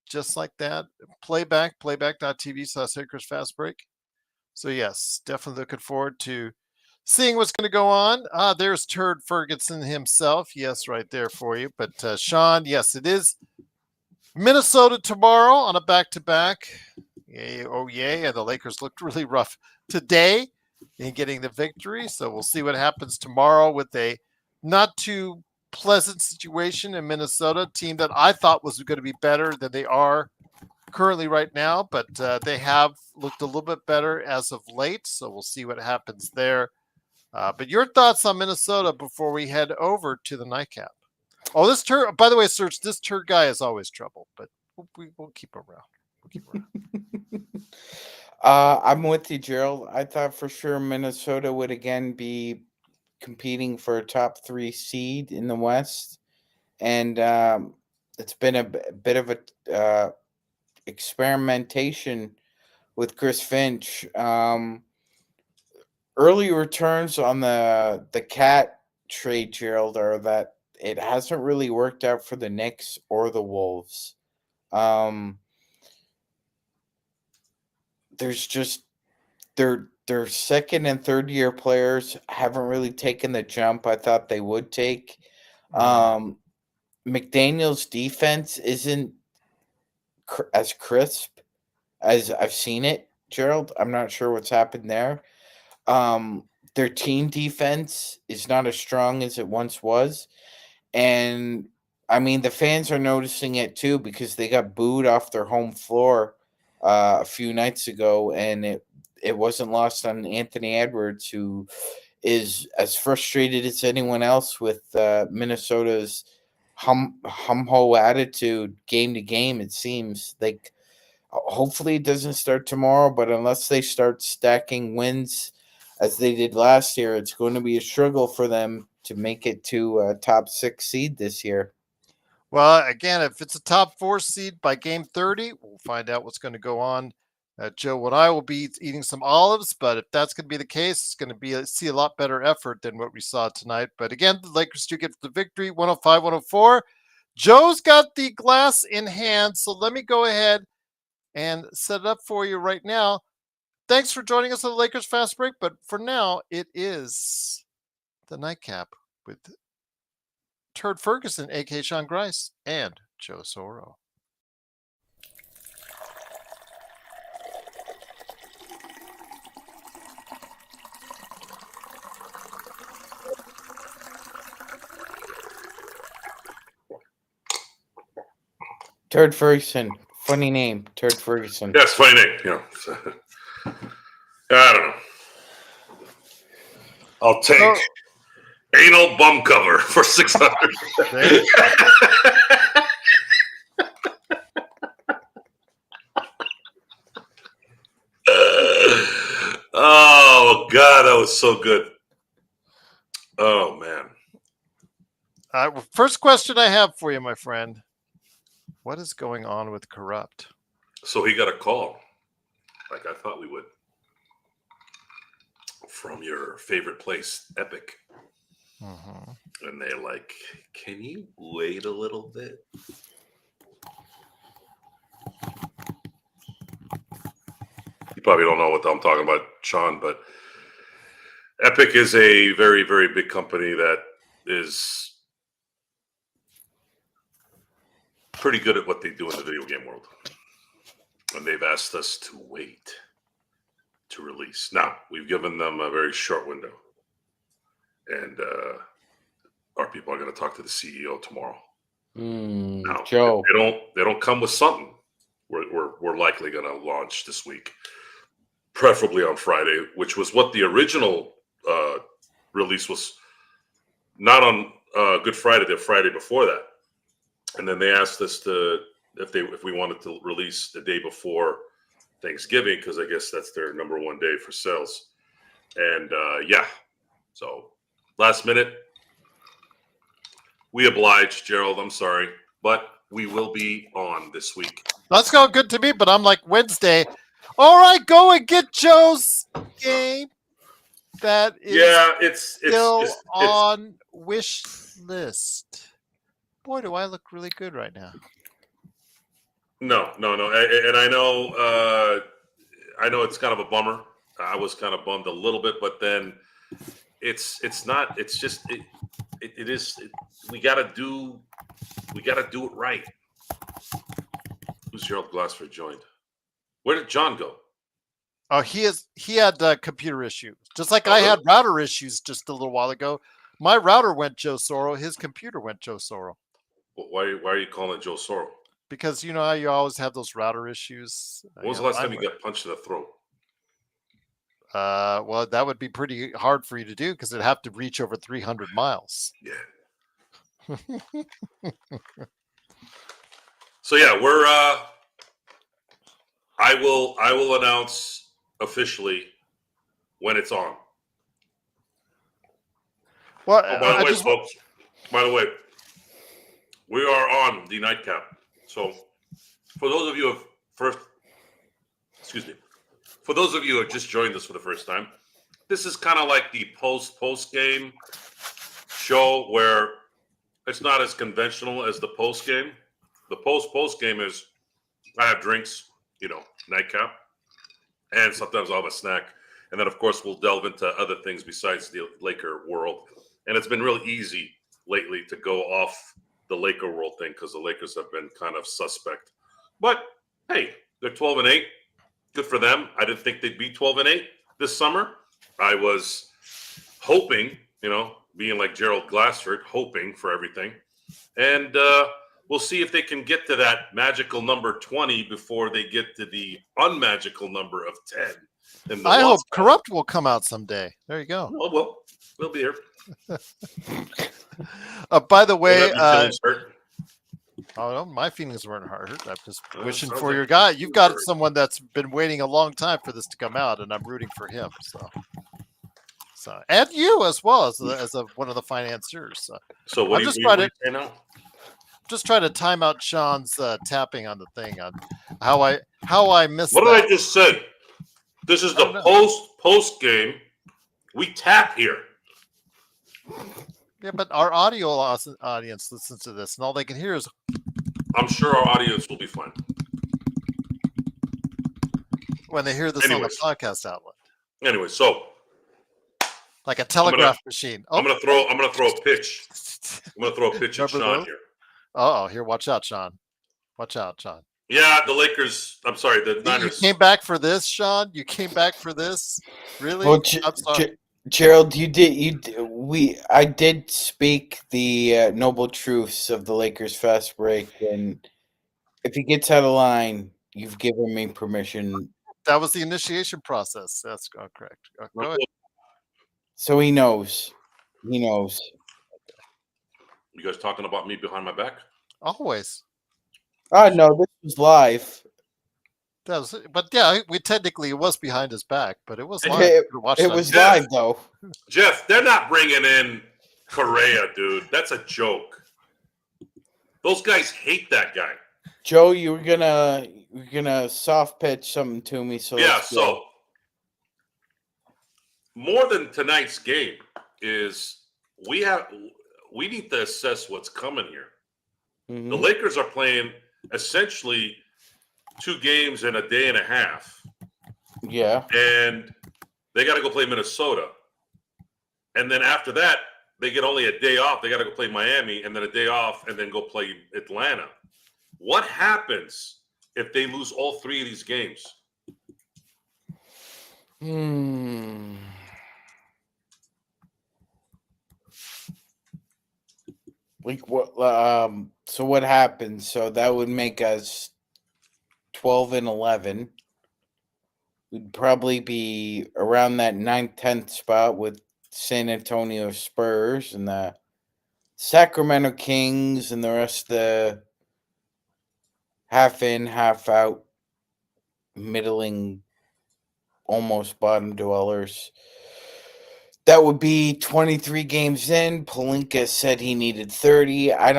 Just like that. playback.tv/Lakers Fast Break. So yes, definitely looking forward to seeing what's going to go on. There's Turd Ferguson himself. Yes, right there for you. But Sean, yes, it is Minnesota tomorrow on a back-to-back. Yay, oh yay. And the Lakers looked really rough today in getting the victory. So we'll see what happens tomorrow with a not too pleasant situation in Minnesota, a team that I thought was going to be better than they are currently right now, but they have looked a little bit better as of late. So we'll see what happens there. But your thoughts on Minnesota before we head over to the nightcap? Oh, this turd, by the way, Serge, this turd guy is always trouble, but we'll keep him around. We'll keep him around. I'm with you, Gerald. I thought for sure Minnesota would again be competing for a top 3 seed in the West, and it's been a bit of a experimentation with Chris Finch. Early returns on the Cat trade, Gerald, are that it hasn't really worked out for the Knicks or the Wolves. There's just their second and third year players haven't really taken the jump I thought they would take. McDaniel's defense isn't as crisp as I've seen it, Gerald. I'm not sure what's happened there. Their team defense is not as strong as it once was. And I mean, the fans are noticing it too because they got booed off their home floor a few nights ago, and it wasn't lost on Anthony Edwards, who is as frustrated as anyone else with Minnesota's hum-ho attitude game to game. It seems like hopefully it doesn't start tomorrow, but unless they start stacking wins as they did last year, it's going to be a struggle for them to make it to a top 6 seed this year. Well, again, if it's a top 4 seed by game 30, we'll find out what's going to go on. Joe and I will be eating some olives, but if that's going to be the case, it's going to be see a lot better effort than what we saw tonight. But again, the Lakers do get the victory, 105-104. Joe's got the glass in hand, so let me go ahead and set it up for you right now. Thanks for joining us on the Lakers Fast Break, but for now, it is the nightcap with Turd Ferguson, a.k.a. Sean Grice, and Joe Soro. Turd Ferguson. Funny name, Turd Ferguson. Yes, funny name. You know, I don't know. I'll take anal bum cover for 600. Oh God, that was so good. Oh man. First question I have for you, my friend. What is going on with Corrupt? So he got a call, like I thought we would, from your favorite place, Epic. Mm-hmm. And they're like, can you wait a little bit? You probably don't know what I'm talking about, Sean, but Epic is a very, very big company that is pretty good at what they do in the video game world. And they've asked us to wait to release. Now, we've given them a very short window. And our people are going to talk to the CEO tomorrow. Now, Joe, they don't come with something. We're likely going to launch this week, preferably on Friday, which was what the original release was. Not on Good Friday, the Friday before that. And then they asked us if we wanted to release the day before Thanksgiving, because I guess that's their number one day for sales. And yeah, so last minute, we obliged, Gerald. I'm sorry, but we will be on this week. That's going good to me, but I'm like Wednesday. All right, go and get Joe's game. That is still on wish list. Boy, do I look really good right now. No. And I know it's kind of a bummer. I was kind of bummed a little bit, but then it's not. It's just it is. We gotta do it right. Who's Gerald Glassford joined? Where did John go? Oh, he had computer issues, just like Oh, I really? had router issues just a little while ago. My router went Joe Soro. His computer went Joe Soro. Why are you calling it Joe Soro? Because you know how you always have those router issues. When was the last time you got punched in the throat? Well, that would be pretty hard for you to do because it'd have to reach over 300 miles. Yeah. So yeah, we're. I will announce officially when it's on. Well, Oh, by the I way, just folks. By the way, we are on the nightcap. So, for those of you for those of you who have just joined us for the first time, this is kind of like the post game show where it's not as conventional as the post game. The post game is I have drinks, nightcap, and sometimes I'll have a snack, and then of course we'll delve into other things besides the Laker world. And it's been real easy lately to go off the Laker world thing because the Lakers have been kind of suspect. But hey, they're 12-8. Good for them. I didn't think they'd be 12-8 this summer. I was hoping, being like Gerald Glassford, hoping for everything. And we'll see if they can get to that magical number 20 before they get to the unmagical number of 10. I hope Corrupt will come out someday. There you go. Oh, well, we'll be here. By the way, oh no, my feelings weren't hurt. I'm just wishing for like your guy. You've got someone that's been waiting a long time for this to come out, and I'm rooting for him. So and you as well as one of the financiers. So what I'm do just you say now? Just try to time out Sean's tapping on the thing on how I missed. What did I just say? This is the post game. We tap here. Yeah, but our audio audience listens to this, and all they can hear is. I'm sure our audience will be fine when they hear this on the podcast outlet. Anyway, so like a telegraph machine. I'm gonna throw a pitch. I'm gonna throw a pitch at Sean here. Oh, here, watch out, Sean. Watch out, Sean. Yeah, the Lakers. I'm sorry, the Niners. You came back for this, Sean? You came back for this? Really? Well, Gerald, I did speak the noble truths of the Lakers fast break, and if he gets out of line, you've given me permission. That was the initiation process. That's correct. Go ahead. So he knows. He knows. You guys talking about me behind my back? Always. Oh no, this was live. But yeah, it was behind his back, but it was live. It was live though. Jeff, they're not bringing in Correa, dude. That's a joke. Those guys hate that guy. Joe, you were gonna soft pitch something to me, so yeah. So more than tonight's game is we need to assess what's coming here. Mm-hmm. The Lakers are playing essentially 2 games in a day and a half. Yeah. And they got to go play Minnesota. And then after that, they get only a day off. They got to go play Miami and then a day off and then go play Atlanta. What happens if they lose all 3 of these games? Like what? So what happens? So that would make us 12-11. We'd probably be around that 9th, 10th spot with San Antonio Spurs and the Sacramento Kings and the rest of the half in, half out, middling, almost bottom dwellers. That would be 23 games in. Pelinka said he needed 30. I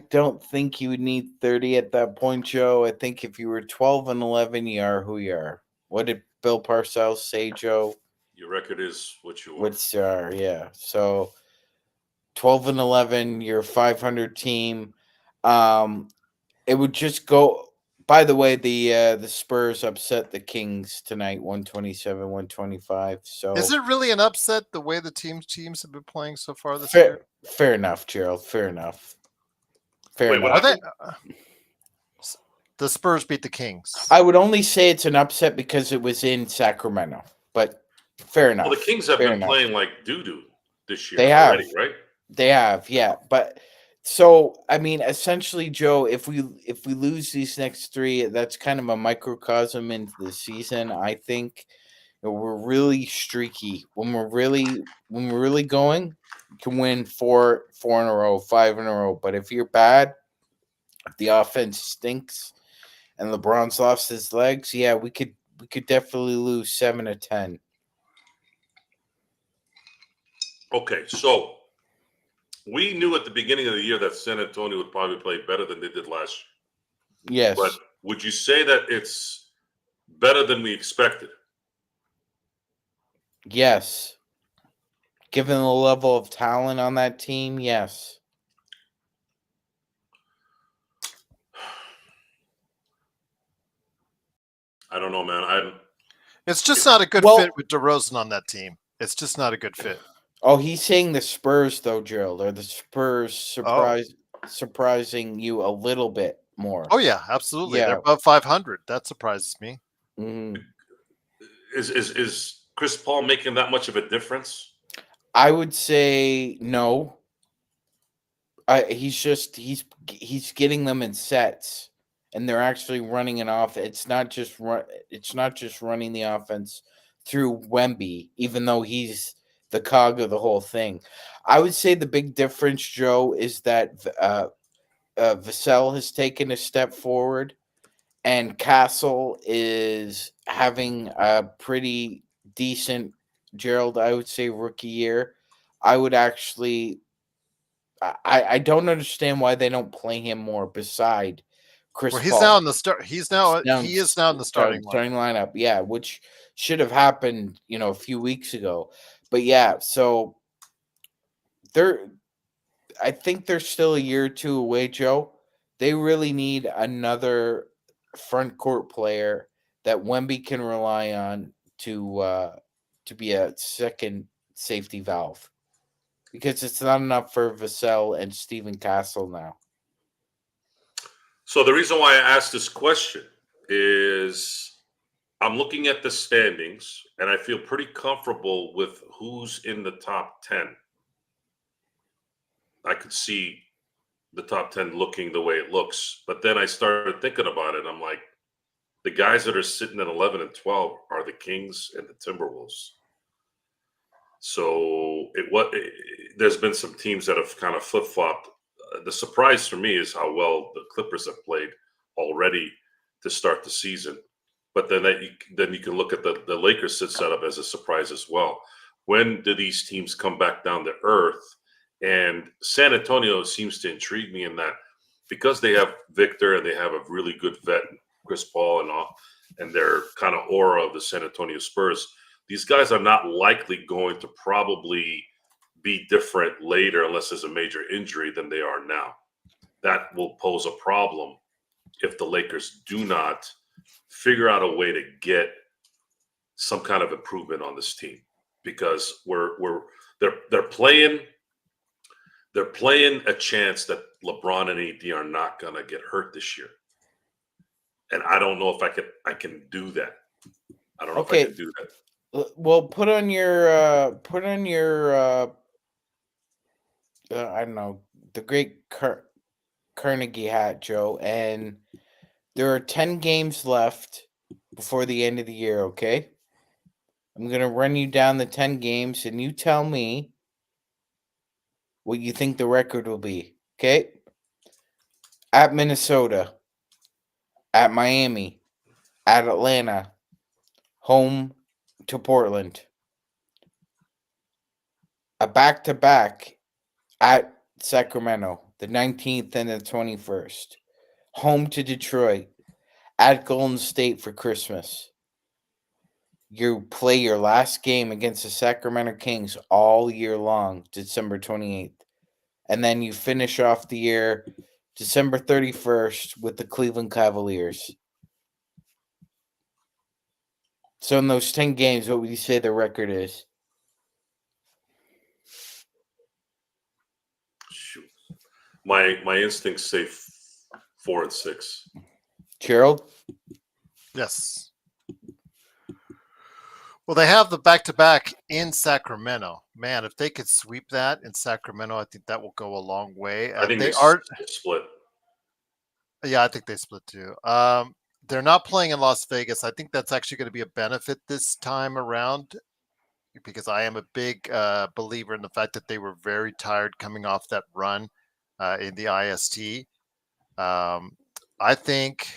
don't think you would need 30 at that point, Joe. I think if you were 12-11, you are who you are. What did Bill Parcells say, Joe? Your record is what you are. What you are, yeah. So 12-11, you're a 500 team. It would just go By the way, the Spurs upset the Kings tonight, 127-125. So Is it really an upset the way the teams have been playing so far this fair, year? fair enough, Gerald. Fair enough. Fair Wait, what enough. Are they? happened? The Spurs beat the Kings. I would only say it's an upset because it was in Sacramento, but fair enough. Well, the Kings have fair been enough. playing like doo-doo this year They have. already, right? They have, yeah. But so I mean, essentially, Joe, if we lose these next three, that's kind of a microcosm into the season. I think we're really streaky when we're really going. You can win four in a row, 5 in a row. But if you're bad, if the offense stinks, and LeBron's lost his legs, yeah, we could definitely lose 7 to 10. Okay, so we knew at the beginning of the year that San Antonio would probably play better than they did last year. Yes. But would you say that it's better than we expected? Yes. Given the level of talent on that team, yes. I don't know, man. It's just not a good Well- fit with DeRozan on that team. It's just not a good fit. Oh, he's saying the Spurs, though, Gerald. Are the Spurs surprising you a little bit more? Oh yeah, absolutely. Yeah. They're above 500. That surprises me. Mhm. Is Chris Paul making that much of a difference? I would say no. He's getting them in sets, and they're actually running it off. It's not just running the offense through Wemby, even though he's the cog of the whole thing. I would say the big difference, Joe, is that Vassell has taken a step forward, and Castle is having a pretty decent, Gerald, I would say, rookie year. I would actually, I don't understand why they don't play him more beside Chris Well, he's Paul. now in the start. He is now in the starting lineup. Yeah, which should have happened, a few weeks ago. But yeah, so I think they're still a year or two away, Joe. They really need another front court player that Wemby can rely on to be a second safety valve, because it's not enough for Vassell and Stephen Castle now. So the reason why I asked this question is I'm looking at the standings and I feel pretty comfortable with who's in the top 10. I could see the top 10 looking the way it looks. But then I started thinking about it. I'm like, the guys that are sitting at 11 and 12 are the Kings and the Timberwolves. So there's been some teams that have kind of flip flopped. The surprise for me is how well the Clippers have played already to start the season. But then you can look at the Lakers set up as a surprise as well. When do these teams come back down to earth? And San Antonio seems to intrigue me in that because they have Victor and they have a really good vet, Chris Paul, and their kind of aura of the San Antonio Spurs. These guys are not likely going to probably be different later unless there's a major injury than they are now. That will pose a problem if the Lakers do not figure out a way to get some kind of improvement on this team, because they're playing a chance that LeBron and AD are not going to get hurt this year. And I don't know if I can do that. I don't know if I can do that. Well, put on your I don't know, the great Carnegie hat, Joe, and there are 10 games left before the end of the year, okay? I'm going to run you down the 10 games, and you tell me what you think the record will be, okay? At Minnesota, at Miami, at Atlanta, home to Portland. A back-to-back at Sacramento, the 19th and the 21st. Home to Detroit, at Golden State for Christmas. You play your last game against the Sacramento Kings all year long, December 28th. And then you finish off the year December 31st with the Cleveland Cavaliers. So in those 10 games, what would you say the record is? Shoot. My instincts say 4-6. Gerald? Yes. Well, they have the back-to-back in Sacramento. Man, if they could sweep that in Sacramento, I think that will go a long way. I think They they are, split. yeah, I think they split too. They're not playing in Las Vegas. I think that's actually going to be a benefit this time around because I am a big believer in the fact that they were very tired coming off that run in the IST. I think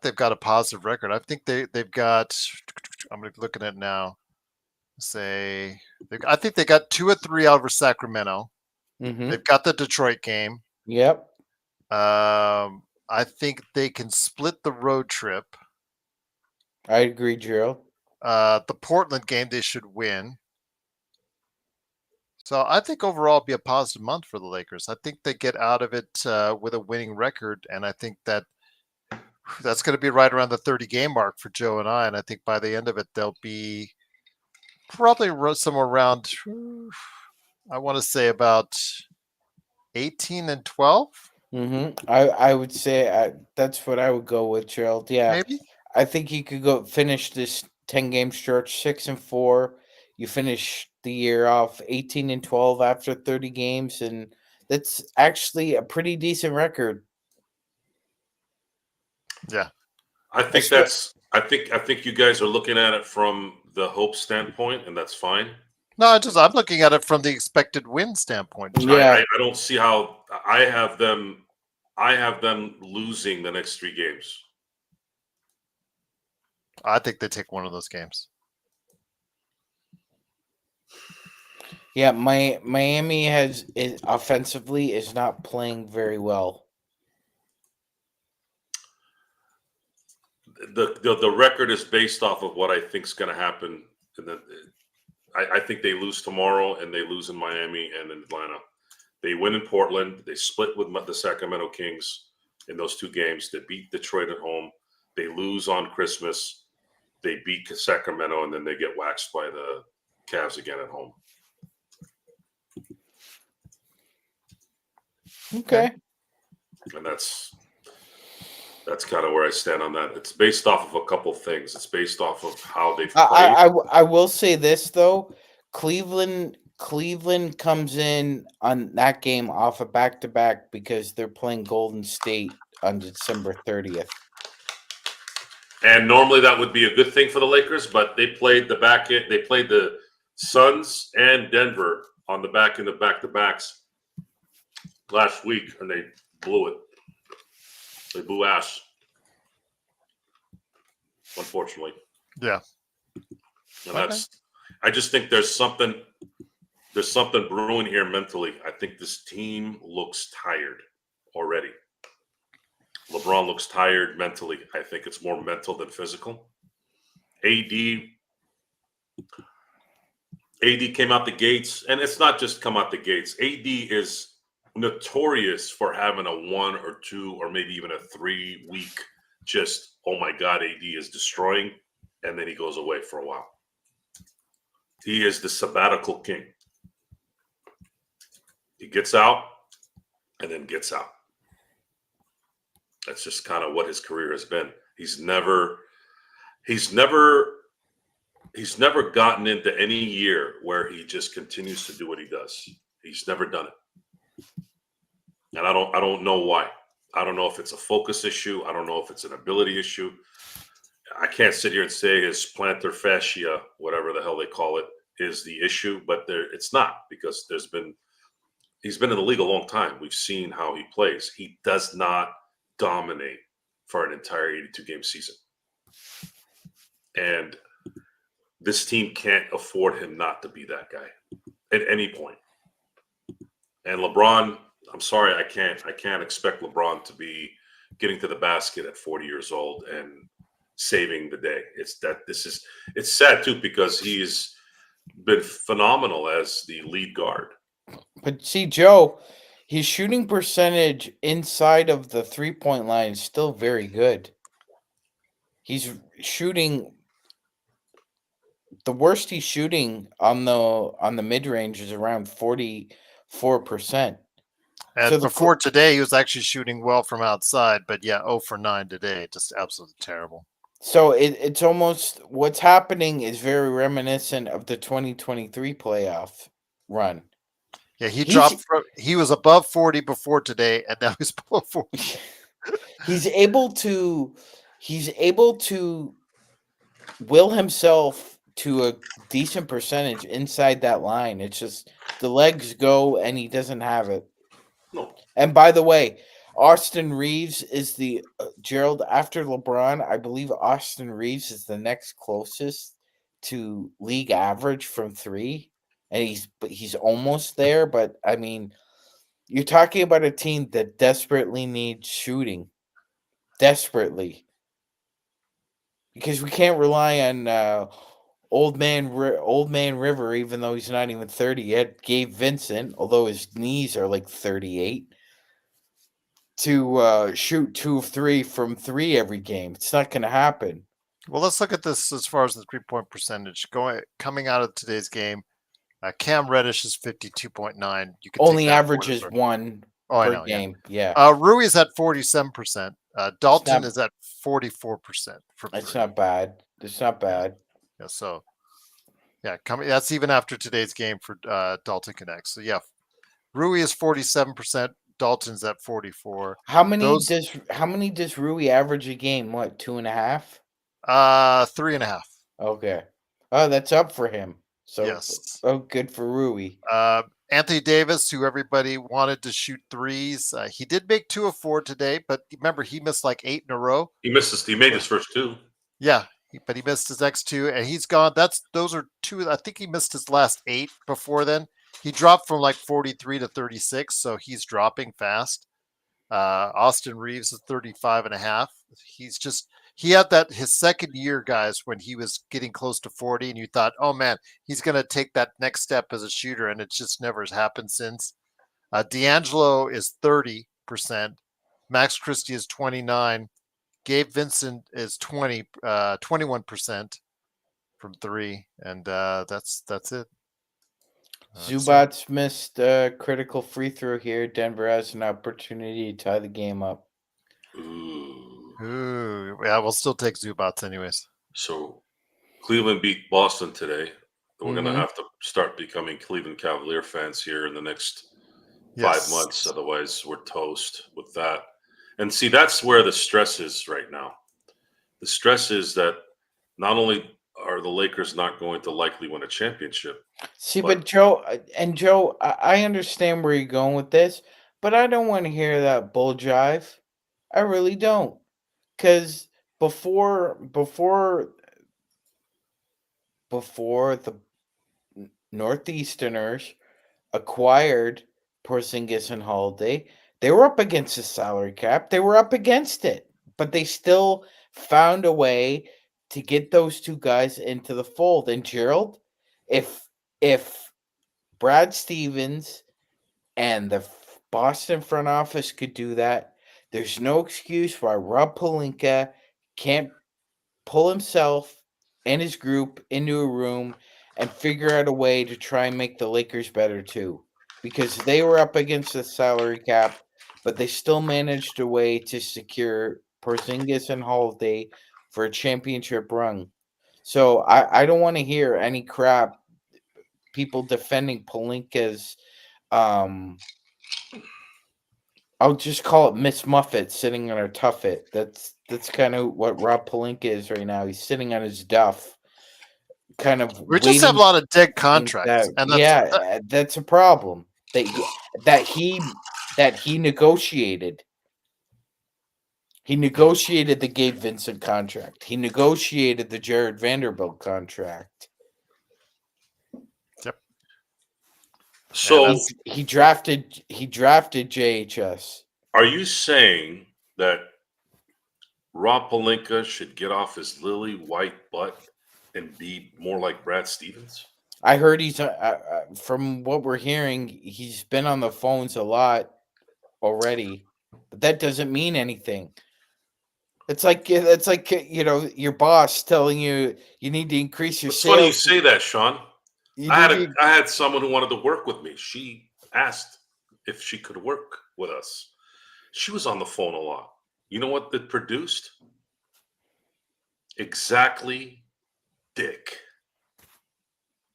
they've got a positive record. I think they've got. I'm looking at it now. I think they got 2 or 3 over Sacramento. Mm-hmm. They've got the Detroit game. Yep. I think they can split the road trip. I agree, Gerald. The Portland game they should win. So I think overall it'll be a positive month for the Lakers. I think they get out of it with a winning record, and I think that's going to be right around the 30-game mark for Joe and I. And I think by the end of it, they'll be probably somewhere around, I want to say about 18 and 12. Mm-hmm. I would say that's what I would go with, Gerald. Yeah. Maybe. I think you could go finish this 10-game stretch 6-4. You finish the year off 18 and 12 after 30 games, and that's actually a pretty decent record. Yeah. I think I think you guys are looking at it from the hope standpoint, and that's fine. No, I'm looking at it from the expected win standpoint. Yeah. I don't see how I have them losing the next 3 games. I think they take one of those games. Yeah, Miami offensively is not playing very well. The record is based off of what I think is going to happen. I think they lose tomorrow, and they lose in Miami and in Atlanta. They win in Portland. They split with the Sacramento Kings in those 2 games. They beat Detroit at home. They lose on Christmas. They beat Sacramento, and then they get waxed by the Cavs again at home. Okay. And that's kind of where I stand on that. It's based off of a couple things. It's based off of how they've played. I will say this though, Cleveland comes in on that game off a back-to-back because they're playing Golden State on December 30th. And normally that would be a good thing for the Lakers, but they played they played the Suns and Denver on the back end of back-to-backs last week, and they blew it. They blew ass, unfortunately. Yeah. And I just think there's something brewing here mentally. I think this team looks tired already. LeBron looks tired mentally. I think it's more mental than physical. AD came out the gates, and it's not just come out the gates. AD is notorious for having a 1 or 2 or maybe even a 3-week just, oh my God, AD is destroying, and then he goes away for a while. He is the sabbatical king. He gets out and then gets out. That's just kind of what his career has been. He's never gotten into any year where he just continues to do what he does. He's never done it. And I don't know why. I don't know if it's a focus issue. I don't know if it's an ability issue. I can't sit here and say his plantar fascia, whatever the hell they call it, is the issue, but it's not, because he's been in the league a long time. We've seen how he plays. He does not dominate for an entire 82-game season. And this team can't afford him not to be that guy at any point. And LeBron, I'm sorry, I can't expect LeBron to be getting to the basket at 40 years old and saving the day. It's sad too, because he's been phenomenal as the lead guard. But see, Joe, His shooting percentage inside of the 3-point line is still very good. He's shooting the worst he's shooting on the mid range is around 44%. And So before today, he was actually shooting well from outside, but yeah, 0 for 9 today. Just absolutely terrible. So it's almost what's happening is very reminiscent of the 2023 playoff run. Yeah, he was above 40 before today, and now he's below 40. He's able to will himself to a decent percentage inside that line. It's just the legs go and he doesn't have it. No. And by the way, Austin Reeves is the Gerald after LeBron. I believe Austin Reeves is the next closest to league average from 3, and he's almost there. But I mean, you're talking about a team that desperately needs shooting, desperately, because we can't rely on Old Man River, even though he's not even 30 yet. Gabe Vincent, although his knees are like 38. To shoot 2 of 3 from 3 every game. It's not going to happen. Well, let's look at this as far as the 3-point percentage coming out of today's game. Cam Reddish is 52.9. You can Only take that averages 1 per game. Yeah. Rui is at 47%. Dalton is at 44%. It's not bad. It's not bad. Yeah. So, yeah, that's even after today's game for Dalton Connect. So yeah, Rui is 47%. Dalton's at 44. How many does Rui average a game? What, 2.5? 3.5. Okay. Oh, that's up for him. So yes. Oh, good for Rui. Anthony Davis, who everybody wanted to shoot threes, he did make 2 of 4 today, but remember he missed like 8 in a row. He made his first 2. Yeah, but he missed his next 2, and he's gone. Those are 2. I think he missed his last 8 before then. He dropped from like 43 to 36, so he's dropping fast. Austin Reeves is 35.5. He had his second year, guys, when he was getting close to 40, and you thought, oh man, he's going to take that next step as a shooter, and it just never has happened since. D'Angelo is 30%. Max Christie is 29. Gabe Vincent is 21% from 3, and that's it. Zubats missed a critical free throw here. Denver has an opportunity to tie the game up. Ooh, yeah, we'll still take Zubats anyways. So Cleveland beat Boston today. We're going to have to start becoming Cleveland Cavalier fans here in the next 5 months. Otherwise, we're toast with that. And see, that's where the stress is right now. The stress is that not only are the Lakers not going to likely win a championship. See, but Joe, I understand where you're going with this, but I don't want to hear that bull jive. I really don't. Because before the Northeasterners acquired Porzingis and Holiday, they were up against the salary cap. They were up against it, but they still found a way to get those 2 guys into the fold. And Gerald, if Brad Stevens and the Boston front office could do that, there's no excuse why Rob Pelinka can't pull himself and his group into a room and figure out a way to try and make the Lakers better too. Because they were up against the salary cap, but they still managed a way to secure Porzingis and Holiday for a championship run. So I don't want to hear any crap people defending Pelinka's I'll just call it Miss Muffet sitting on her tuffet. That's kind of what Rob Pelinka is right now. He's sitting on his duff, kind of. We just have a lot of dead contracts, and that's a problem that he negotiated. He negotiated the Gabe Vincent contract. He negotiated the Jared Vanderbilt contract. Yep. So he drafted JHS. Are you saying that Rob Pelinka should get off his lily white butt and be more like Brad Stevens? I heard he's from what we're hearing, he's been on the phones a lot already, but that doesn't mean anything. It's like your boss telling you you need to increase your It's funny you sales. say that, Sean. You I need had someone who wanted to work with me. She asked if she could work with us. She was on the phone a lot. You know what that produced? Exactly, dick.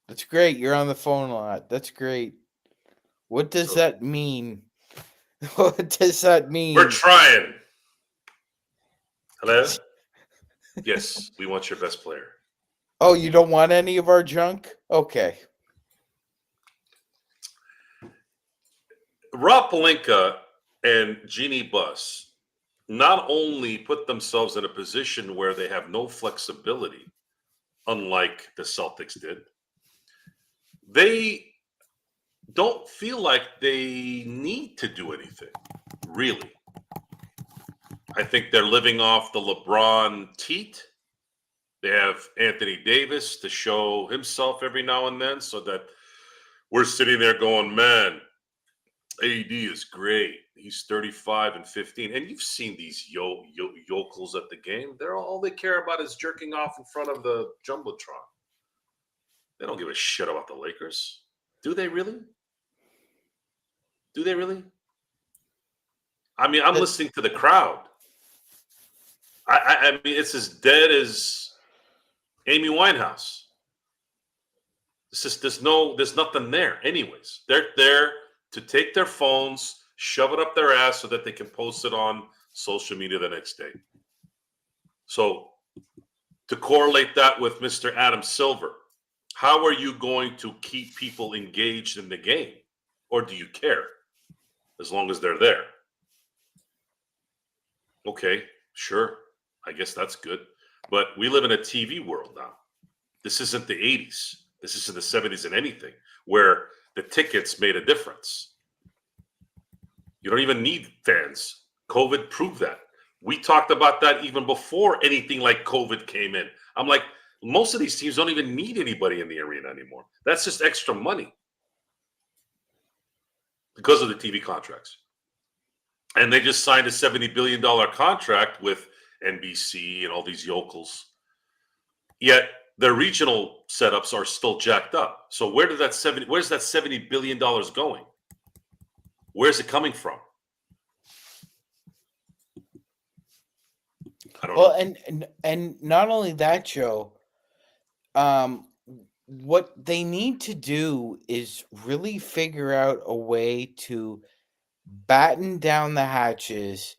That's great. You're on the phone a lot. That's great. What does So that mean? What does that we're mean? trying. Hello? Yes, we want your best player. Oh, you don't want any of our junk? Okay. Rob Pelinka and Jeannie Buss not only put themselves in a position where they have no flexibility, unlike the Celtics did, they don't feel like they need to do anything, really. I think they're living off the LeBron teat. They have Anthony Davis to show himself every now and then so that we're sitting there going, man, AD is great. He's 35 and 15. And you've seen these yokels at the game. They're all they care about is jerking off in front of the Jumbotron. They don't give a shit about the Lakers. Do they really? Do they really? I mean, I'm listening to the crowd. I mean, it's as dead as Amy Winehouse. It's just there's nothing there. Anyways, they're there to take their phones, shove it up their ass so that they can post it on social media the next day. So to correlate that with Mr. Adam Silver, how are you going to keep people engaged in the game? Or do you care as long as they're there? Okay, sure. I guess that's good. But we live in a TV world now. This isn't the 80s. This isn't the 70s and anything where the tickets made a difference. You don't even need fans. COVID proved that. We talked about that even before anything like COVID came in. I'm like, most of these teams don't even need anybody in the arena anymore. That's just extra money because of the TV contracts. And they just signed a $70 billion contract with NBC and all these yokels. Yet their regional setups are still jacked up. So where's that $70 billion going? Where's it coming from? I don't know. And not only that, Joe, what they need to do is really figure out a way to batten down the hatches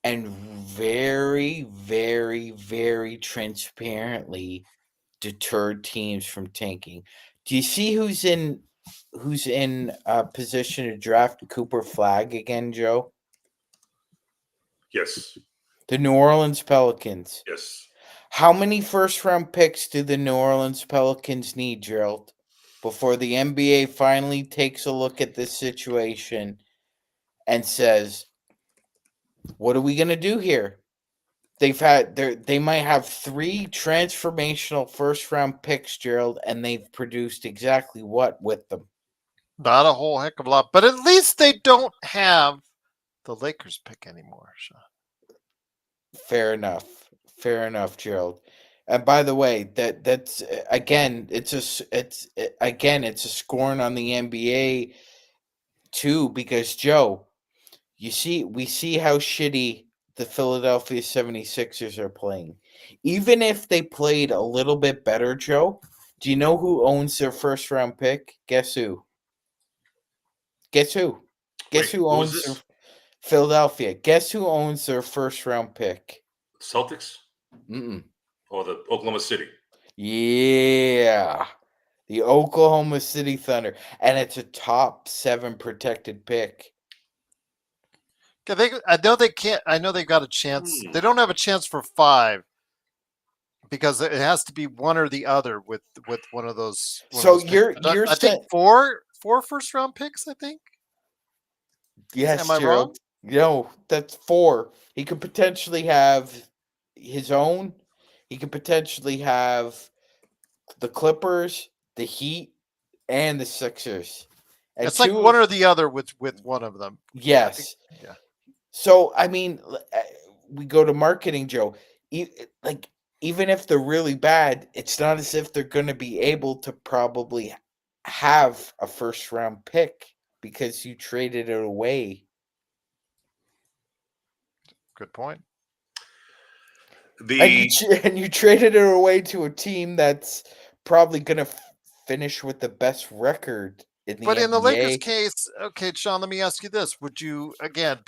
and very, very, very transparently deter teams from tanking. Do you see who's in position to draft Cooper Flag again, Joe? Yes. The New Orleans Pelicans. Yes. How many first-round picks do the New Orleans Pelicans need, Gerald, before the NBA finally takes a look at this situation and says, what are we going to do here? They might have 3 transformational first-round picks, Gerald, and they've produced exactly what with them? Not a whole heck of a lot, but at least they don't have the Lakers pick anymore, Sean. Fair enough, Gerald. And by the way, that's again, it's a scorn on the NBA too, because Joe, we see how shitty the Philadelphia 76ers are playing. Even if they played a little bit better, Joe, do you know who owns their first round pick? Guess who? Guess who? Guess Wait, who who is owns their this? Philadelphia? Guess who owns their first round pick? Celtics? Mm-mm. Or the Oklahoma City? Yeah. The Oklahoma City Thunder. And it's a top 7 protected pick. I know they can't. I know they've got a chance. They don't have a chance for 5 because it has to be one or the other with one of those. So of those you're I think saying four first round picks. I think. yes, Am I Gerald. wrong? No, that's 4. He could potentially have his own. He could potentially have the Clippers, the Heat, and the Sixers. And It's like two, one or the other with one of them. yes. Yeah. So I mean, we go to marketing, Joe. Like even if they're really bad, it's not as if they're going to be able to probably have a first round pick because you traded it away. Good point. And you traded it away to a team that's probably going to finish with the best record in the But NBA. in the Lakers case, okay, Sean, let me ask you this: would you again,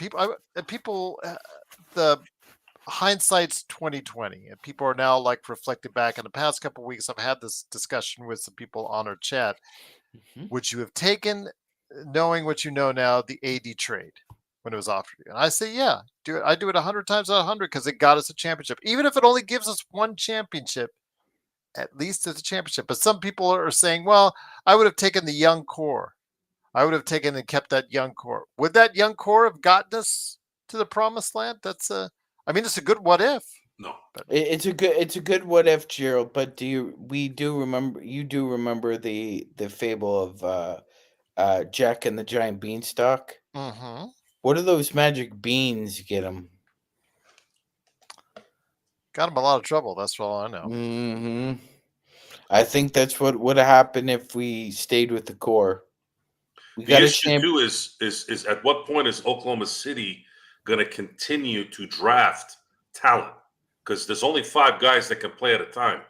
the hindsight's 2020, and people are now like reflecting back. In the past couple of weeks, I've had this discussion with some people on our chat. Mhm. Would you have taken, knowing what you know now, the AD trade when it was offered you? And I say, yeah, do it. I do it 100 times out of 100 because it got us a championship. Even if it only gives us one championship, at least it's a championship. But some people are saying, well, I would have taken the young core. I would have taken and kept that young core. Would that young core have gotten us to the promised land? It's a good what if. No. But It's a good what if, Gerald. But you do remember the fable of Jack and the Giant Beanstalk? mm-hmm. What do those magic beans get him? Got him a lot of trouble. That's all I know. Mm-hmm. I think that's what would have happened if we stayed with the core. We The got a issue champ. too is at what point is Oklahoma City going to continue to draft talent? Because there's only 5 guys that can play at a time.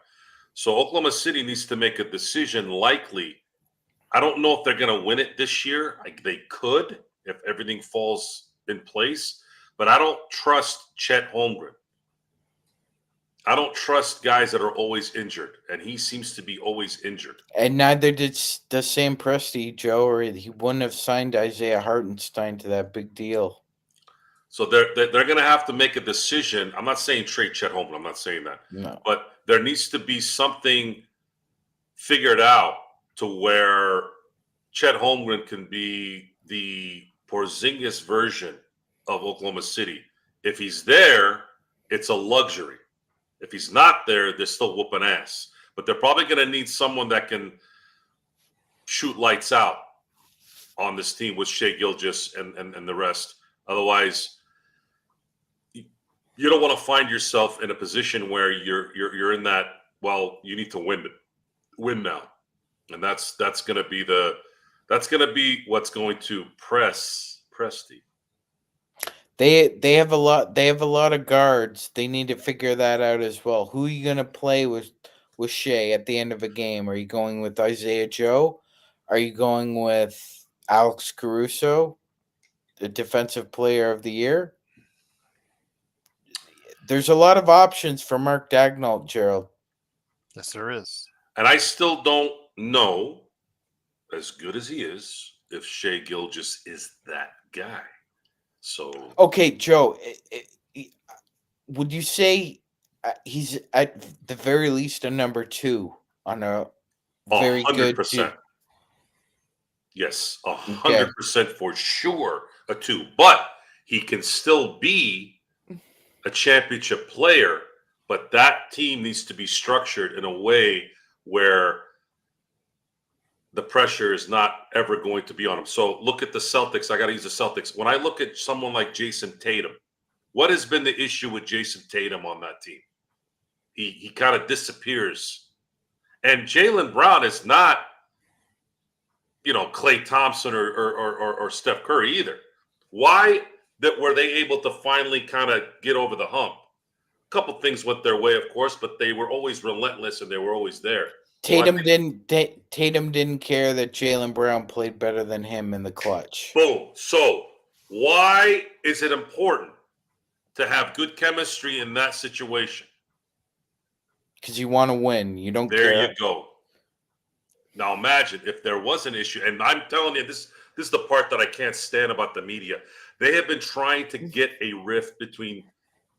So Oklahoma City needs to make a decision. Likely, I don't know if they're going to win it this year. They could if everything falls in place, but I don't trust Chet Holmgren. I don't trust guys that are always injured, and he seems to be always injured. And neither does Sam Presti, Joe, or he wouldn't have signed Isaiah Hartenstein to that big deal. So they're going to have to make a decision. I'm not saying trade Chet Holmgren. I'm not saying that. No. But there needs to be something figured out to where Chet Holmgren can be the Porzingis version of Oklahoma City. If he's there, it's a luxury. If he's not there, they're still whooping ass. But they're probably going to need someone that can shoot lights out on this team with Shea Gilgeous and the rest. Otherwise, you don't want to find yourself in a position where you're in that. Well, you need to win now, and that's going to be what's going to press Presti. They have a lot of guards. They need to figure that out as well. Who are you gonna play with Shea at the end of a game? Are you going with Isaiah Joe? Are you going with Alex Caruso, the defensive player of the year? There's a lot of options for Mark Daigneault, Gerald. Yes, there is. And I still don't know, as good as he is, if Shea Gilgeous is that guy. So Okay, Joe, would you say he's at the very least a number 2 on a very good 100%. Yes, Okay. 100% for sure a 2. But he can still be a championship player, but that team needs to be structured in a way where the pressure is not ever going to be on him. So look at the Celtics. I got to use the Celtics. When I look at someone like Jason Tatum, what has been the issue with Jason Tatum on that team? He kind of disappears. And Jaylen Brown is not, Klay Thompson or Steph Curry either. Why were they able to finally kind of get over the hump? A couple things went their way, of course, but they were always relentless and they were always there. Tatum didn't care that Jaylen Brown played better than him in the clutch. Boom. So why is it important to have good chemistry in that situation? Because you want to win. You don't There care. you go. Now imagine if there was an issue, and I'm telling you, this is the part that I can't stand about the media. They have been trying to get a rift between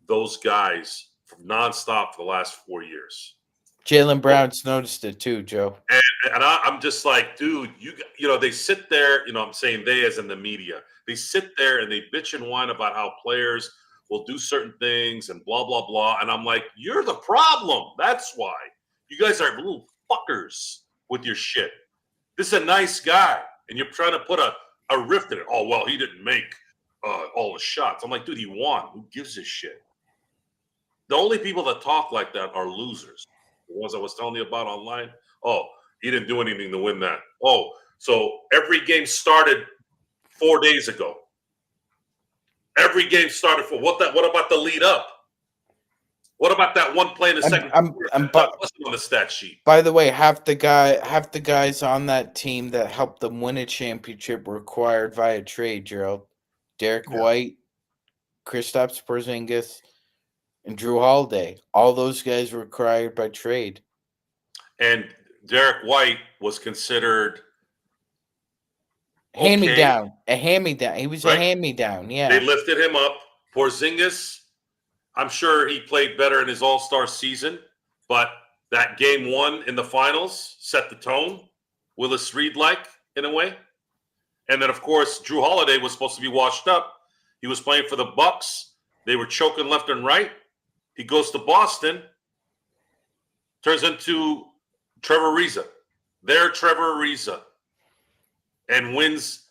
those guys nonstop for the last 4 years. Jaylen Brown's noticed it too, Joe. And I'm just like, dude, they sit there, I'm saying they as in the media, they sit there and they bitch and whine about how players will do certain things and blah, blah, blah. And I'm like, you're the problem. That's why. You guys are little fuckers with your shit. This is a nice guy. and you're trying to put a rift in it. Oh well, he didn't make all the shots. I'm like, dude, he won. Who gives a shit? The only people that talk like that are losers. The ones I was telling you about online. Oh, he didn't do anything to win that. Oh, so every game started 4 days ago. Every game started for what about the lead up? What about that one play in the second quarter that wasn't on the stat sheet? By the way, half the guys on that team that helped them win a championship were acquired via trade, Gerald. Derek White, Kristaps Porzingis, and Drew Holiday. All those guys were acquired by trade. And Derek White was considered hand-me-down. A hand-me-down. He was a hand-me-down, yeah. They lifted him up. Porzingis, I'm sure he played better in his All-Star season, but that game 1 in the finals set the tone, Willis Reed-like in a way. And then, of course, Drew Holiday was supposed to be washed up. He was playing for the Bucks. They were choking left and right. He goes to Boston, turns into Trevor Ariza. Their Trevor Ariza. And wins.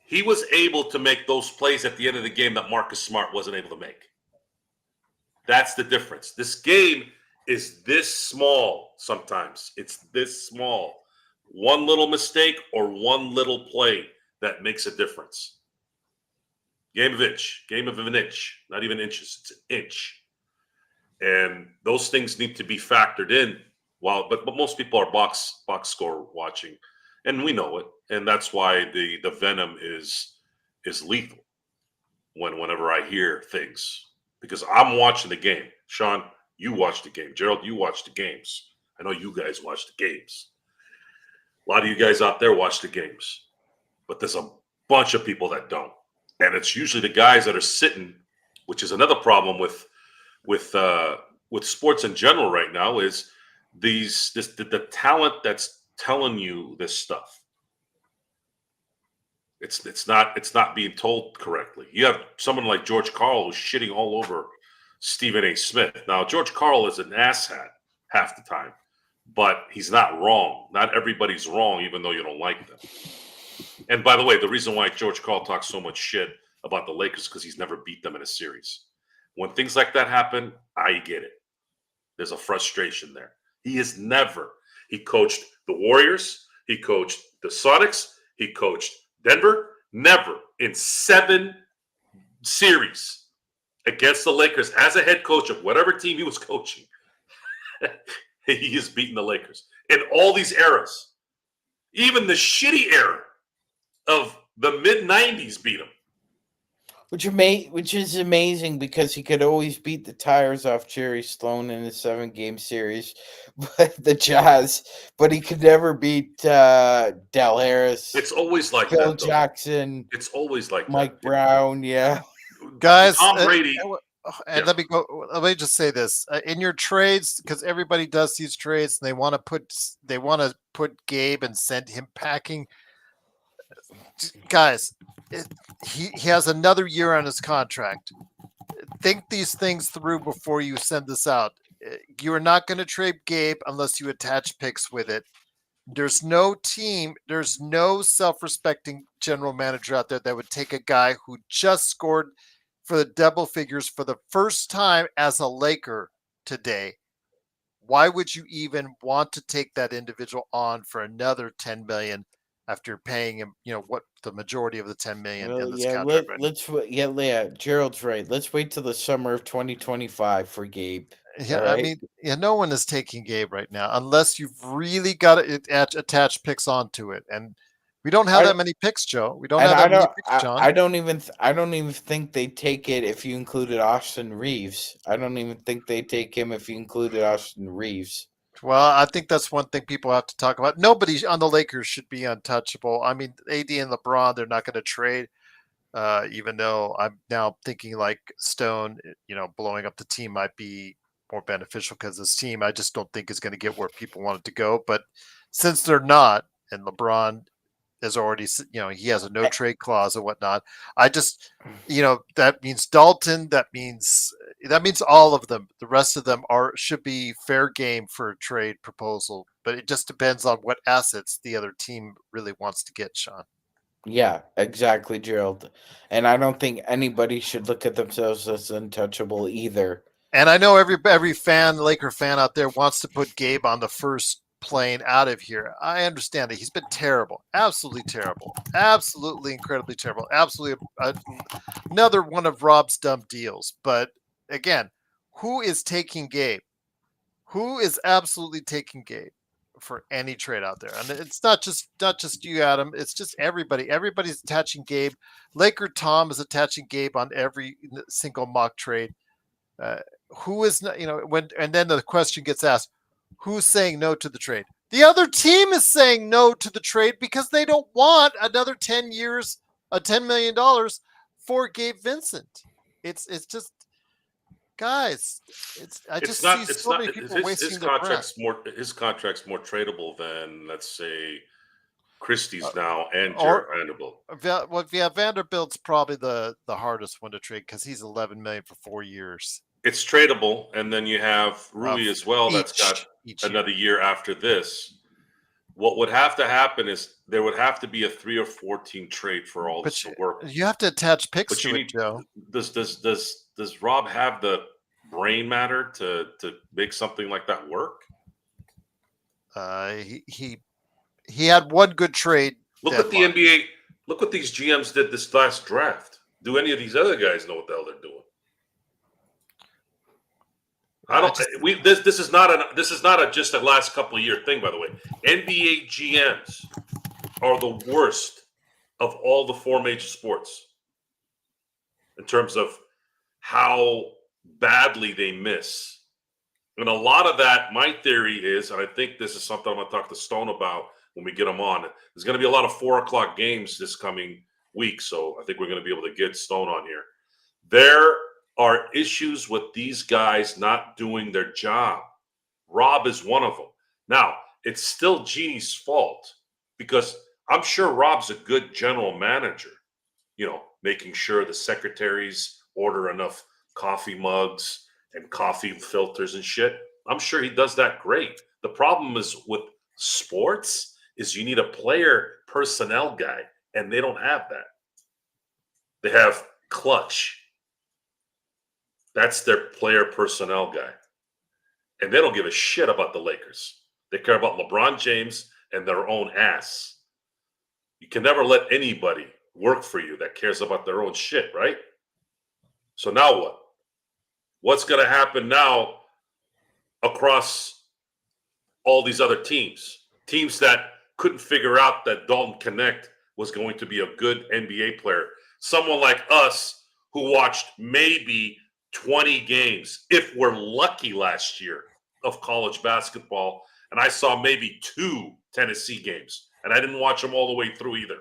He was able to make those plays at the end of the game that Marcus Smart wasn't able to make. That's the difference. This game is this small sometimes. It's this small. One little mistake or one little play that makes a difference. Game of an inch, not even inches, it's an inch. And those things need to be factored in. But most people are box score watching, and we know it. And that's why the venom is lethal whenever I hear things. Because I'm watching the game. Sean, you watch the game. Gerald, you watch the games. I know you guys watch the games. A lot of you guys out there watch the games. But there's a bunch of people that don't. And it's usually the guys that are sitting, which is another problem with sports in general right now, is the talent that's telling you this stuff. It's not being told correctly. You have someone like George Karl who's shitting all over Stephen A. Smith. Now, George Karl is an asshat half the time, but he's not wrong. Not everybody's wrong, even though you don't like them. And by the way, the reason why George Karl talks so much shit about the Lakers is because he's never beat them in a series. When things like that happen, I get it. There's a frustration there. He coached the Warriors. He coached the Sonics. He coached Denver. Never in 7 series against the Lakers as a head coach of whatever team he was coaching. He has beaten the Lakers in all these eras. Even the shitty era of the mid-90s beat him. Which is amazing because he could always beat the tires off Jerry Sloan in a 7-game series, but the Jazz. But he could never beat Del Harris. It's always like Phil that, though. Jackson. It's always like Mike that. Brown. Yeah, guys. Tom Brady. And let me just say this: in your trades, because everybody does these trades, and they want to put Gabe and send him packing. Guys, he has another year on his contract. Think these things through before you send this out. You are not going to trade Gabe unless you attach picks with it. There's no team, there's no self-respecting general manager out there that would take a guy who just scored for the double figures for the first time as a Laker today. Why would you even want to take that individual on for another $10 million after paying him, what the majority of the $10 million in this contract? Gerald's right. Let's wait till the summer of 2025 for Gabe. Yeah, right? I mean, no one is taking Gabe right now unless you've really got to attach picks onto it, and we don't have that many picks, Joe. We don't have that many picks, John. I don't even think they take it if you included Austin Reeves. I don't even think they take him if you included Austin Reeves. Well, I think that's one thing people have to talk about. Nobody on the Lakers should be untouchable. I mean, AD and LeBron, they're not going to trade, even though I'm now thinking like Stone, blowing up the team might be more beneficial because this team, I just don't think is going to get where people want it to go. But since they're not, and LeBron is already, he has a no trade clause and whatnot, I just, that means Dalton, that means all of them. The rest of them should be fair game for a trade proposal but it just depends on what assets the other team really wants to get, Sean. Yeah, exactly, Gerald. And I don't think anybody should look at themselves as untouchable either. And I know every fan, Laker fan out there, wants to put Gabe on the first plane out of here. I understand that he's been terrible, absolutely terrible, absolutely incredibly terrible, absolutely another one of Rob's dumb deals. But again, who is taking Gabe? Who is absolutely taking Gabe for any trade out there? And it's not just you, Adam. It's just everybody. Everybody's attaching Gabe. Laker Tom is attaching Gabe on every single mock trade. Who is not, and then the question gets asked, who's saying no to the trade? The other team is saying no to the trade because they don't want another 10 years, $10 million for Gabe Vincent. It's just, guys, I just see so many people wasting their breath. His contract's more tradable than, let's say, Christie's now and Jared Vanderbilt. Well, yeah, Vanderbilt's probably the hardest one to trade because he's $11 million for 4 years. It's tradable, and then you have Rui as well. That's got another year after this. What would have to happen is there would have to be a 3 or 4 team trade for all this to work. You have to attach picks to it, Joe. Does Rob have the brain matter to make something like that work? He had one good trade. Look at the NBA. Look what these GMs did this last draft. Do any of these other guys know what the hell they're doing? This is not just a last couple of year thing, by the way. NBA GMs are the worst of all the 4 major sports in terms of how badly they miss. And a lot of that, my theory is, and I think this is something I'm going to talk to Stone about when we get him on. There's going to be a lot of 4:00 games this coming week, so I think we're going to be able to get Stone on here. There are issues with these guys not doing their job. Rob is one of them. Now, it's still Genie's fault because I'm sure Rob's a good general manager, making sure the secretaries order enough coffee mugs and coffee filters and shit. I'm sure he does that great. The problem is with sports is you need a player personnel guy, and they don't have that. They have Clutch. That's their player personnel guy. And they don't give a shit about the Lakers. They care about LeBron James and their own ass. You can never let anybody work for you that cares about their own shit, right? So now what? What's going to happen now across all these other teams? Teams that couldn't figure out that Dalton Connect was going to be a good NBA player. Someone like us who watched maybe 20 games, if we're lucky, last year of college basketball, and I saw maybe 2 Tennessee games, and I didn't watch them all the way through either.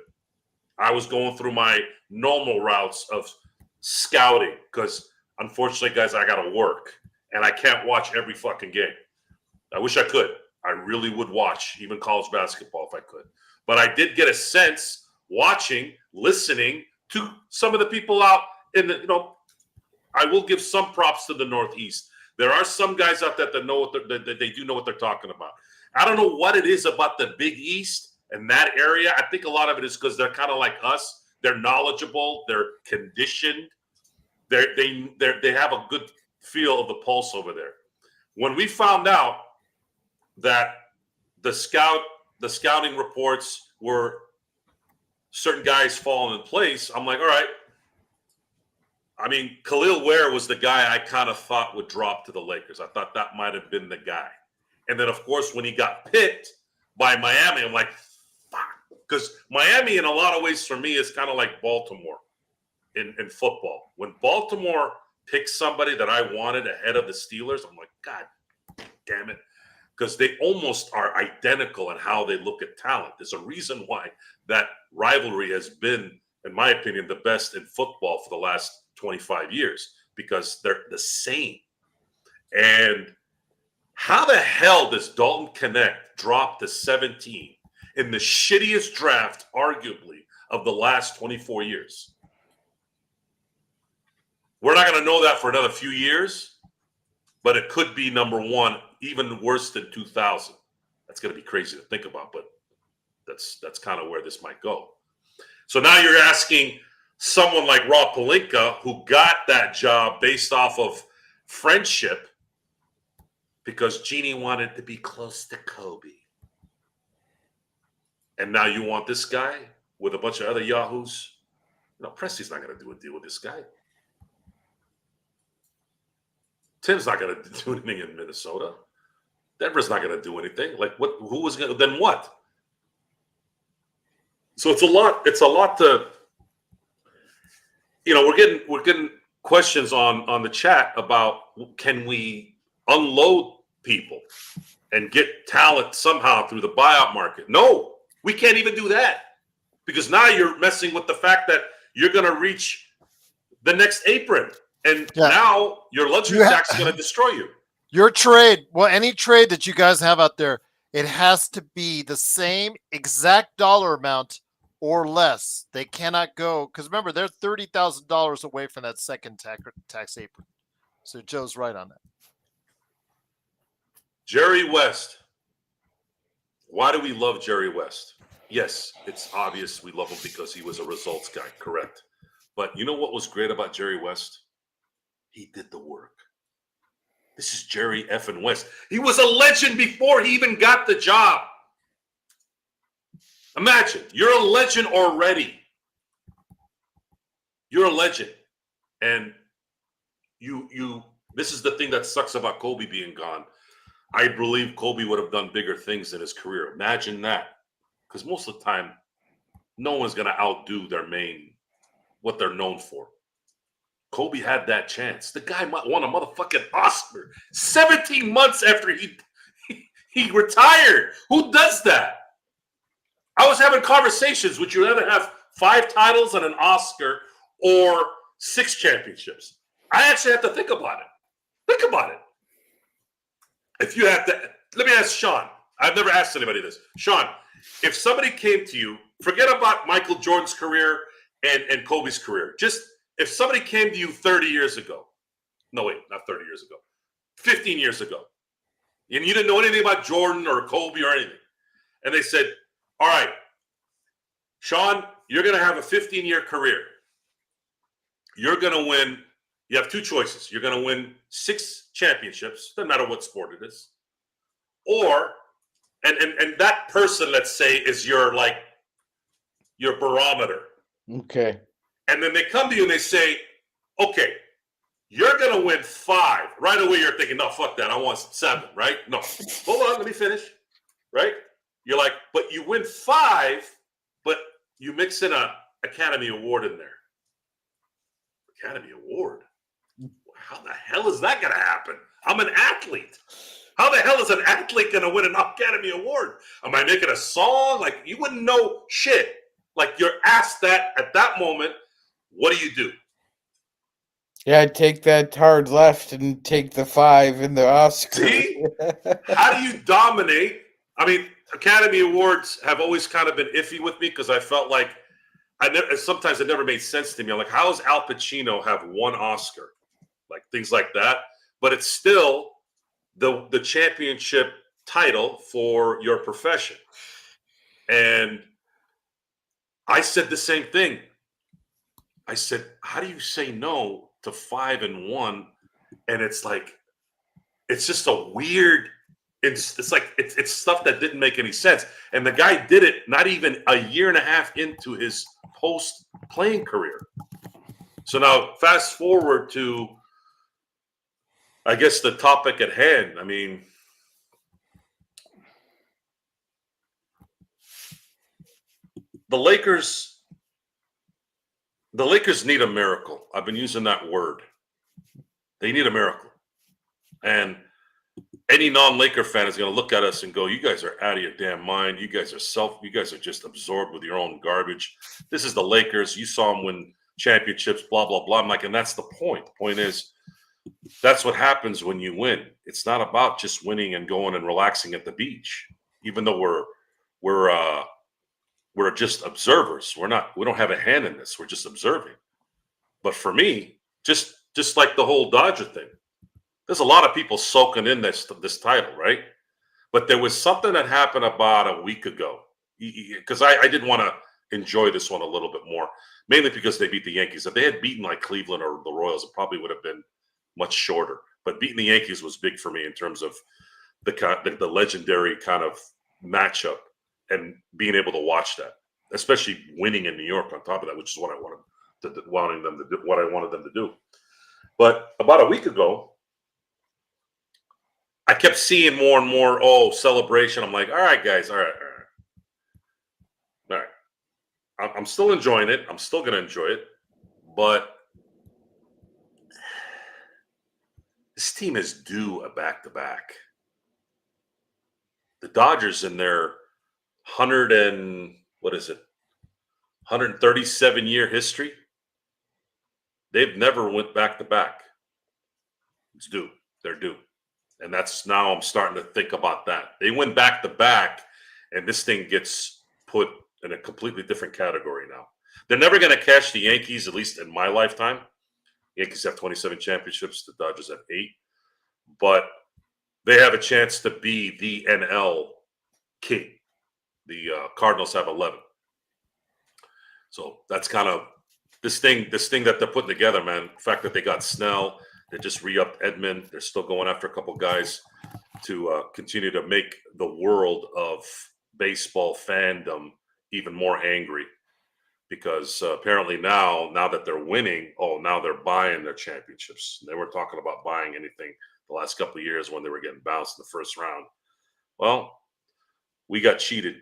I was going through my normal routes of scouting because, unfortunately, guys, I got to work, and I can't watch every fucking game. I wish I could. I really would watch even college basketball if I could. But I did get a sense watching, listening to some of the people out in the, I will give some props to the Northeast. There are some guys out there that know that they do know what they're talking about. I don't know what it is about the Big East and that area. I think a lot of it is because they're kind of like us. They're knowledgeable. They're conditioned. They have a good feel of the pulse over there. When we found out that the scouting reports were certain guys falling in place, I'm like, all right. I mean, Khalil Ware was the guy I kind of thought would drop to the Lakers. I thought that might have been the guy. And then, of course, when he got picked by Miami, I'm like, fuck. Because Miami, in a lot of ways, for me, is kind of like Baltimore in football. When Baltimore picks somebody that I wanted ahead of the Steelers, I'm like, God damn it. Because they almost are identical in how they look at talent. There's a reason why that rivalry has been, in my opinion, the best in football for the last 25 years, because they're the same. And how the hell does Dalton Connect drop to 17 in the shittiest draft, arguably, of the last 24 years? We're not going to know that for another few years, but it could be number one, even worse than 2000. That's going to be crazy to think about, but that's kind of where this might go. So now you're asking someone like Rob Pelinka, who got that job based off of friendship because Jeannie wanted to be close to Kobe. And now you want this guy with a bunch of other yahoos? No, Presti's not going to do a deal with this guy. Tim's not going to do anything in Minnesota. Denver's not going to do anything. Like, what? Who was going to? Then what? So it's a lot. It's a lot to. We're getting questions on the chat about, can we unload people and get talent somehow through the buyout market? No, we can't even do that, because now you're messing with the fact that you're going to reach the next apron, and now your luxury tax is going to destroy you. Your trade, well, any trade that you guys have out there, it has to be the same exact dollar amount or less. They cannot go, because remember, they're $30,000 away from that second tax apron. So Joe's right on that. Jerry West. Why do we love Jerry West? Yes, it's obvious we love him because he was a results guy, correct. But you know what was great about Jerry West? He did the work. This is Jerry effing West. He was a legend before he even got the job. Imagine, you're a legend already. You're a legend. And this is the thing that sucks about Kobe being gone. I believe Kobe would have done bigger things in his career. Imagine that. Because most of the time, no one's going to outdo what they're known for. Kobe had that chance. The guy won a motherfucking Oscar 17 months after he retired. Who does that? I was having conversations. Would you rather have 5 titles and an Oscar or 6 championships? I actually have to think about it. Think about it. If you have to, let me ask Sean. I've never asked anybody this. Sean, if somebody came to you, forget about Michael Jordan's career and Kobe's career. Just if somebody came to you 30 years ago, no, wait, not 30 years ago, 15 years ago, and you didn't know anything about Jordan or Kobe or anything, and they said, all right, Sean, you're going to have a 15-year career. You're going to win. You have 2 choices. You're going to win 6 championships, doesn't matter what sport it is. Or, and that person, let's say, is your barometer. Okay. And then they come to you and they say, okay, you're going to win 5. Right away, you're thinking, no, fuck that. I want 7, right? No, hold on, let me finish, right? You're like, but you win 5, but you mix in a Academy Award in there. Academy Award? How the hell is that going to happen? I'm an athlete. How the hell is an athlete going to win an Academy Award? Am I making a song? Like, you wouldn't know shit. Like, you're asked that at that moment, what do? Yeah, I'd take that hard left and take the 5 in the Oscar. See? How do you dominate? I mean, Academy Awards have always kind of been iffy with me because I felt like sometimes it never made sense to me. I'm like, how does Al Pacino have 1 Oscar? Like, things like that. But it's still the championship title for your profession. And I said the same thing. I said, how do you say no to 5 and 1? And it's like, it's just a weird, it's like, it's stuff that didn't make any sense. And the guy did it not even a year and a half into his post-playing career. So now fast forward to, I guess, the topic at hand. I mean, the Lakers need a miracle. I've been using that word. They need a miracle. And any non-Laker fan is going to look at us and go, you guys are out of your damn mind. You guys are just absorbed with your own garbage. This is the Lakers. You saw them win championships, blah, blah, blah. I'm like, and that's the point. The point is, that's what happens when you win. It's not about just winning and going and relaxing at the beach, even though we're just observers. We don't have a hand in this. We're just observing. But for me, just like the whole Dodger thing, there's a lot of people soaking in this title, right? But there was something that happened about a week ago because I did want to enjoy this one a little bit more, mainly because they beat the Yankees. If they had beaten like Cleveland or the Royals, it probably would have been much shorter. But beating the Yankees was big for me in terms of the legendary kind of matchup and being able to watch that, especially winning in New York on top of that, which is what I wanted them to do. What I wanted them to do. But about a week ago, I kept seeing more and more, celebration. I'm like, all right, guys, all right. I'm still enjoying it. I'm still going to enjoy it. But this team is due a back-to-back. The Dodgers in their 137-year history, they've never went back-to-back. It's due. They're due. And that's now I'm starting to think about that. They went back-to-back, and this thing gets put in a completely different category now. They're never going to catch the Yankees, at least in my lifetime. The Yankees have 27 championships. The Dodgers have 8. But they have a chance to be the NL king. The Cardinals have 11. So that's kind of this thing that they're putting together, man. The fact that they got Snell, they just re-upped Edmund. They're still going after a couple guys to continue to make the world of baseball fandom even more angry, because apparently now that they're winning, now they're buying their championships. They weren't talking about buying anything the last couple of years when they were getting bounced in the first round. Well, we got cheated.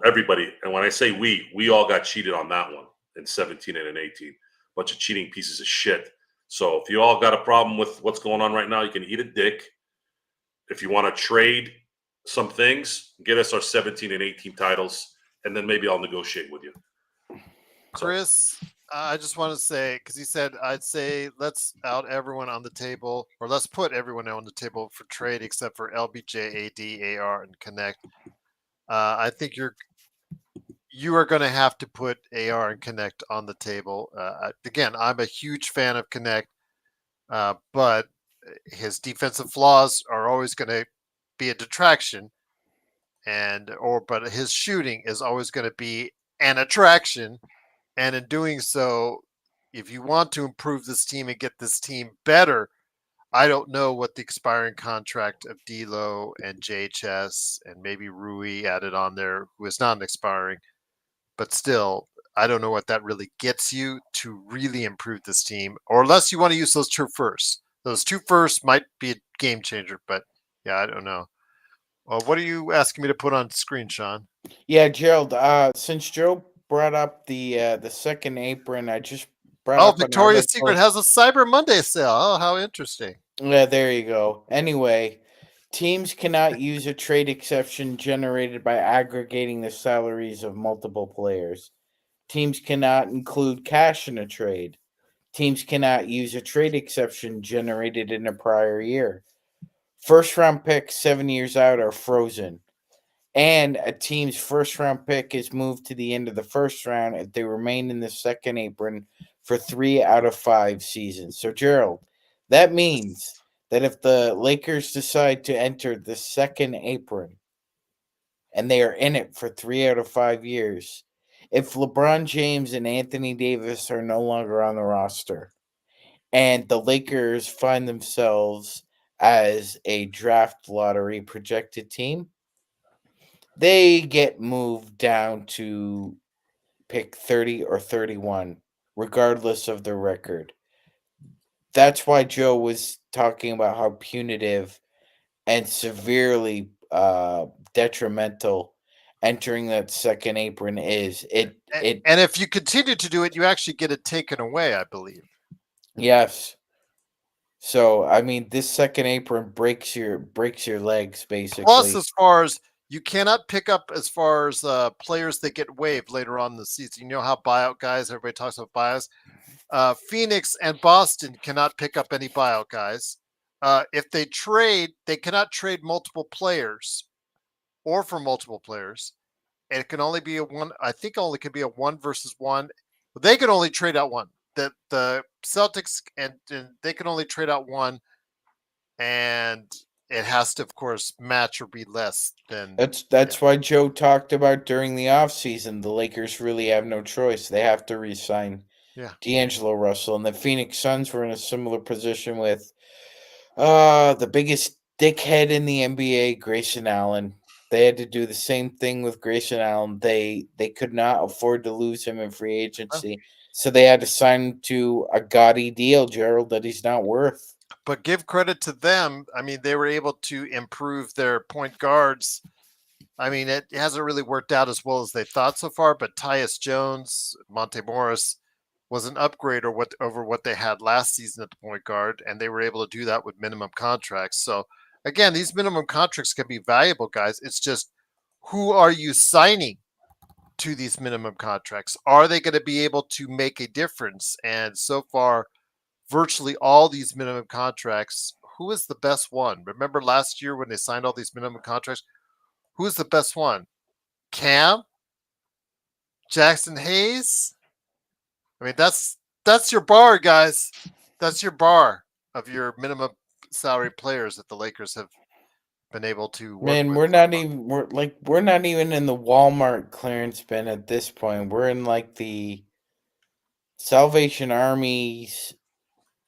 Everybody, and when I say we all got cheated on that one in 17 and in 18. Bunch of cheating pieces of shit. So if you all got a problem with what's going on right now, you can eat a dick. If you want to trade some things, get us our 17 and 18 titles, and then maybe I'll negotiate with you. Chris, I just want to say, because he said, I'd say let's out everyone on the table, or let's put everyone on the table for trade except for LBJ, AD, AR, and Connect. I think you are going to have to put AR and Connect on the table. Again, I'm a huge fan of Connect, but his defensive flaws are always going to be a detraction, but his shooting is always going to be an attraction. And in doing so, if you want to improve this team and get this team better, I don't know what the expiring contract of D'Lo and JHS and maybe Rui added on there, who is not expiring, but still, I don't know what that really gets you to really improve this team, or unless you want to use those 2 firsts. Those 2 firsts might be a game changer, but yeah, I don't know. Well, what are you asking me to put on screen, Sean? Yeah, Gerald. Since Joe brought up the second apron, I just brought up Victoria's Secret has a Cyber Monday sale. Oh, how interesting. Yeah, there you go. Anyway, teams cannot use a trade exception generated by aggregating the salaries of multiple players. Teams cannot include cash in a trade. Teams cannot use a trade exception generated in a prior year. First round picks 7 years out are frozen. And a team's first round pick is moved to the end of the first round if they remain in the second apron for 3 out of 5 seasons. So, Gerald, that means that if the Lakers decide to enter the second apron and they are in it for 3 out of 5 years, if LeBron James and Anthony Davis are no longer on the roster and the Lakers find themselves as a draft lottery projected team, they get moved down to pick 30 or 31, regardless of their record. That's why Joe was talking about how punitive and severely detrimental entering that second apron is. And if you continue to do it, you actually get it taken away, I believe. Yes. So I mean, this second apron breaks your legs basically. Plus, as far as you cannot pick up as far as players that get waived later on in the season. You know how buyout guys, everybody talks about buyouts. Phoenix and Boston cannot pick up any buyout guys. If they trade, they cannot trade multiple players or for multiple players. And it can only be I think only can be a 1 versus 1. They can only trade out one. The Celtics and they can only trade out one. And it has to, of course, match or be less than. That's why Joe talked about during the offseason, the Lakers really have no choice. They have to re-sign D'Angelo Russell. And the Phoenix Suns were in a similar position with the biggest dickhead in the NBA, Grayson Allen. They had to do the same thing with Grayson Allen. They could not afford to lose him in free agency. So they had to sign him to a gaudy deal, Gerald, that he's not worth. But give credit to them. I mean, they were able to improve their point guards. I mean, it hasn't really worked out as well as they thought so far, but Tyus Jones, Monte Morris was an upgrade over what they had last season at the point guard, and they were able to do that with minimum contracts. So, again, these minimum contracts can be valuable, guys. It's just, who are you signing to these minimum contracts? Are they going to be able to make a difference? And so far, virtually all these minimum contracts, who is the best one? Remember last year when they signed all these minimum contracts? Who's the best one? Cam? Jackson Hayes? I mean, that's your bar, guys. That's your bar of your minimum salary players that the Lakers have been able to work Man, with. we're not even in the Walmart clearance bin at this point. We're in like the Salvation Army's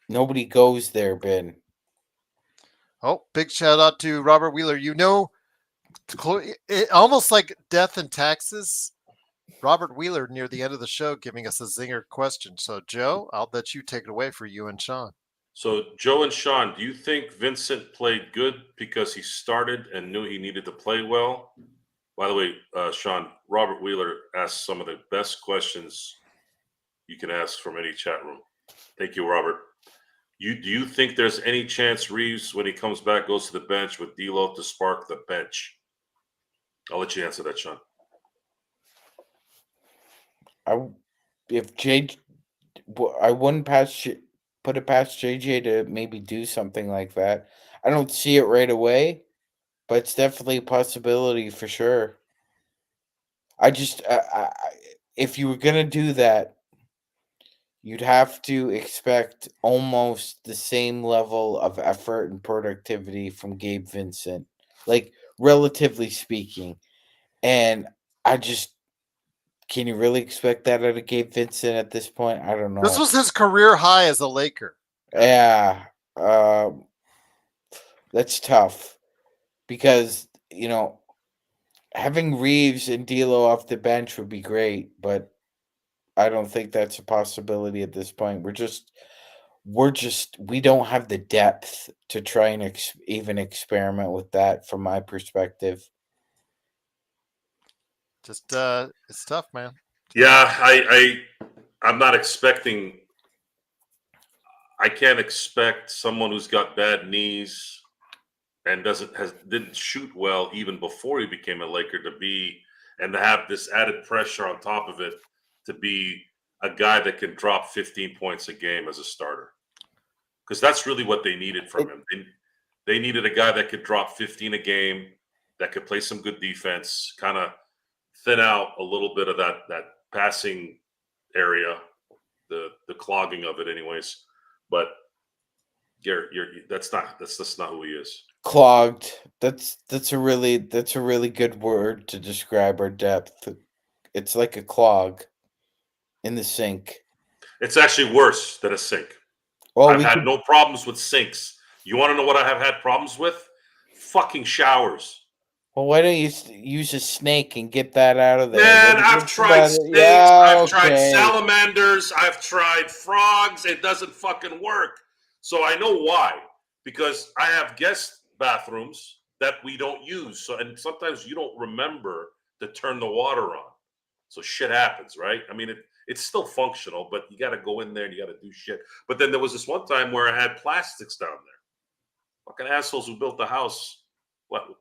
nobody goes there bin. Oh, big shout out to Robert Wheeler. You know, almost like death and taxes. Robert Wheeler near the end of the show giving us a zinger question. So, Joe, I'll let you take it away for you and Sean. So, Joe and Sean, do you think Vincent played good because he started and knew he needed to play well? By the way, Sean, Robert Wheeler asked some of the best questions you can ask from any chat room. Thank you, Robert. Do you think there's any chance Reeves, when he comes back, goes to the bench with D'Lo to spark the bench? I'll let you answer that, Sean. I wouldn't put it past JJ to maybe do something like that. I don't see it right away, but it's definitely a possibility for sure. If you were gonna do that, you'd have to expect almost the same level of effort and productivity from Gabe Vincent, like relatively speaking. And can you really expect that out of Gabe Vincent at this point? I don't know. This was his career high as a Laker. Yeah, that's tough because having Reeves and D'Lo off the bench would be great, but I don't think that's a possibility at this point. We don't have the depth to try and even experiment with that from my perspective. Just it's tough, man. Yeah, I'm not expecting. I can't expect someone who's got bad knees and didn't shoot well even before he became a Laker to have this added pressure on top of it to be a guy that can drop 15 points a game as a starter. Because that's really what they needed from him. They needed a guy that could drop 15 a game, that could play some good defense, kind of thin out a little bit of that passing area, the clogging of it anyways. But that's just not who he is. Clogged. That's a really good word to describe our depth. It's like a clog in the sink. It's actually worse than a sink. Well, I've had no problems with sinks. You want to know what I have had problems with? Fucking showers. Well, why don't you use a snake and get that out of there? Man, I've tried snakes. I've tried salamanders. I've tried frogs. It doesn't fucking work. So I know why. Because I have guest bathrooms that we don't use. And sometimes you don't remember to turn the water on. So shit happens, right? I mean, it's still functional, but you got to go in there and you got to do shit. But then there was this one time where I had plastics down there. Fucking assholes who built the house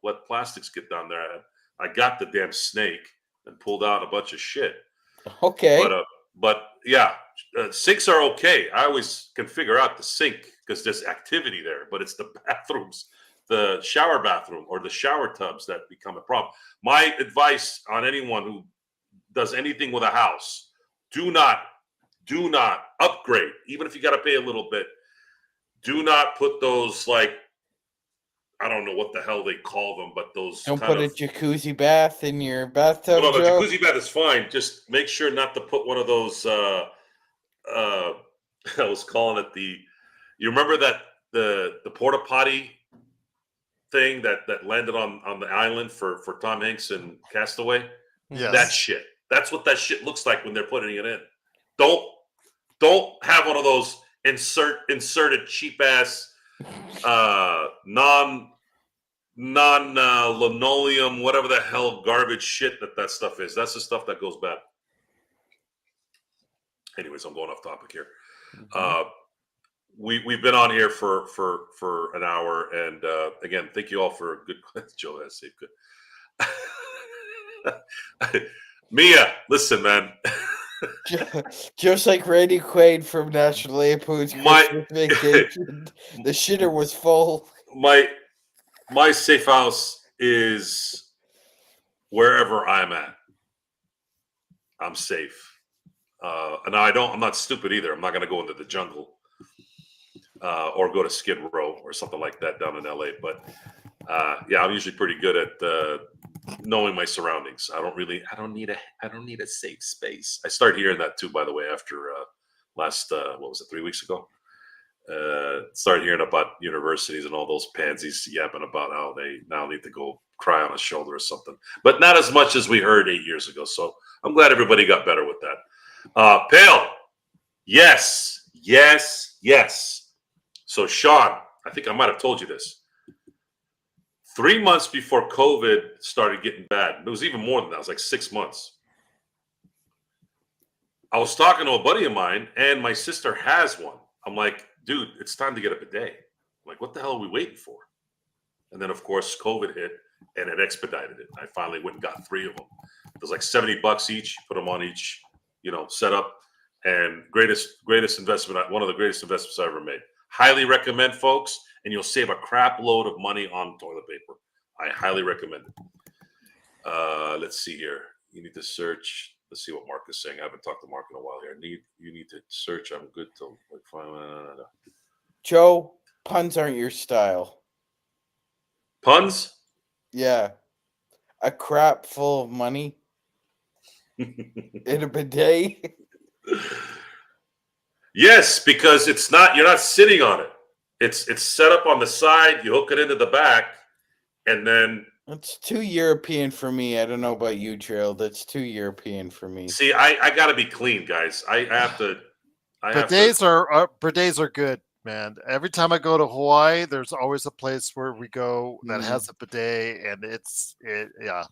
let plastics get down there. I got the damn snake and pulled out a bunch of shit. Okay. But yeah, sinks are okay. I always can figure out the sink because there's activity there. But it's the bathrooms, the shower bathroom or the shower tubs that become a problem. My advice on anyone who does anything with a house, do not upgrade. Even if you got to pay a little bit, do not put those like I don't know what the hell they call them, but those Don't kind put a of jacuzzi bath in your bathtub, no, the Joe. jacuzzi bath is fine. Just make sure not to put one of those. I was calling it the. You remember that the porta potty thing that landed on the island for Tom Hanks and Castaway? Yes. That shit. That's what that shit looks like when they're putting it in. Don't have one of those inserted cheap ass non linoleum, whatever the hell garbage shit that stuff is. That's the stuff that goes bad. Anyways, I'm going off topic here. We've been on here for an hour, and again, thank you all for a good. Joe has safe good. Mia, listen, man. Just like Randy Quaid from National Lampoon's Christmas Vacation, the shitter was full. My safe house is wherever I'm at. I'm safe. And I'm not stupid either. I'm not going to go into the jungle or go to Skid Row or something like that down in LA. But yeah, I'm usually pretty good at knowing my surroundings. I don't need a safe space. I started hearing that too, by the way, after last, what was it, 3 weeks ago? Started hearing about universities and all those pansies yapping about how they now need to go cry on a shoulder or something, but not as much as we heard 8 years ago. So I'm glad everybody got better with that. Pale, yes. So Sean, I think I might have told you this. 3 months before COVID started getting bad, it was even more than that. It was like 6 months. I was talking to a buddy of mine, and my sister has one. I'm like, dude, it's time to get a bidet. I'm like, what the hell are we waiting for? And then, of course, COVID hit, and it expedited it. I finally went and got 3 of them. It was like $70 each. Put them on each, setup. And greatest investment, one of the greatest investments I ever made. Highly recommend, folks, and you'll save a crap load of money on toilet paper. I highly recommend it. Let's see here. You need to search. Let's see what Mark is saying. I haven't talked to Mark in a while here. You need to search. I'm good till like 5. Joe, puns aren't your style. Puns? Yeah. A crap full of money in a bidet. Yes, because you're not sitting on it. It's set up on the side. You hook it into the back, and then That's too European for me. I don't know about you, Trail. That's too European for me. see, I got to be clean, guys. I have to. Bidets are good, man. Every time I go to Hawaii, there's always a place where we go that has a bidet, and yeah.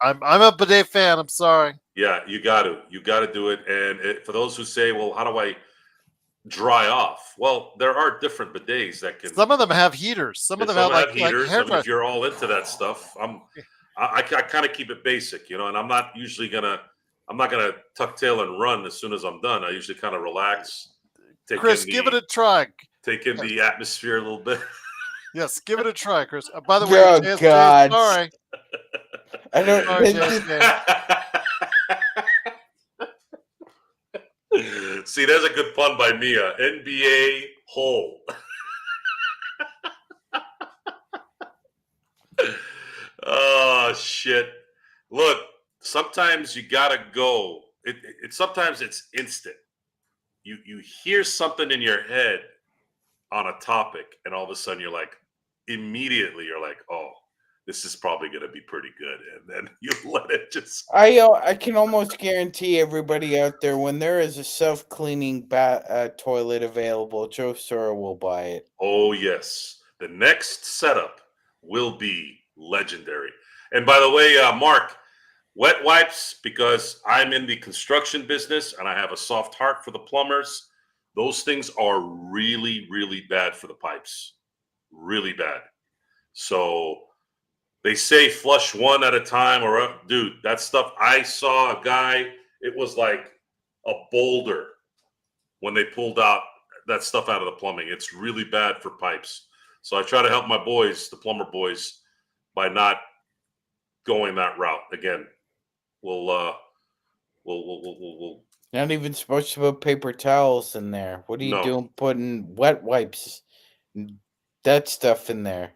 I'm a bidet fan. I'm sorry. Yeah, you got to do it. And for those who say, well, how do I dry off? Well, there are different bidets that can. Some of them have heaters. Some of them have heaters. hair I mean, if you're all into that stuff, I kind of keep it basic, and I'm not gonna tuck tail and run as soon as I'm done. I usually kind of relax. Chris, give it a try. Take in the atmosphere a little bit. Yes, give it a try, Chris. By the way, God. Sorry. I don't. See, there's a good pun by Mia. NBA hole. Oh shit! Look, sometimes you gotta go. Sometimes it's instant. You hear something in your head on a topic, and all of a sudden you're like, oh, this is probably going to be pretty good, and then you let it just. I can almost guarantee everybody out there, when there is a self-cleaning toilet available, Joe Sora will buy it. Oh yes, the next setup will be legendary. And by the way, Mark, wet wipes, because I'm in the construction business and I have a soft heart for the plumbers. Those things are really, really bad for the pipes. Really bad. So they say flush one at a time, dude, that stuff. I saw a guy, it was like a boulder when they pulled out that stuff out of the plumbing. It's really bad for pipes. So I try to help my boys, the plumber boys, by not going that route. Again, we'll not even supposed to put paper towels in there. What are you doing putting wet wipes, that stuff in there?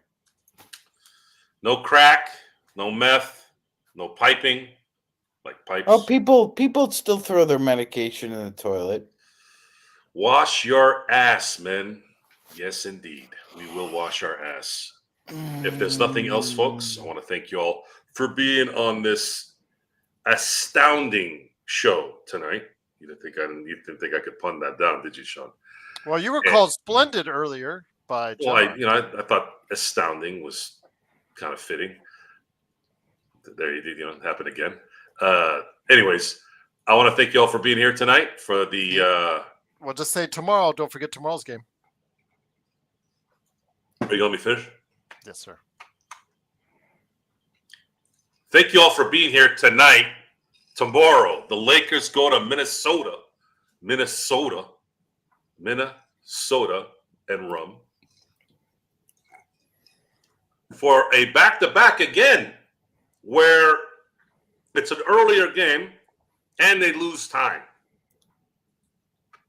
No crack, no meth, no piping, like pipes. Oh, people still throw their medication in the toilet. Wash your ass, men. Yes, indeed. We will wash our ass. If there's nothing else, folks, I want to thank you all for being on this astounding show tonight. You didn't think I could pun that down, did you, Sean? Well, you were called splendid earlier by John. Well, I thought astounding was kind of fitting. There you did, happen again. Anyways, I want to thank you all for being here tonight for the. Well, just say tomorrow. Don't forget tomorrow's game. Are you going to let me finish? Yes, sir. Thank you all for being here tonight. Tomorrow, the Lakers go to Minnesota, and rum for a back-to-back again, where it's an earlier game and they lose time.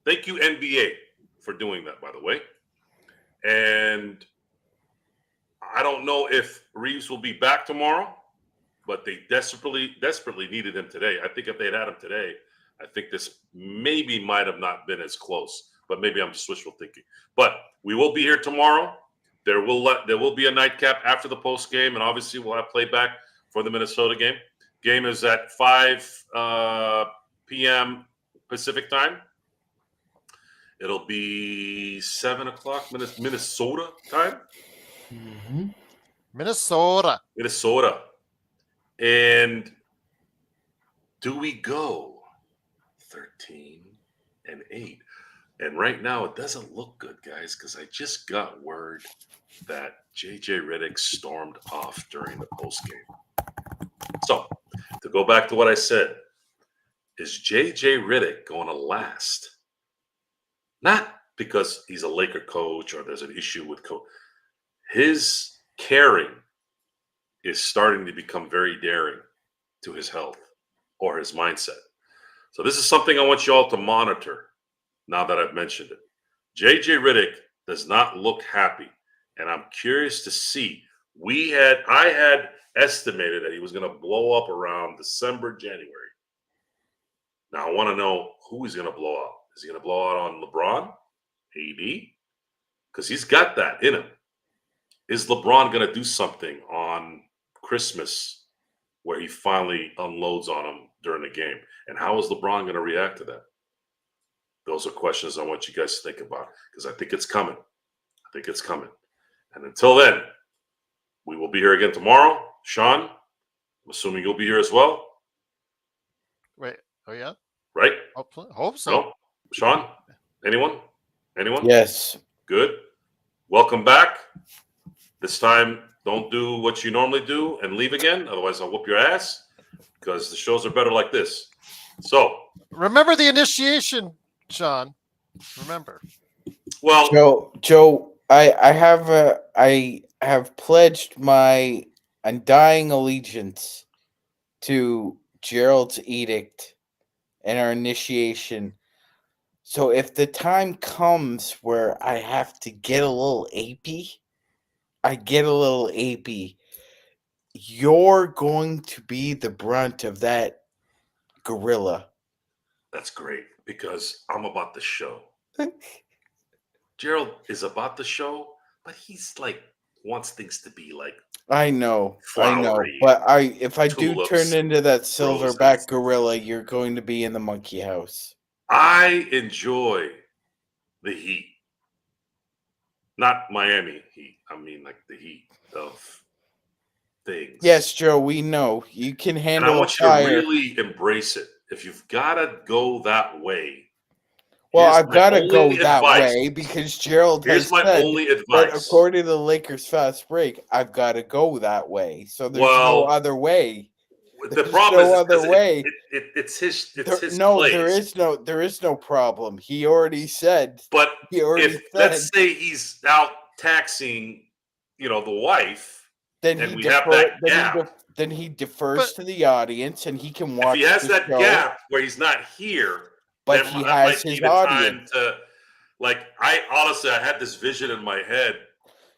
Thank you, NBA, for doing that, by the way. And I don't know if Reeves will be back tomorrow, but they desperately needed him today. I think if they had him today, I think this maybe might have not been as close, but maybe I'm just wishful thinking. But we will be here tomorrow. There will be a nightcap after the post game, and obviously we'll have playback for the Minnesota game. Game is at 5 p.m. Pacific time. It'll be 7 o'clock Minnesota time. Mm-hmm. Minnesota. And do we go 13-8? And right now it doesn't look good, guys, because I just got word that JJ Redick stormed off during the postgame. So to go back to what I said, is JJ Redick going to last? Not because he's a Laker coach or there's an issue with coach. His caring is starting to become very daring to his health or his mindset. So this is something I want you all to monitor now that I've mentioned it. JJ Redick does not look happy, and I'm curious to see. I had estimated that he was going to blow up around December, January. Now I want to know who he's going to blow out. Is he going to blow out on LeBron, AD? Because he's got that in him. Is LeBron going to do something on Christmas where he finally unloads on him during the game? And how is LeBron going to react to that? Those are questions I want you guys to think about because I think it's coming. And until then, we will be here again tomorrow. Sean, I'm assuming you'll be here as well. Wait. Oh, yeah? Right? Hope so. No? Sean? Anyone? Yes. Good. Welcome back. This time, don't do what you normally do and leave again. Otherwise, I'll whoop your ass because the shows are better like this. So remember the initiation, Sean. Remember. Well, Joe, I have pledged my undying allegiance to Gerald's edict and our initiation. So if the time comes where I have to get a little apey, I get a little apey. You're going to be the brunt of that gorilla. That's great because I'm about the show. Gerald is about the show, but he's like wants things to be like I know, flowery, but if I do tulips, turn into that silverback roses. gorilla, you're going to be in the monkey house. I enjoy the heat. Not Miami heat. I mean like the heat of things. Yes, Joe, we know. You can And handle I want you fire. to really embrace it. If you've got to go that way. Well, here's I've my got to only go that advice. way because Gerald Here's has my said only that advice. according to the Lakers fast break, I've got to go that way. So there's no other way. The problem no is other way. It's his No, place. there is no problem. He already said. But He already if said. let's say he's out taxing, the wife, Then and he we have that gap. Then he defers to the audience, and he can watch. If he has the that show, gap where he's not here, but that he that has might his be the audience. time to, like, I honestly, I had this vision in my head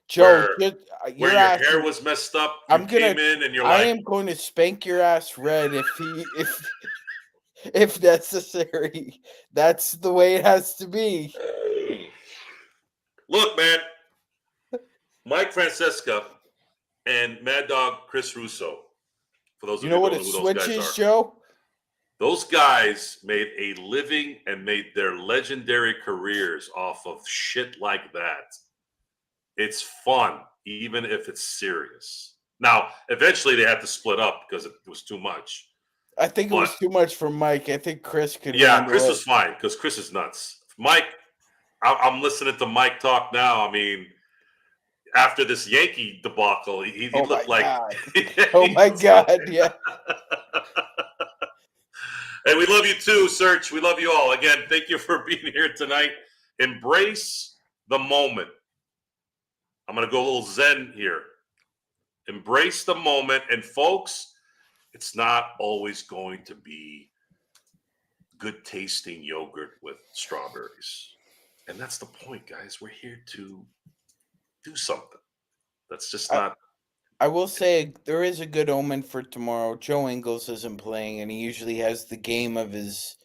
Joe, where your your ass hair is- was messed up. You I'm gonna. came in and you're I like, am going to spank your ass red if necessary. That's the way it has to be. look, man, Mike Francesca and Mad Dog Chris Russo. For those You of know you who what don't a know who those switch guys is, are, Joe? those guys made a living and made their legendary careers off of shit like that. It's fun, even if it's serious. Now, eventually they had to split up because it was too much. I think it But was too much for Mike. I think Chris could yeah, handle Chris it. was fine because Chris is nuts. Mike, I'm listening to Mike talk now. I mean, after this Yankee debacle, he Oh looked my like. God. Oh my God, yeah. Hey, we love you too, Serge. We love you all. Again, thank you for being here tonight. Embrace the moment. I'm going to go a little zen here. Embrace the moment. And folks, it's not always going to be good tasting yogurt with strawberries. And that's the point, guys. We're here to do something. That's just not. I will say there is a good omen for tomorrow. Joe Ingles isn't playing, and he usually has the game of his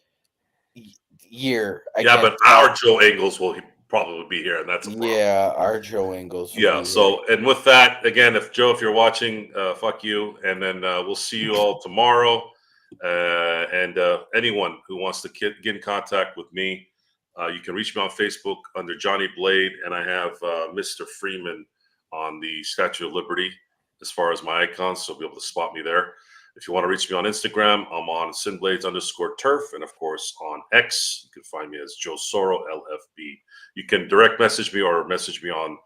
year. Yeah, but our Joe Ingles will probably be here, and that's a problem. Yeah, our Joe Ingles. Yeah. So, and with that, again, if you're watching, fuck you, and then we'll see you all tomorrow. And anyone who wants to get in contact with me, you can reach me on Facebook under Johnny Blade, and I have Mr. Freeman on the Statue of Liberty as far as my icons, so you'll be able to spot me there. If you want to reach me on Instagram, I'm on SinBlades_turf, and of course on X, you can find me as Joe Soro LFB. You can direct message me or message me on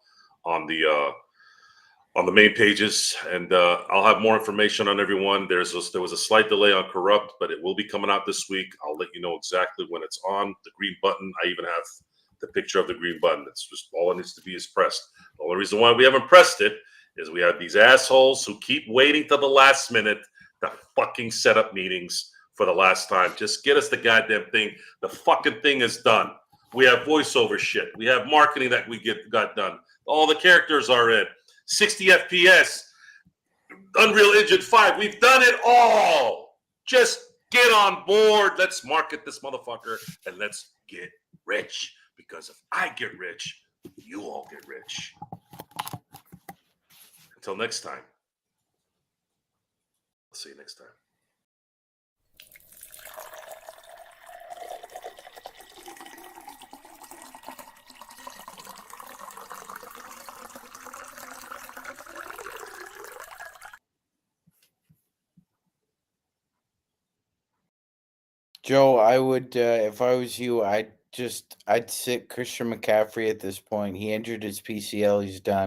the main pages, and I'll have more information on everyone. There was a slight delay on Corrupt, but it will be coming out this week. I'll let you know exactly when it's on. The green button, I even have the picture of the green button. It's just all it needs to be is pressed. The only reason why we haven't pressed it is we have these assholes who keep waiting till the last minute to fucking set up meetings for the last time. Just get us the goddamn thing. The fucking thing is done. We have voiceover shit. We have marketing that we got done. All the characters are in. 60 FPS, Unreal Engine 5. We've done it all. Just get on board. Let's market this motherfucker and let's get rich. Because if I get rich, you all get rich. Until next time. I'll see you next time. Joe, I would if I was you, I'd sit Christian McCaffrey at this point. He injured his PCL. He's done.